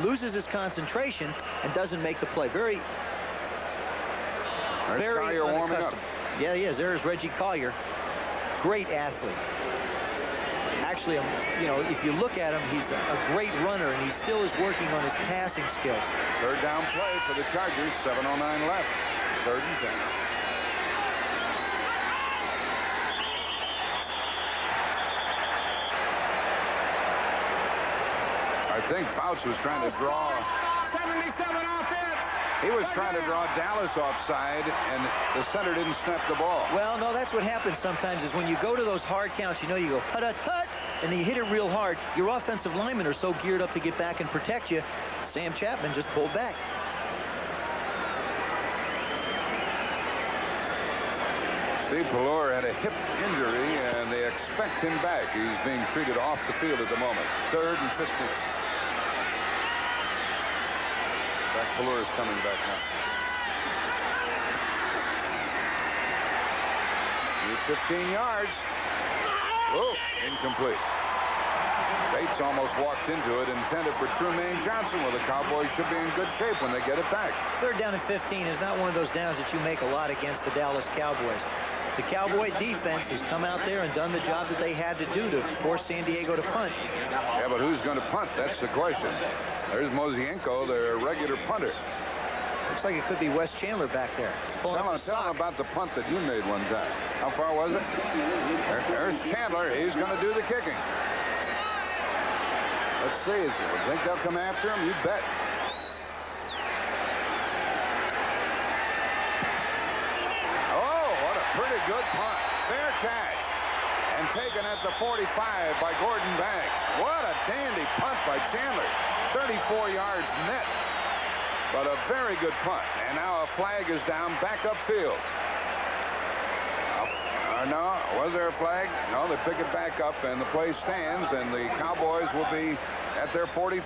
loses his concentration and doesn't make the play. Very Collier warming up. Yeah, he is. There's Reggie Collier. Great athlete. Actually, if you look at him, he's a great runner, and he still is working on his passing skills. 3rd down play for the Chargers. 7:09 left. 3rd and 10. I think Faust was trying to draw. 77 offense. He was trying to draw Dallas offside, and the center didn't snap the ball. Well, no, that's what happens sometimes is when you go to those hard counts, you go hut, and you hit it real hard. Your offensive linemen are so geared up to get back and protect you. Sam Chapman just pulled back. Steve Pelluer had a hip injury, and they expect him back. He's being treated off the field at the moment. 3rd and 15. Pelluer is coming back now. 15 yards. Oh, incomplete. Bates almost walked into it, intended for Trumaine Johnson. Well, the Cowboys should be in good shape when they get it back. 3rd down and 15 is not one of those downs that you make a lot against the Dallas Cowboys. The Cowboy defense has come out there and done the job that they had to do to force San Diego to punt. Yeah, but who's going to punt? That's the question. There's Mosienko, their regular punter. Looks like it could be Wes Chandler back there. Tell him about the punt that you made one time. How far was it? There's Chandler. He's going to do the kicking. Let's see. Think they'll come after him? You bet. Oh, what a pretty good punt. Fair catch. And taken at the 45 by Gordon Banks. What a dandy punt by Chandler. 34 yards net. But a very good punt. And now a flag is down back upfield. No, was there a flag? No, they pick it back up, and the play stands, and the Cowboys will be at their 45.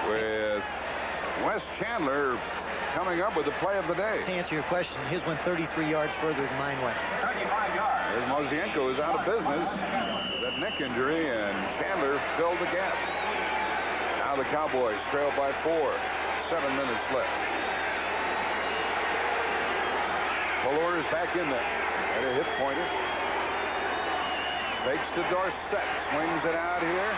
With Wes Chandler coming up with the play of the day. To answer your question, his went 33 yards further than mine went. 35 yards. There's Yonko is out of business with that neck injury, and Chandler filled the gap. Now the Cowboys trail by 4. 7 minutes left. Fuller is back in there. At a hip pointer. Fakes to Dorsett. Swings it out here.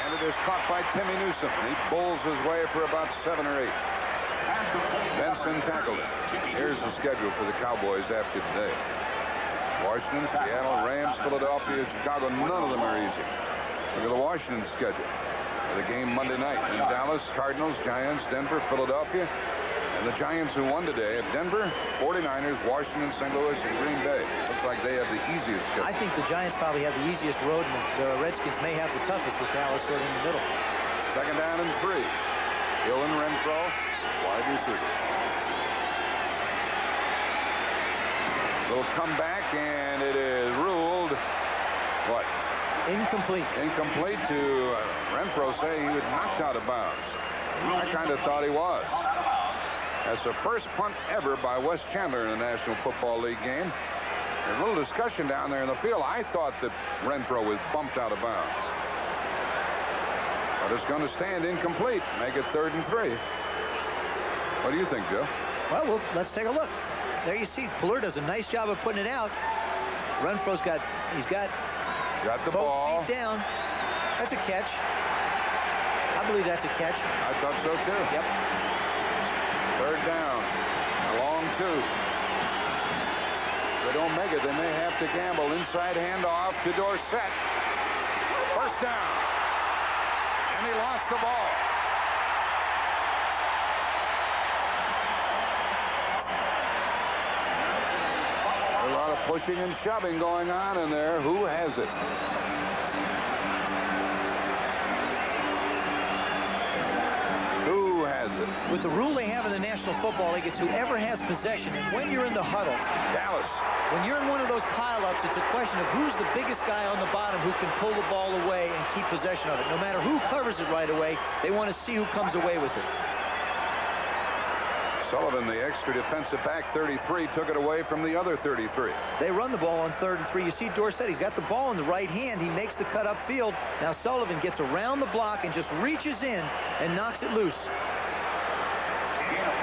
And it is caught by Timmy Newsom. He bowls his way for about 7 or 8. Benson tackled it. Here's the schedule for the Cowboys after today. Washington, Seattle, Rams, Philadelphia, Chicago. None of them are easy. Look at the Washington schedule. The game Monday night in Dallas, Cardinals, Giants, Denver, Philadelphia. And the Giants who won today at Denver, 49ers, Washington, St. Louis, and Green Bay. Looks like they have the easiest schedule. I think the Giants probably have the easiest road, and the Redskins may have the toughest with Dallas sort of in the middle. 2nd down and 3. Hill and Renfro, wide receiver. Little comeback, and it is ruled, what? Incomplete. Incomplete to Renfro. Say he was knocked out of bounds. I kind of thought he was. That's the first punt ever by Wes Chandler in a National Football League game. There's a little discussion down there in the field. I thought that Renfro was bumped out of bounds. But it's going to stand incomplete. Make it 3rd and 3. What do you think, Joe? Well, let's take a look. There you see, Fuller does a nice job of putting it out. Renfro's got the both ball. feet down. That's a catch. I believe that's a catch. I thought so, too. Yep. 3rd down. A long 2. If they don't make it, they may have to gamble. Inside handoff to Dorsett. 1st down. And he lost the ball. A lot of pushing and shoving going on in there. Who has it? Who has it? With the rule they have in the National Football League, it's whoever has possession. And when you're in the huddle, Dallas. when you're in one of those pileups, it's a question of who's the biggest guy on the bottom who can pull the ball away and keep possession of it. No matter who covers it right away, they want to see who comes away with it. Sullivan, the extra defensive back, 33, took it away from the other 33. They run the ball on 3rd and 3. You see Dorsett, he's got the ball in the right hand. He makes the cut upfield. Now Sullivan gets around the block and just reaches in and knocks it loose.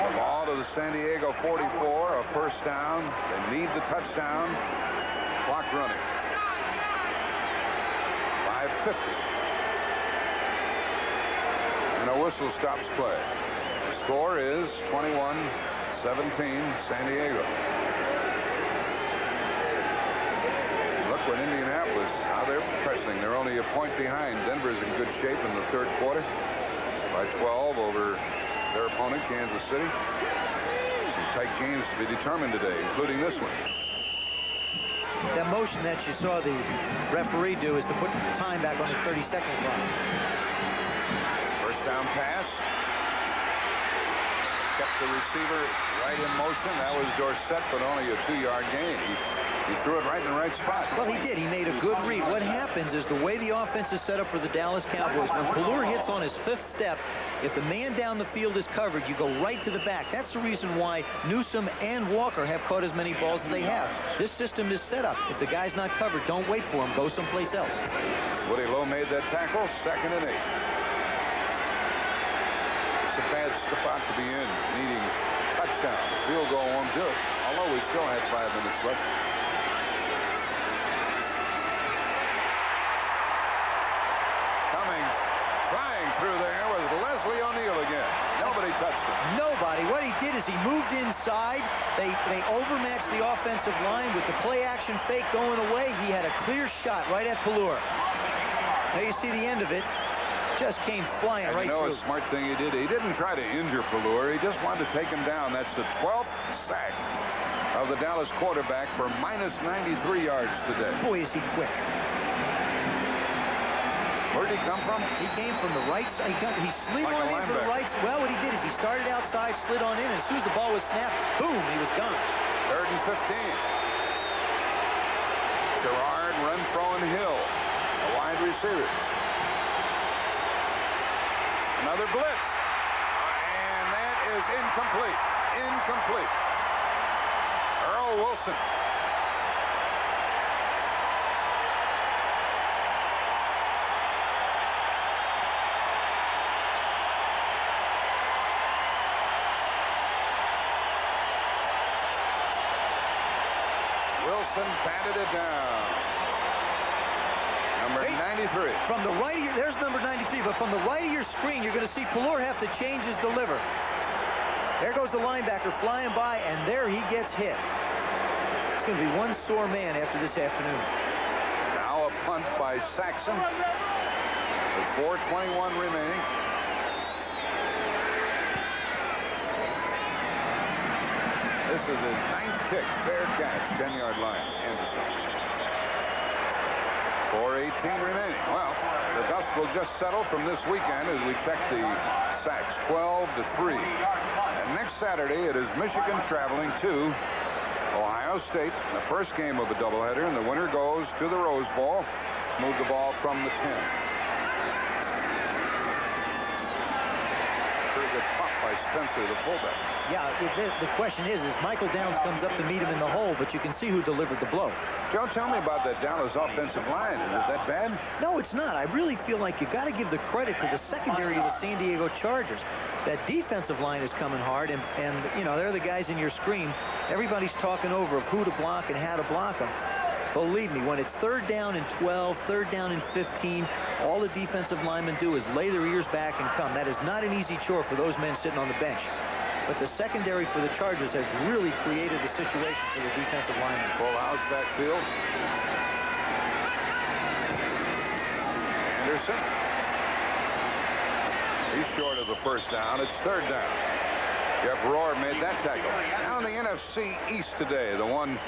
The ball to the San Diego 44, a 1st down. They need the touchdown. Clock running. 5:50. And a whistle stops play. The score is 21-17 San Diego. Look what Indianapolis, how they're pressing. They're only a point behind. Denver's in good shape in the 3rd quarter by 12 over their opponent, Kansas City. Some tight games to be determined today, including this one. That motion that you saw the referee do is to put the time back on the 30-second clock. 1st down pass. Kept the receiver right in motion. That was Dorsett, but only a 2-yard gain. He threw it right in the right spot. Well, he did. He made a good read. What happens is the way the offense is set up for the Dallas Cowboys, when Fuller hits on his 5th step, if the man down the field is covered, you go right to the back. That's the reason why Newsom and Walker have caught as many balls as they have. This system is set up. If the guy's not covered, don't wait for him. Go someplace else. Woody Lowe made that tackle. 2nd and 8. It's a bad spot to be in, needing touchdown. Field goal won't do it, although we still have 5 minutes left. Flying through there was Leslie O'Neal again. Nobody touched him. Nobody. What he did is he moved inside. They overmatched the offensive line with the play action fake going away. He had a clear shot right at Fuller. Now you see the end of it. Just came flying and right through. A smart thing he did. He didn't try to injure Fuller. He just wanted to take him down. That's the 12th sack of the Dallas quarterback for minus 93 yards today. Boy, is he quick. Where'd he come from? He came from the right side. He slid Like on a in from the linebacker. right. Well, what he did is he started outside, slid on in, and as soon as the ball was snapped, boom, he was gone. 3rd and 15. Sherrard, Renfro, and Hill, a wide receiver. Another blitz. And that is incomplete. Incomplete. Earl Wilson. Wilson batted it down. Number 93. From the right of your, there's number 93, but from the right of your screen, you're going to see Color have to change his deliver. There goes the linebacker flying by, and there he gets hit. It's going to be one sore man after this afternoon. Now a punt by Saxon with 4:21 remaining. This is his 9th kick. Fair catch. 10-yard line. Anderson. 4:18 remaining. Well, the dust will just settle from this weekend as we check the sacks. 12-3. And next Saturday, it is Michigan traveling to Ohio State. The first game of a doubleheader, and the winner goes to the Rose Bowl. Move the ball from the 10. Pretty good pop by Spencer, the fullback. Yeah, the question is Michael Downs comes up to meet him in the hole, but you can see who delivered the blow. Joe, tell me about that Dallas offensive line. Is it that bad? No, it's not. I really feel like you got to give the credit to the secondary of the San Diego Chargers. That defensive line is coming hard, and you know, they're the guys in your screen. Everybody's talking over of who to block and how to block them. Believe me, when it's 3rd down and 12, 3rd down and 15, all the defensive linemen do is lay their ears back and come. That is not an easy chore for those men sitting on the bench. But the secondary for the Chargers has really created a situation for the defensive linemen. Full house backfield. Anderson. He's short of the first down. It's 3rd down. Jeff Rohr made that tackle. Now in the NFC East today, the one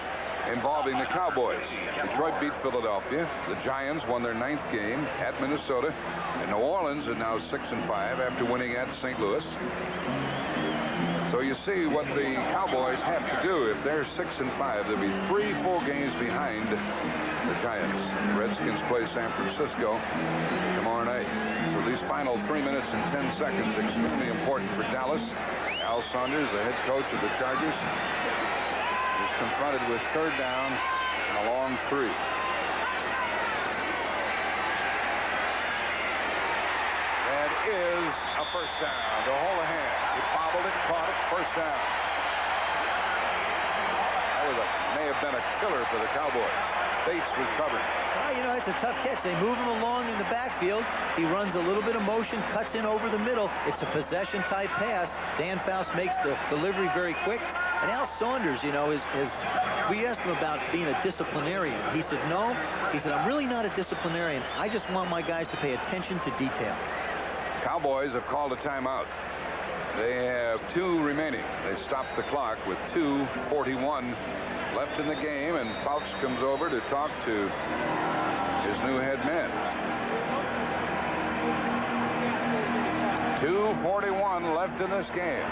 involving the Cowboys. Detroit beat Philadelphia. The Giants won their 9th game at Minnesota. And New Orleans is now 6-5 after winning at St. Louis. So you see what the Cowboys have to do. If they're 6-5, they'll be 3 full games behind the Giants. The Redskins play San Francisco tomorrow night. So these final 3 minutes and 10 seconds extremely important for Dallas. Al Saunders, the head coach of the Chargers, is confronted with 3rd down and a long 3. That is a first down to Holohan. He bobbled it, caught it, first down. That may have been a killer for the Cowboys. Bates was covered. Well, you know, it's a tough catch. They move him along in the backfield. He runs a little bit of motion, cuts in over the middle. It's a possession-type pass. Dan Faust makes the delivery very quick. And Al Saunders, you know, we asked him about being a disciplinarian. He said, no. He said, I'm really not a disciplinarian. I just want my guys to pay attention to detail. Cowboys have called a timeout. They have 2 remaining. They stopped the clock with 2:41 left in the game, and Faust comes over to talk to his new head man. 2:41 left in this game.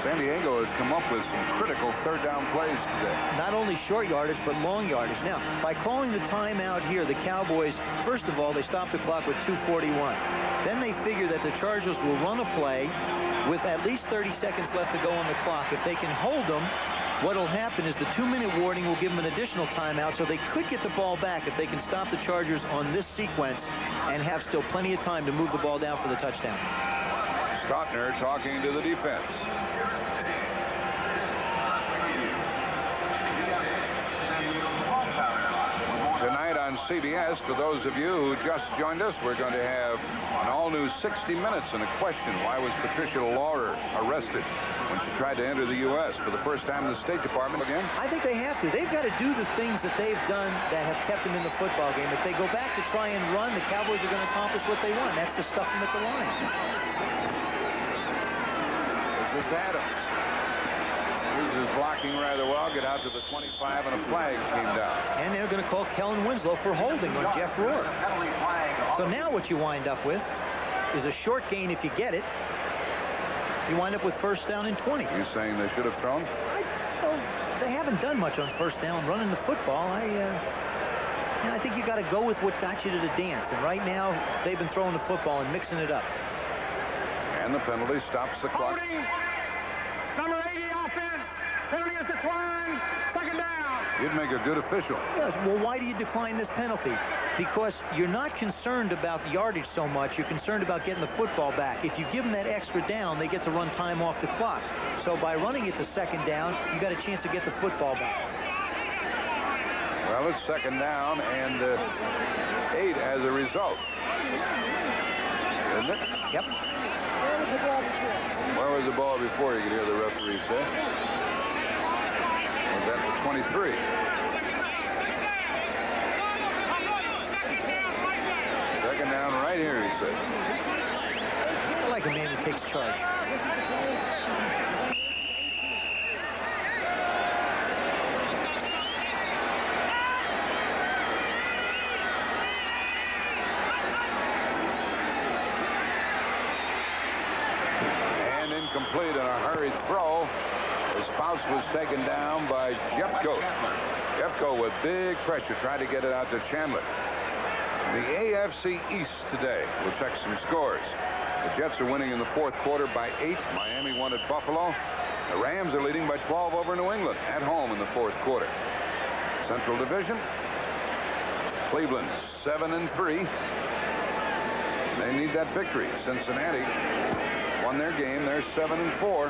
San Diego has come up with some critical 3rd down plays today. Not only short yardage, but long yardage. Now, by calling the timeout here, the Cowboys, first of all, they stopped the clock with 2:41. Then they figure that the Chargers will run a play with at least 30 seconds left to go on the clock. If they can hold them, what will happen is the 2-minute warning will give them an additional timeout, so they could get the ball back if they can stop the Chargers on this sequence and have still plenty of time to move the ball down for the touchdown. Stotner talking to the defense. Tonight on CBS, for those of you who just joined us, we're going to have an all-new 60 Minutes and a question. Why was Patricia Laurer arrested when she tried to enter the U.S. for the first time in the State Department again? I think they have to. They've got to do the things that they've done that have kept them in the football game. If they go back to try and run, the Cowboys are going to accomplish what they want. That's to stuff them at the line. This is Adams. Here's his was blocking rather well. Get out to the 25, and a flag came down. And they're going to call Kellen Winslow for holding on Jeff Rohr. So now what you wind up with is a short gain if you get it. You wind up with first down and 20. You saying they should have thrown? They haven't done much on first down running the football. I think you got to go with what got you to the dance. And right now, they've been throwing the football and mixing it up. And the penalty stops the clock. Holding. Number 80 offense. Penalty is declined. Second down. You'd make a good official. Yes, well, why do you decline this penalty? Because you're not concerned about the yardage so much. You're concerned about getting the football back. If you give them that extra down, they get to run time off the clock. So by running it to second down, you got a chance to get the football back. Well, it's second down and 8 as a result. Isn't it? Yep. Where was the ball before? You could hear the referee say. Was that the 23? Second down right here, he says. I like a man who takes charge. Complete on a hurried throw as Faust was taken down by Yonko. Yonko with big pressure tried to get it out to Chandler. The AFC East today. We'll check some scores. The Jets are winning in the fourth quarter by 8. Miami won at Buffalo. The Rams are leading by 12 over New England at home in the fourth quarter. Central Division. Cleveland 7-3. They need that victory. Cincinnati won their game. They're 7-4.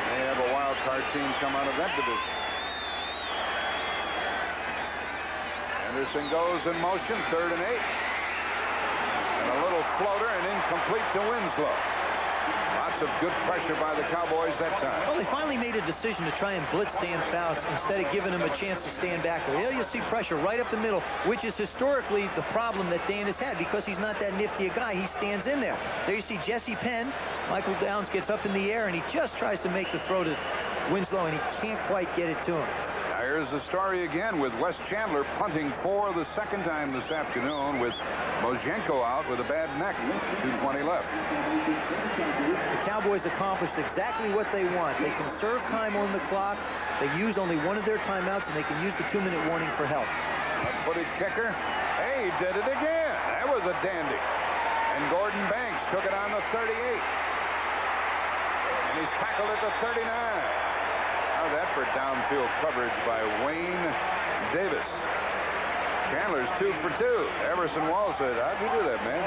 They have a wild card team come out of that division. Anderson goes in motion, 3rd and 8. And a little floater and incomplete to Winslow. Lots of good pressure by the Cowboys that time. Well, they finally made a decision to try and blitz Dan Faust instead of giving him a chance to stand back there. You see pressure right up the middle, which is historically the problem that Dan has had because he's not that nifty a guy. He stands in there. There you see Jesse Penn. Michael Downs gets up in the air, and he just tries to make the throw to Winslow, and he can't quite get it to him. Now here's the story again with Wes Chandler punting for the second time this afternoon with Mojenko out with a bad neck. 2:20 left. The Cowboys accomplished exactly what they want. They conserve time on the clock. They use only one of their timeouts, and they can use the 2-minute warning for help. Left-footed kicker. Hey, he did it again. That was a dandy. And Gordon Banks took it on the 38. And he's tackled at the 39. How's that for downfield coverage by Wayne Davis? Chandler's 2 for 2. Everson Wall said, how'd you do that, man?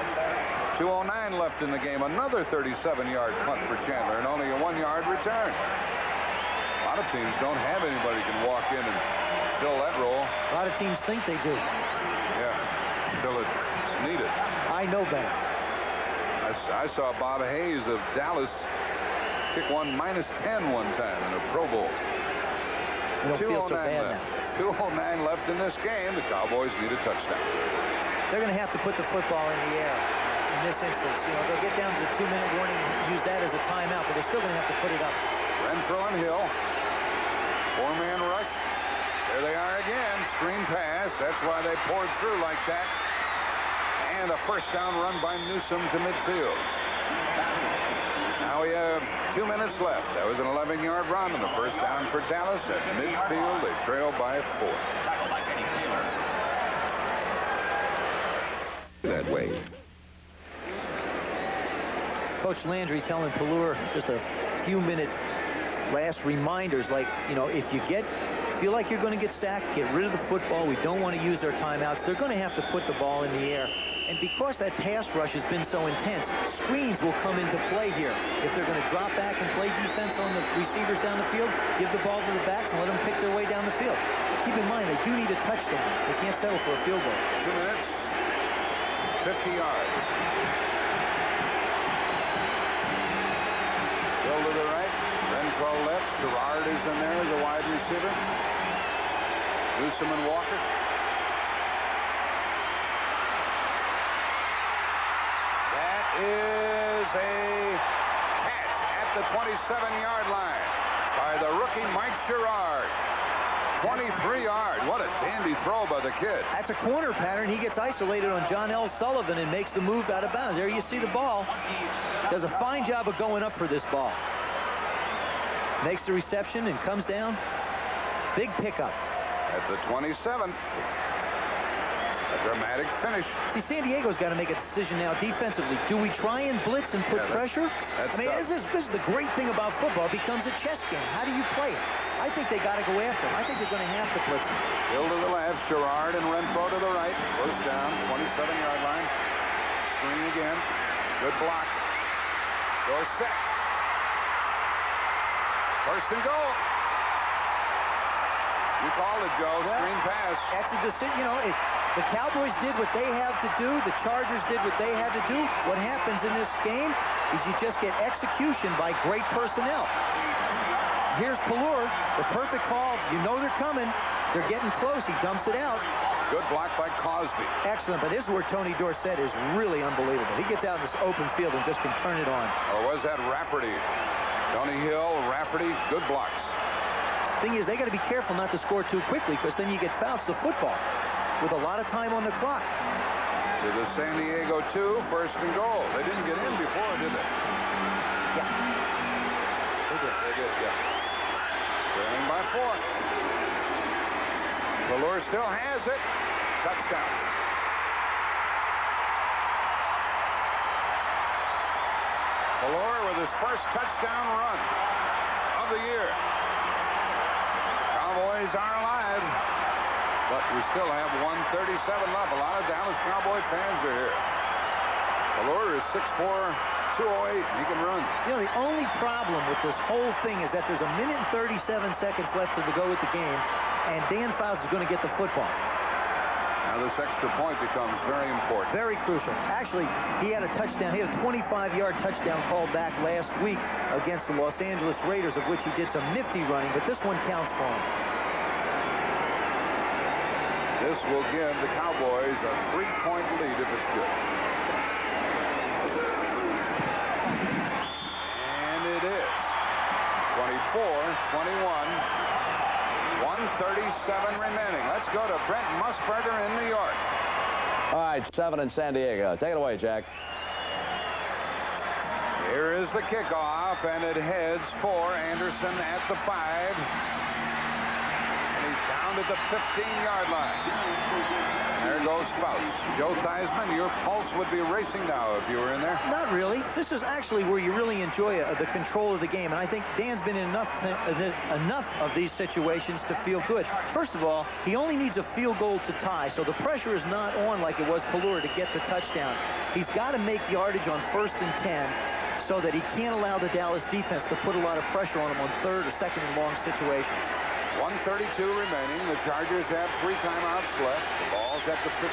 2:09 left in the game. Another 37-yard punt for Chandler and only a 1-yard return. A lot of teams don't have anybody who can walk in and fill that role. A lot of teams think they do. Yeah, until it's needed. I know better. I saw Bob Hayes of Dallas kick one -10 one time in a Pro Bowl. You don't feel so bad left. now. 2:09 left in this game. The Cowboys need a touchdown. They're going to have to put the football in the air in this instance. You know, they'll get down to the 2-minute warning and use that as a timeout, but they're still going to have to put it up. Renfro and Hill. 4-man rush. There they are again. Screen pass. That's why they poured through like that. And a first down run by Newsome to midfield. Now we have 2 minutes left. That was an 11-yard run, and the first down for Dallas at midfield. They trail by 4. That way. Coach Landry telling Pallur just a few-minute last reminders, like, you know, if you feel like you're going to get sacked, get rid of the football. We don't want to use their timeouts. They're going to have to put the ball in the air. And because that pass rush has been so intense, screens will come into play here. If they're going to drop back and play defense on the receivers down the field, give the ball to the backs and let them pick their way down the field. Keep in mind, they do need a touchdown. They can't settle for a field goal. 2 minutes, 50 yards. Bill to the right, Renfro left. Gerard is in there as a wide receiver. Newsome and Walker. That is a catch at the 27-yard line. by the rookie Mike Gerard. 23 yards. What a dandy throw by the kid. That's a corner pattern. He gets isolated on John L. Sullivan and makes the move out of bounds. There you see the ball. Does a fine job of going up for this ball. Makes the reception and comes down. Big pickup. At the 27. A dramatic finish. See, San Diego's got to make a decision now defensively. Do we try and blitz and put pressure? That's I mean, this is the great thing about football. It becomes a chess game. How do you play it? I think they got to go after him. I think they're going to have to blitz him. Hill to the left, Gerard and Renfro to the right. First down, 27-yard line. Screen again. Good block. Dorsett. First and goal. You called it, Joe. Screen pass. That's a decision. You know, the Cowboys did what they have to do. The Chargers did what they had to do. What happens in this game is you just get execution by great personnel. Here's Pelur, the perfect call. You know they're coming. They're getting close. He dumps it out. Good block by Cosby. Excellent, but this is where Tony Dorsett is really unbelievable. He gets out in this open field and just can turn it on. Or was that Rafferty? Tony Hill, Rafferty, good blocks. Thing is, they got to be careful not to score too quickly because then you get fouls to football with a lot of time on the clock. To the San Diego 2, first and goal. They didn't get in before, did they? Yeah. They did, yeah. Trailing by 4. Pelur still has it. Touchdown. Pelur with his first touchdown run of the year. Cowboys are alive, but we still have 1:37 left. A lot of Dallas Cowboy fans are here. Pelur is 6'4", 208. He can run. You know, the only problem with this whole thing is that there's a minute and 37 seconds left to go with the game, and Dan Faust is going to get the football. Now this extra point becomes very important. Very crucial. Actually, he had a touchdown. He had a 25-yard touchdown called back last week against the Los Angeles Raiders, of which he did some nifty running, but this one counts for him. This will give the Cowboys a 3-point lead if it's good. And it is. 24-21. 1:37 remaining. Let's go to Brent Musburger in New York. All right, 7 in San Diego. Take it away, Jack. Here is the kickoff, and it heads for Anderson at the 5. And he's down at the 15-yard line. There goes Faust. Joe Theismann, your pulse would be racing now if you were in there. Not really. This is actually where you really enjoy the control of the game, and I think Dan's been in enough of these situations to feel good. First of all, he only needs a field goal to tie, so the pressure is not on like it was Pelur to get the touchdown. He's got to make yardage on 1st and 10 so that he can't allow the Dallas defense to put a lot of pressure on him on 3rd or 2nd and long situations. 1:32 remaining. The Chargers have 3 timeouts left. The ball's at the 15.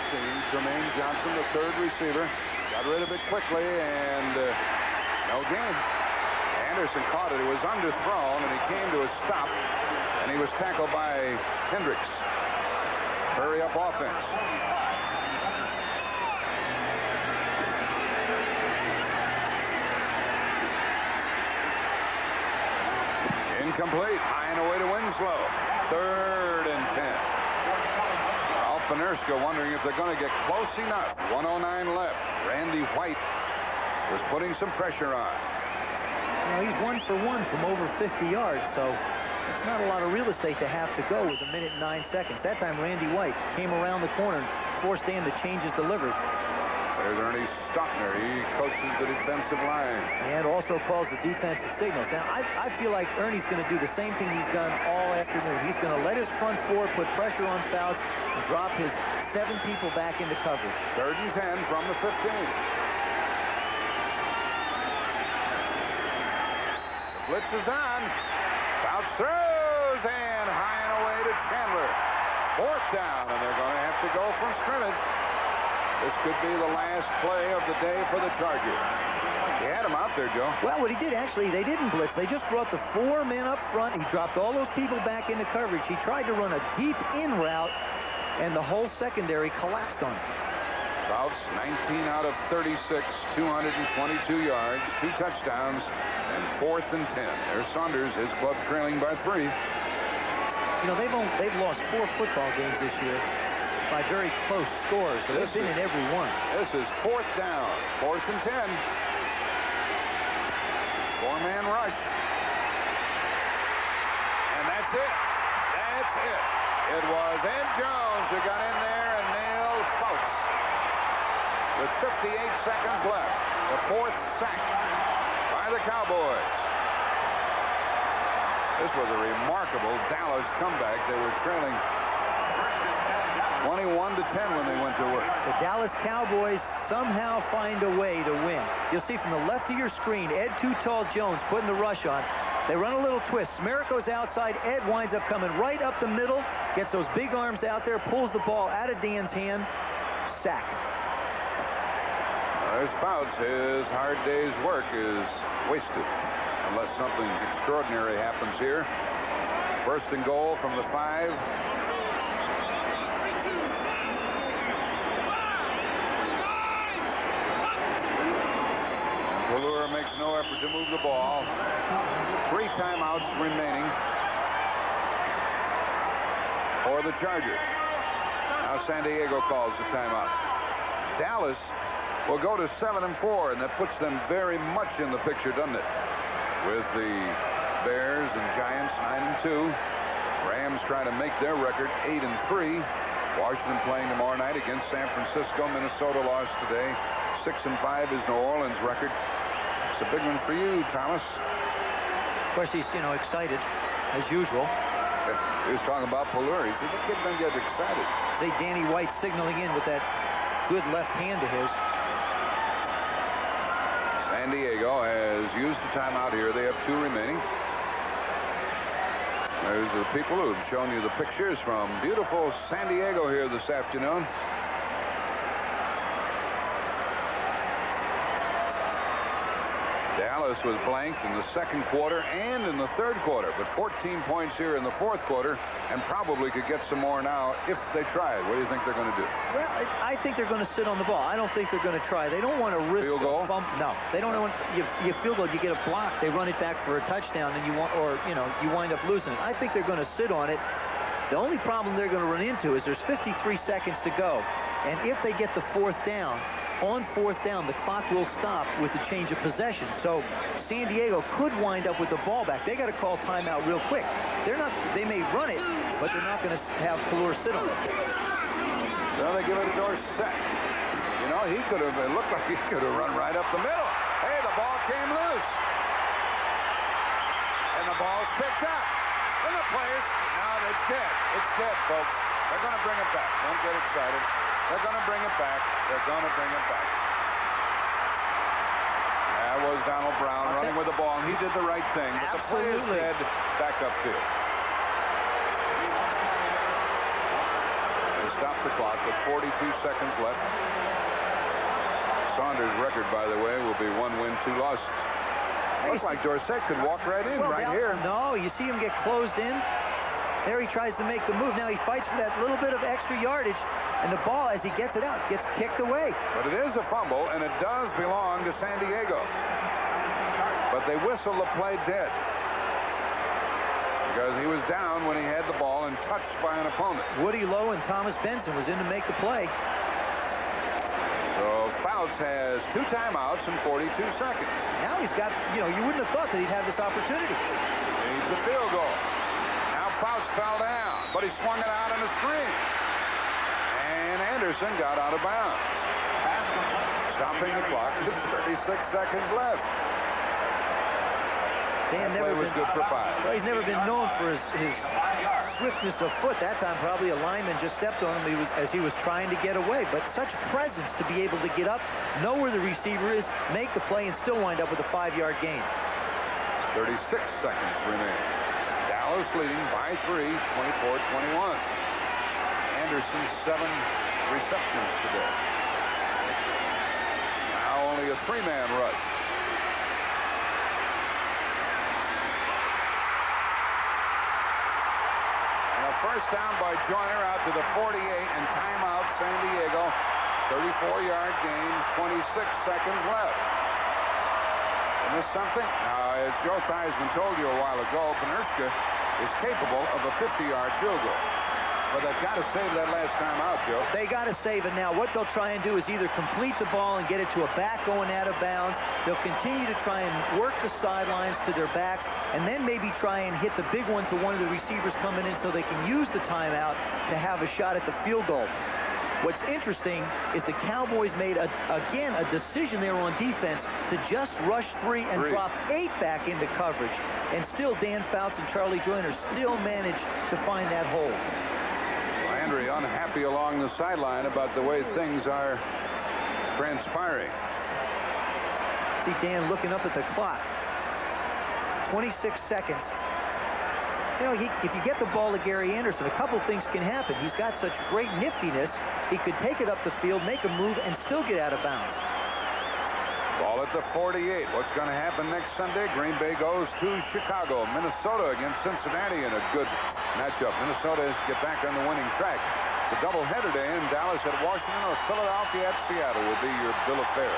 Tremaine Johnson, the 3rd receiver, got rid of it quickly, and no gain. Anderson caught it. It was underthrown, and he came to a stop, and he was tackled by Hendricks. Hurry up offense. Incomplete. High and away to Winslow. 3rd and 10. Ralph Benerska wondering if they're going to get close enough. 1:09 left. Randy White was putting some pressure on. Now, he's 1 for 1 from over 50 yards, so it's not a lot of real estate to have to go with 1 minute and 9 seconds. That time, Randy White came around the corner and forced Dan to change his delivery. There's Ernie Stockner. He coaches the defensive line. And also calls the defensive signals. Now, I feel like Ernie's going to do the same thing he's done all afternoon. He's going to let his front 4 put pressure on Faust and drop his 7 people back into coverage. 3rd and 10 from the 15. The blitz is on. Faust throws and high and away to Chandler. 4th down, and they're going to have to go from scrimmage. This could be the last play of the day for the Chargers. He had him out there, Joe. Well, what he did, actually, they didn't blitz. They just brought the 4 men up front. He dropped all those people back into coverage. He tried to run a deep in route, and the whole secondary collapsed on him. Faust, 19 out of 36, 222 yards, 2 touchdowns, And 4th and 10. There's Saunders, his club trailing by 3. You know, they've lost 4 football games this year by very close scores. So they've been in every one. This is 4th down. 4th and 10. 4-man rush. And that's it. That's it. It was Ed Jones who got in there and nailed Faust. With 58 seconds left. The 4th sack by the Cowboys. This was a remarkable Dallas comeback. They were trailing 21-10 when they went to work. The Dallas Cowboys somehow find a way to win. You'll see from the left of your screen, Ed Too Tall Jones putting the rush on. They run a little twist. Smerrick goes outside. Ed winds up coming right up the middle, gets those big arms out there, pulls the ball out of Dan's hand. Sack. There's Fouts. His hard day's work is wasted unless something extraordinary happens here. 1st and goal from the 5. Collier makes no effort to move the ball. 3 timeouts remaining for the Chargers. Now San Diego calls the timeout. Dallas will go to 7-4, and that puts them very much in the picture, doesn't it? With the Bears and Giants 9-2. Rams trying to make their record 8-3. Washington playing tomorrow night against San Francisco. Minnesota lost today. 6-5 is New Orleans' record. It's a big one for you, Thomas. Of course, he's, excited, as usual. He was talking about Collier. He said, the kid doesn't get excited. See Danny White signaling in with that good left hand of his. San Diego has used the timeout here. They have 2 remaining. There's the people who've shown you the pictures from beautiful San Diego here this afternoon. Dallas was blanked in the 2nd quarter and in the 3rd quarter, but 14 points here in the 4th quarter, and probably could get some more now if they tried. What do you think they're going to do? Well, I think they're going to sit on the ball. I don't think they're going to try. They don't want to risk field goal. Bump. No, they don't want you field goal. You get a block. They run it back for a touchdown, and you wind up losing it. I think they're going to sit on it. The only problem they're going to run into is there's 53 seconds to go, and if they get the 4th down. On 4th down, the clock will stop with the change of possession. So San Diego could wind up with the ball back. They got to call timeout real quick. They may run it, but they're not going to have Collier sit on it. Well, they give it to Dorsett. He could have. It looked like he could have run right up the middle. Hey, the ball came loose, and the ball's picked up. And the players, now it's dead. It's dead, folks. They're going to bring it back. Don't get excited. They're going to bring it back. They're going to bring it back. That was Donald Brown running with the ball, and he did the right thing. But the players said back upfield. They stopped the clock with 42 seconds left. Saunders' record, by the way, will be 1 win, 2 losses. Looks like Dorsett could walk right in here. No, you see him get closed in. There he tries to make the move. Now he fights for that little bit of extra yardage. And the ball, as he gets it out, gets kicked away. But it is a fumble, and it does belong to San Diego. But they whistle the play dead. Because he was down when he had the ball and touched by an opponent. Woody Lowe and Thomas Benson was in to make the play. So Fouts has 2 timeouts and 42 seconds. Now he's got, you wouldn't have thought that he'd have this opportunity. Needs a field goal. Now Fouts fell down, but he swung it out on a screen. And Anderson got out of bounds. Stopping the clock with 36 seconds left. Dan was good for 5. Well, he's never been known for his swiftness of foot. That time probably a lineman just stepped on him as he was trying to get away. But such presence to be able to get up, know where the receiver is, make the play, and still wind up with a 5-yard gain. 36 seconds remain. Dallas leading by 3, 24-21. Anderson 7 receptions today. Now only a 3-man rush. And a first down by Joyner out to the 48, and timeout San Diego. 34-yard gain, 26 seconds left. And Missed something? As Joe Theismann told you a while ago, Penerska is capable of a 50-yard field goal. But they've got to save that last time out, Joe. They got to save it now. What they'll try and do is either complete the ball and get it to a back going out of bounds. They'll continue to try and work the sidelines to their backs, and then maybe try and hit the big one to one of the receivers coming in so they can use the timeout to have a shot at the field goal. What's interesting is the Cowboys made, again, a decision there on defense to just rush 3 and drop 8 back into coverage. And still, Dan Faust and Charlie Joyner still managed to find that hole. Landry unhappy along the sideline about the way things are transpiring. See Dan looking up at the clock. 26 seconds. You know, if you get the ball to Gary Anderson, a couple things can happen. He's got such great niftiness. He could take it up the field, make a move, and still get out of bounds. Ball at the 48. What's going to happen next Sunday? Green Bay goes to Chicago. Minnesota against Cincinnati in a good matchup. Minnesota get back on the winning track. The doubleheader day in Dallas at Washington or Philadelphia at Seattle will be your bill of fare.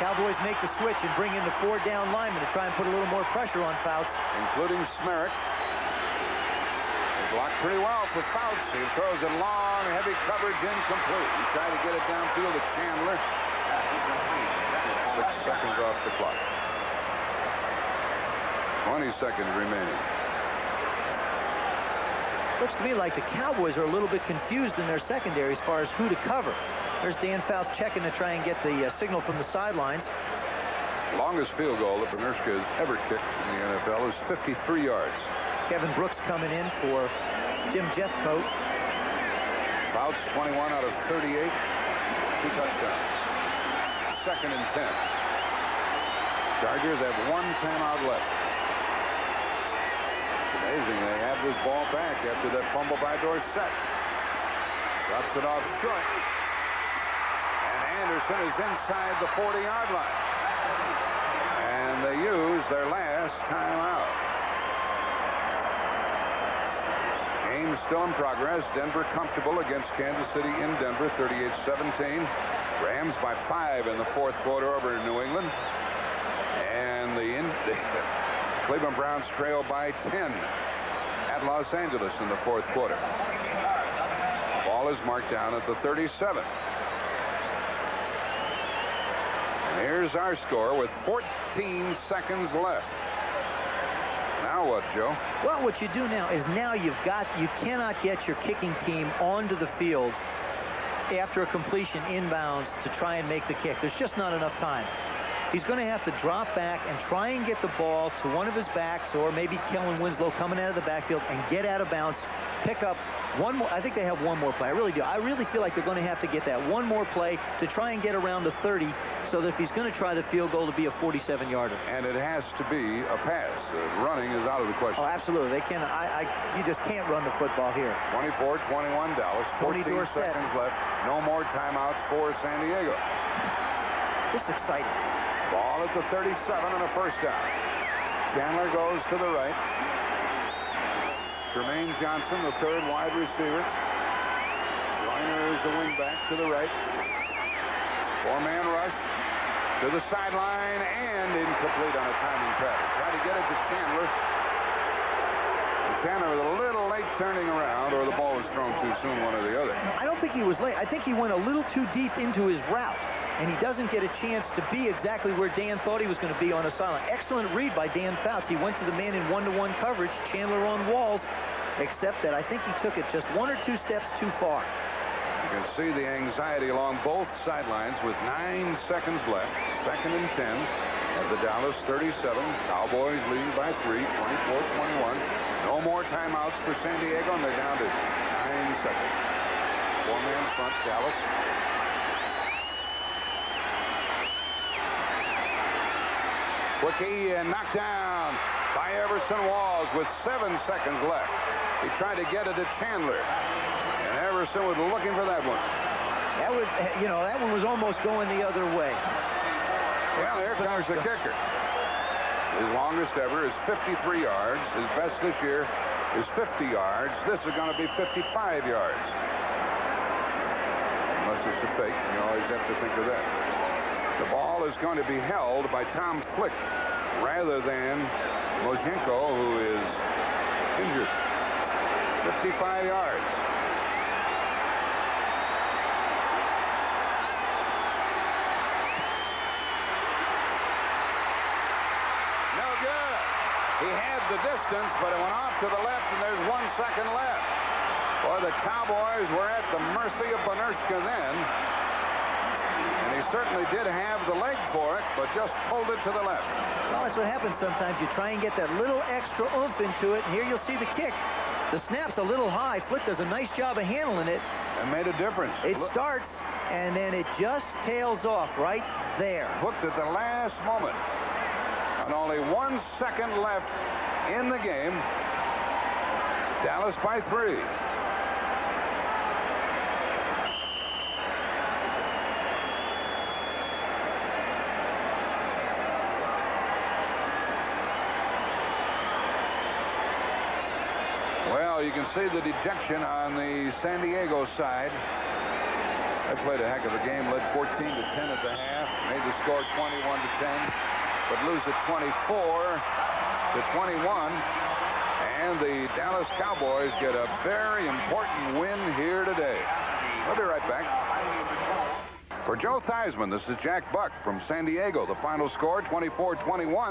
Cowboys make the switch and bring in the 4 down linemen to try and put a little more pressure on Faust. Including Smerrick. Blocked pretty well for Faust. He throws it long, heavy coverage, incomplete. He tried to get it downfield to Chandler. 6 seconds off the clock. 20 seconds remaining. Looks to me like the Cowboys are a little bit confused in their secondary as far as who to cover. There's Dan Faust checking to try and get the signal from the sidelines. Longest field goal that Penerska has ever kicked in the NFL is 53 yards. Kevin Brooks coming in for Jim Jeffcoat. Faust 21 out of 38. 2 touchdowns. 2nd and 10. Chargers have 1 timeout left. It's amazing they have this ball back after that fumble by Dorsett. Drops it off short. And Anderson is inside the 40-yard line. And they use their last timeout. Game still in progress. Denver comfortable against Kansas City in Denver, 38-17. Rams by 5 in the 4th quarter over New England. And the Cleveland Browns trail by 10 at Los Angeles in the 4th quarter. Ball is marked down at the 37. And here's our score with 14 seconds left. Now what, Joe? Well, what you do now is you cannot get your kicking team onto the field after a completion inbounds to try and make the kick. There's just not enough time. He's going to have to drop back and try and get the ball to one of his backs, or maybe Kellen Winslow coming out of the backfield and get out of bounds, pick up one more. I think they have one more play. I really do. I really feel like they're going to have to get that one more play to try and get around the 30, so that if he's going to try the field goal to be a 47-yarder. And it has to be a pass. Running is out of the question. Oh, absolutely. They can't. You just can't run the football here. 24-21 Dallas. 14 seconds left. No more timeouts for San Diego. Just exciting. Ball at the 37 and a 1st down. Chandler goes to the right. Jermaine Johnson, the 3rd wide receiver. Joyner is the wingback to the right. 4-man rush to the sideline and incomplete on a timing pass. Try to get it to Chandler. And Chandler was a little late turning around, or the ball was thrown too soon, one or the other. I don't think he was late. I think he went a little too deep into his route, and he doesn't get a chance to be exactly where Dan thought he was going to be on a sideline. Excellent read by Dan Faust. He went to the man in 1-to-1 coverage. Chandler on walls, except that I think he took it just 1 or 2 steps too far. You can see the anxiety along both sidelines with 9 seconds left. 2nd and 10 at the Dallas 37. Cowboys leading by 3, 24-21. No more timeouts for San Diego, and they're down to 9 seconds. 4-man front, Dallas. Quickie and knocked down by Everson Walls with 7 seconds left. He tried to get it to Chandler. And Everson was looking for that one. That was, that one was almost going the other way. Well, here comes the kicker. His longest ever is 53 yards. His best this year is 50 yards. This is going to be 55 yards. Unless it's a fake. You always have to think of that. The ball is going to be held by Tom Flick rather than Yonko, who is injured. 55 yards. No good. He had the distance, but it went off to the left, and there's 1 second left. Boy, the Cowboys were at the mercy of Bonerska then. And he certainly did have the leg for it, but just pulled it to the left. Well, that's what happens sometimes. You try and get that little extra oomph into it, and here you'll see the kick. The snap's a little high. Flick does a nice job of handling it. It made a difference. It starts, and then it just tails off right there. Hooked at the last moment. And only 1 second left in the game. Dallas by 3. Well, you can see the dejection on the San Diego side. They played a heck of a game, led 14-10 at the half, made the score 21-10, but lose it 24-21. And the Dallas Cowboys get a very important win here today. We'll be right back. For Joe Theismann, this is Jack Buck from San Diego. The final score, 24-21.